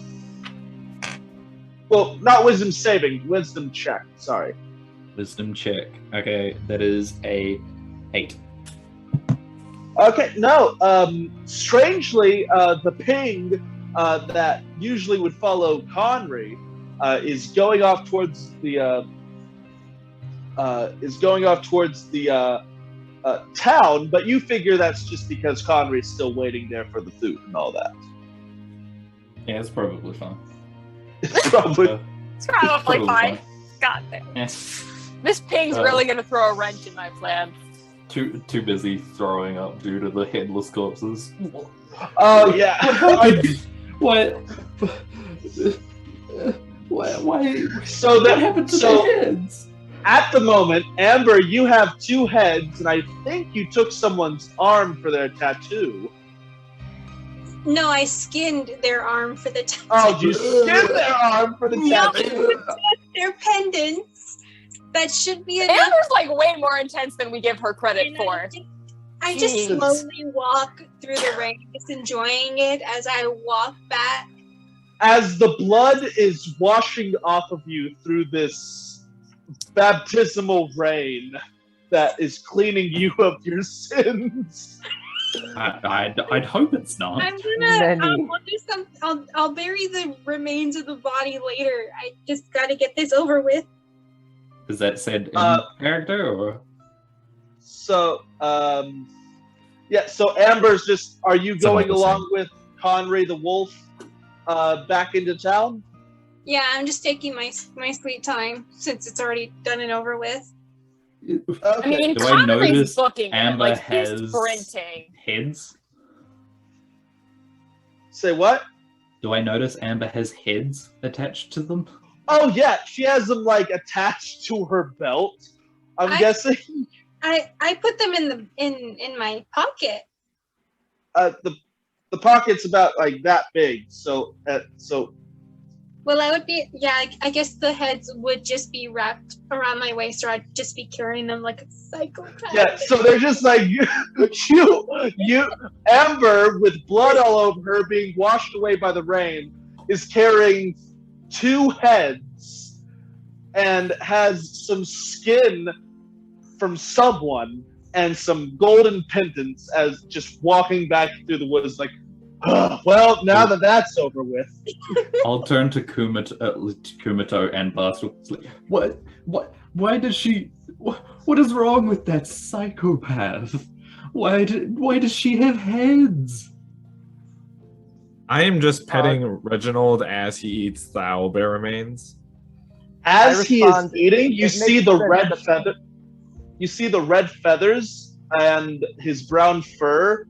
Well, not wisdom saving, wisdom check. Sorry. Wisdom check. Okay, that is a 8. Okay, no. Strangely, the ping that usually would follow Conry is going off towards the town, but you figure that's just because Conry's still waiting there for the food and all that. Yeah, it's probably fine. It's probably It's probably fine. God damn. Yeah. This ping's really gonna throw a wrench in my plan. Too busy throwing up due to the headless corpses. Oh yeah. What? Why? So What happened to their heads? At the moment, Amber, you have 2 heads, and I think you took someone's arm for their tattoo. No, I skinned their arm for the tattoo. Oh, you skinned their arm for the tattoo? Their pendants. That should be enough. Amber's like way more intense than we give her credit And for. I just slowly walk through the rain, just enjoying it as I walk back. As the blood is washing off of you through this baptismal rain that is cleaning you of your sins. I'd hope it's not. I'm gonna. I'll bury the remains of the body later. I just gotta get this over with. Is that said in character or? So, yeah. So Amber's just. Are you going along with Conry the wolf back into town? Yeah, I'm just taking my sweet time since it's already done and over with. Okay. I mean, Do I notice booking Amber like has he's sprinting. heads? Say what? Do I notice Amber has heads attached to them? Oh yeah, she has them like attached to her belt. I'm guessing. I put them in my pocket. The pocket's about like that big, so. Well, I would be, yeah, I guess the heads would just be wrapped around my waist, or I'd just be carrying them like a psychopath. Yeah, so they're just like, you, Amber, with blood all over her, being washed away by the rain, is carrying 2 heads and has some skin from someone and some golden pendants as just walking back through the woods like, well, now that that's over with. I'll turn to Kumito and Bartle. What? Why does she? What is wrong with that psychopath? Why does she have heads? I am just petting Reginald as he eats the owlbear remains. As he is eating, you see the red feather. You see the red feathers and his brown fur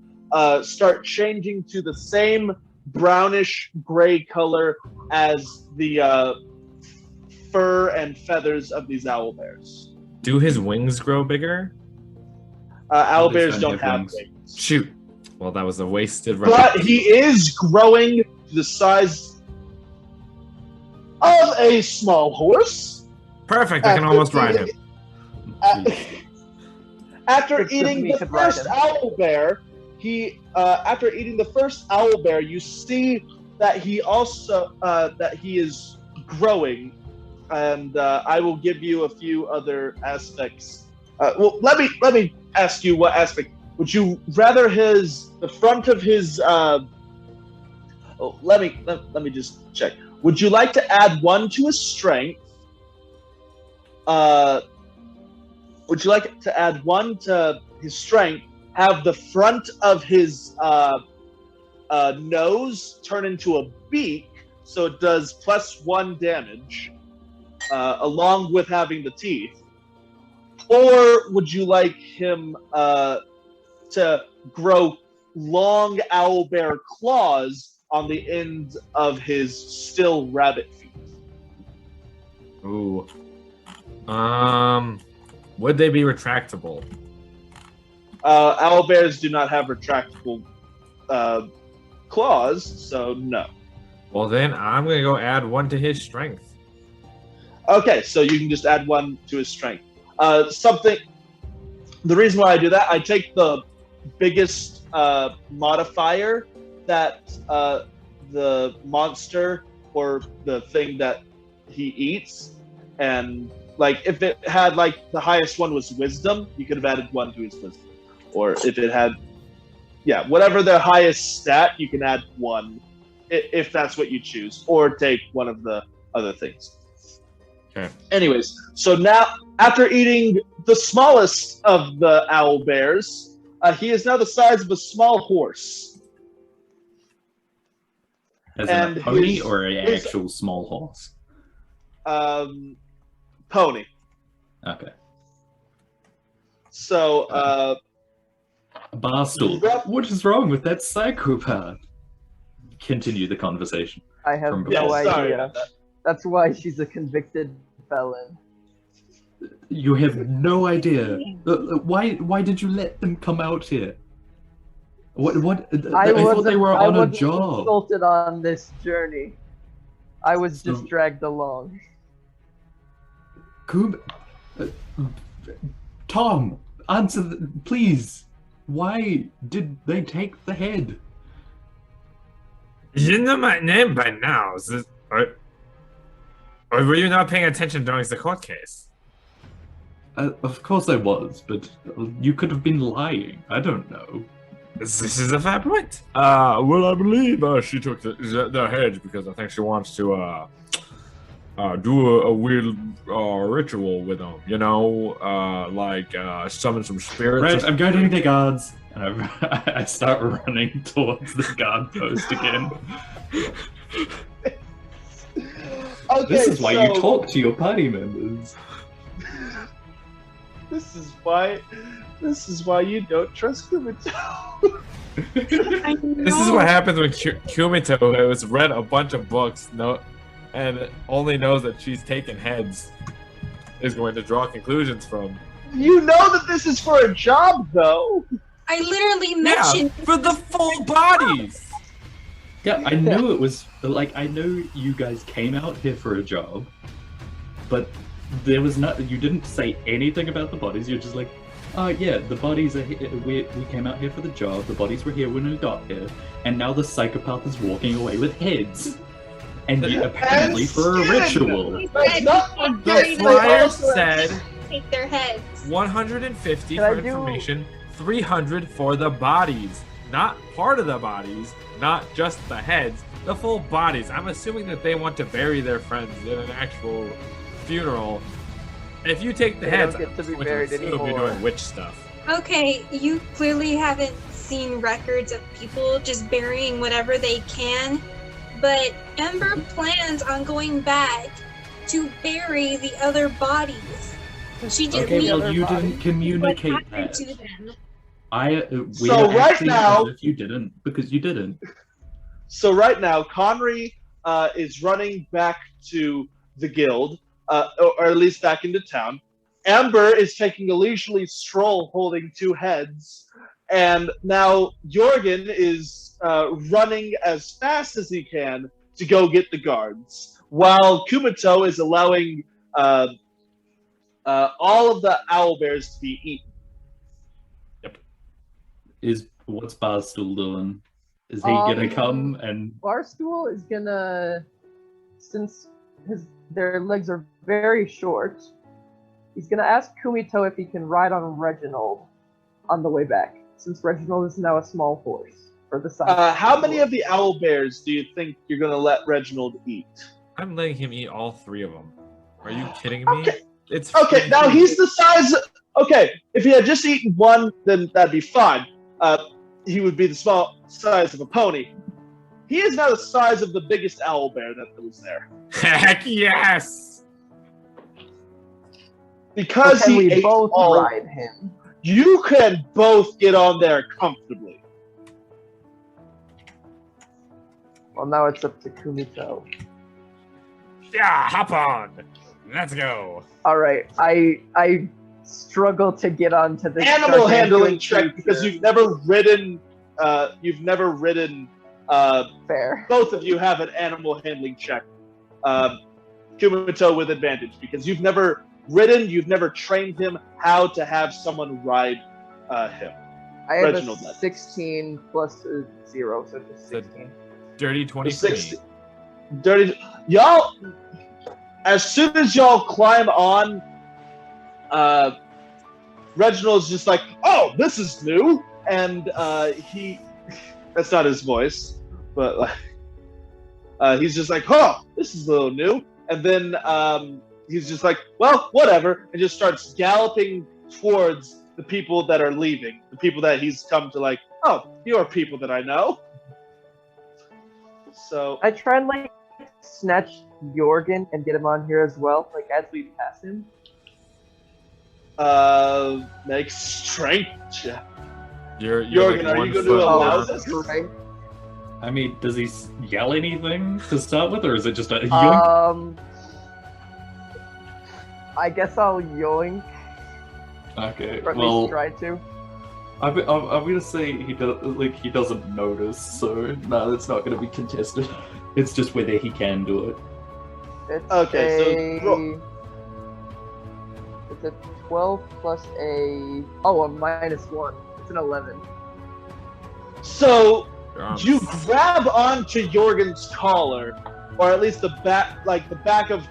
start changing to the same brownish gray color as the fur and feathers of these owlbears. Do his wings grow bigger? Owlbears don't have wings. Shoot. Well, that was a wasted. But he is growing to the size of a small horse. Perfect. I can almost ride him. After eating the first owlbear, after eating the first owlbear, you see that he also that he is growing, and I will give you a few other aspects. Well, let me ask you what aspect. Would you rather the front of his? Let me just check. Would you like to add 1 to his strength? Would you like to add 1 to his strength? Have the front of his nose turn into a beak, so it does +1 damage, along with having the teeth? Or would you like him to grow long owlbear claws on the end of his still rabbit feet? Ooh. Would they be retractable? Owlbears do not have retractable claws, so no. Well, then I'm gonna go add 1 to his strength. Okay, so you can just add 1 to his strength. The reason why I do that, I take the biggest modifier that the monster or the thing that he eats, and like if it had like the highest one was wisdom, you could have added 1 to his wisdom. Or if it had, whatever the highest stat, you can add 1 if that's what you choose, or take one of the other things. Okay. Anyways, so now after eating the smallest of the owlbears, he is now the size of a small horse. As in a pony or an actual small horse? Pony. Okay. So, Barstool, what is wrong with that psychopath? Continue the conversation. I have From no before. sorry idea. about that. That's why she's a convicted felon. You have no idea. Why did you let them come out here? What? I thought they were on a wasn't job. consulted on this journey. I was just So- dragged along. Tom, answer, please. Why did they take the head? You know my name by now. Or were you not paying attention during the court case? Of course I was, but you could have been lying. I don't know. This is a fair point. Well, I believe she took the head because I think she wants to do a weird ritual with them. You know, like summon some spirits. Right, I'm going to the guards, and I start running towards the guard post again. Okay, This is why you so- talk to your party members. This is why you don't trust Kumito. I This is know. what happens when Kumito has read a bunch of books, and only knows that she's taken heads, is going to draw conclusions from. You know that this is for a job, though. I literally Yeah, mentioned for the full bodies. Yeah, I knew it was like I know you guys came out here for a job, but there was not. You didn't say anything about the bodies. You're just like, oh yeah, the bodies are here. We came out here for the job. The bodies were here when we got here, and now the psychopath is walking away with heads, and apparently for a skin! ritual. Let's not The forget they flyer also said take their heads. 150 Can I for do- information, 300 for the bodies. Not part of the bodies, not just the heads, the full bodies. I'm assuming that they want to bury their friends in an actual funeral. If you take the They heads, don't get to I'm be going buried assume anymore. you're doing witch stuff. Okay, you clearly haven't seen records of people just burying whatever they can, but Ember plans on going back to bury the other bodies. She just Okay, needs well you body. didn't what communicate happened that. to them. We So are right acting now- as if you didn't, because you didn't. So right now, Connery is running back to the guild, or at least back into town. Amber is taking a leisurely stroll holding two heads. And now Jorgen is running as fast as he can to go get the guards, while Kumito is allowing all of the owlbears to be eaten. What's Barstool doing? Is he gonna come and Barstool is gonna, since their legs are very short, he's gonna ask Kumito if he can ride on Reginald on the way back, since Reginald is now a small horse for the size. How many of the owlbears do you think you're going to let Reginald eat? I'm letting him eat all 3 of them. Are you kidding me? Okay. It's Okay, free now food. he's the size. Okay, if he had just eaten one, then that'd be fine. He would be the small size of a pony. He is now the size of the biggest owlbear that was there. Heck yes! Because So can he we ate both all, ride him? you can both get on there comfortably. Well, now it's up to Kumito. Yeah, hop on. Let's go. All right, I struggle to get onto this Animal gargantuan handling check creature. because you've never ridden. Fair. Both of you have an animal handling check. Kumito with advantage because you've never ridden, you've never trained him how to have someone ride him. I have Reginald a does. 16 plus a 0, so just The- 16. Dirty The 23. 60 dirty y'all. As soon as y'all climb on, Reginald's just like, "Oh, this is new," and that's not his voice, but he's just like, "Oh, this is a little new," and then he's just like, "Well, whatever," and just starts galloping towards the people that are leaving, the people that he's come to like, "Oh, you're people that I know." So I try and like snatch Jorgen and get him on here as well, like as we pass him. make strength check. You're Jorgen, like are 1 you going to foot allow over. this? Right. I mean, does he yell anything to start with, or is it just a yoink? I guess I'll yoink, Okay, or at well, least try to. I'm gonna say he doesn't notice, so no, that's not gonna be contested. It's just whether he can do it. It's Okay, so it's a 12 plus a -1. It's an 11. So Um, you grab onto Jorgen's collar, or at least the back of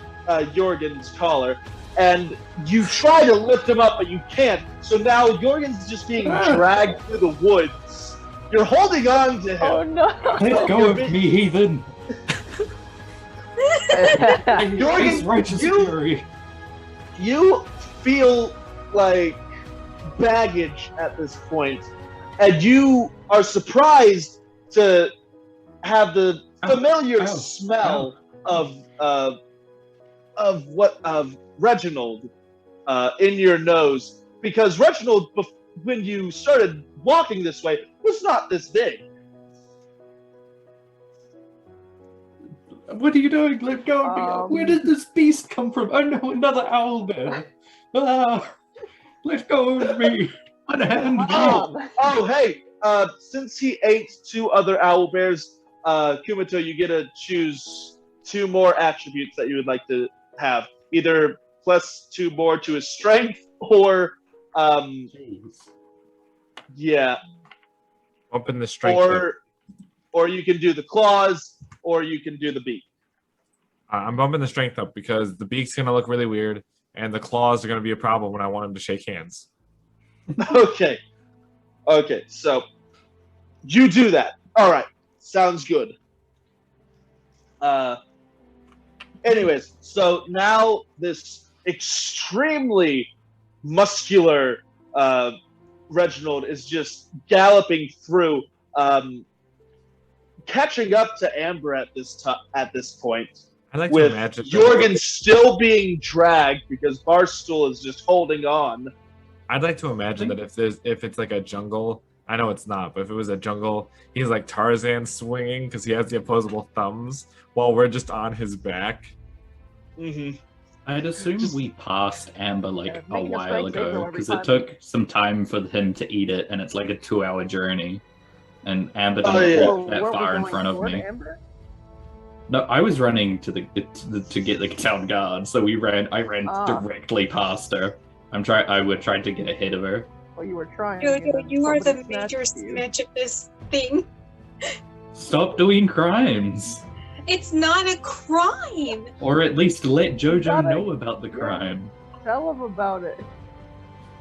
Jorgen's collar, and you try to lift him up, but you can't. So now Jorgen's just being dragged through the woods. You're holding on to him. Oh no! Let go of me, heathen! Jorgen, Righteous you- fury. You feel like baggage at this point, and you are surprised to have the familiar smell of Reginald in your nose, because Reginald, when you started walking this way, was not this big. What are you doing? Let go of me! Where did this beast come from? Oh no, another owlbear! Ah, let go of me! Unhand me! Oh, hey! Since he ate 2 other owlbears, Kumato, you get to choose 2 more attributes that you would like to have. Either +2 more to his strength, or yeah, Open the strength. up. or you can do the claws, or you can do the beak. I'm bumping the strength up because the beak's gonna look really weird, and the claws are gonna be a problem when I want him to shake hands. Okay. Okay, so you do that. All right, sounds good. Anyways, so now this extremely muscular Reginald is just galloping through, catching up to Amber at this point. I like to With imagine Jorgen still being dragged because Barstool is just holding on. I'd like to imagine that if it's like a jungle, I know it's not, but if it was a jungle, he's like Tarzan swinging because he has the opposable thumbs while we're just on his back. Mm-hmm. I'd assume we passed Amber like a making a while strength save ago, roll every because time. it took some time for him to eat it, and it's like a 2-hour journey. And Amber Oh, didn't yeah. walk that far in front of me. Amber? No, I was running to get the town guard, so I ran directly past her. I would try to get ahead of her. Oh, you were trying. Jojo, you are the Somebody major snatched you. snitch of this thing. Stop doing crimes! It's not a crime. Or at least let Jojo Gotta- know about the crime. Tell him about it.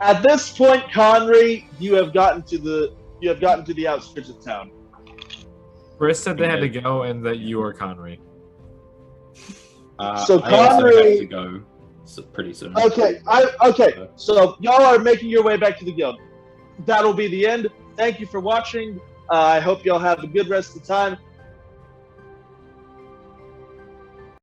At this point, Conry, you have gotten to the outskirts of town. Chris said they had to go and that you are Conry. So I also Conry- have to go pretty soon. Okay, okay. So y'all are making your way back to the guild. That'll be the end. Thank you for watching. I hope y'all have a good rest of the time.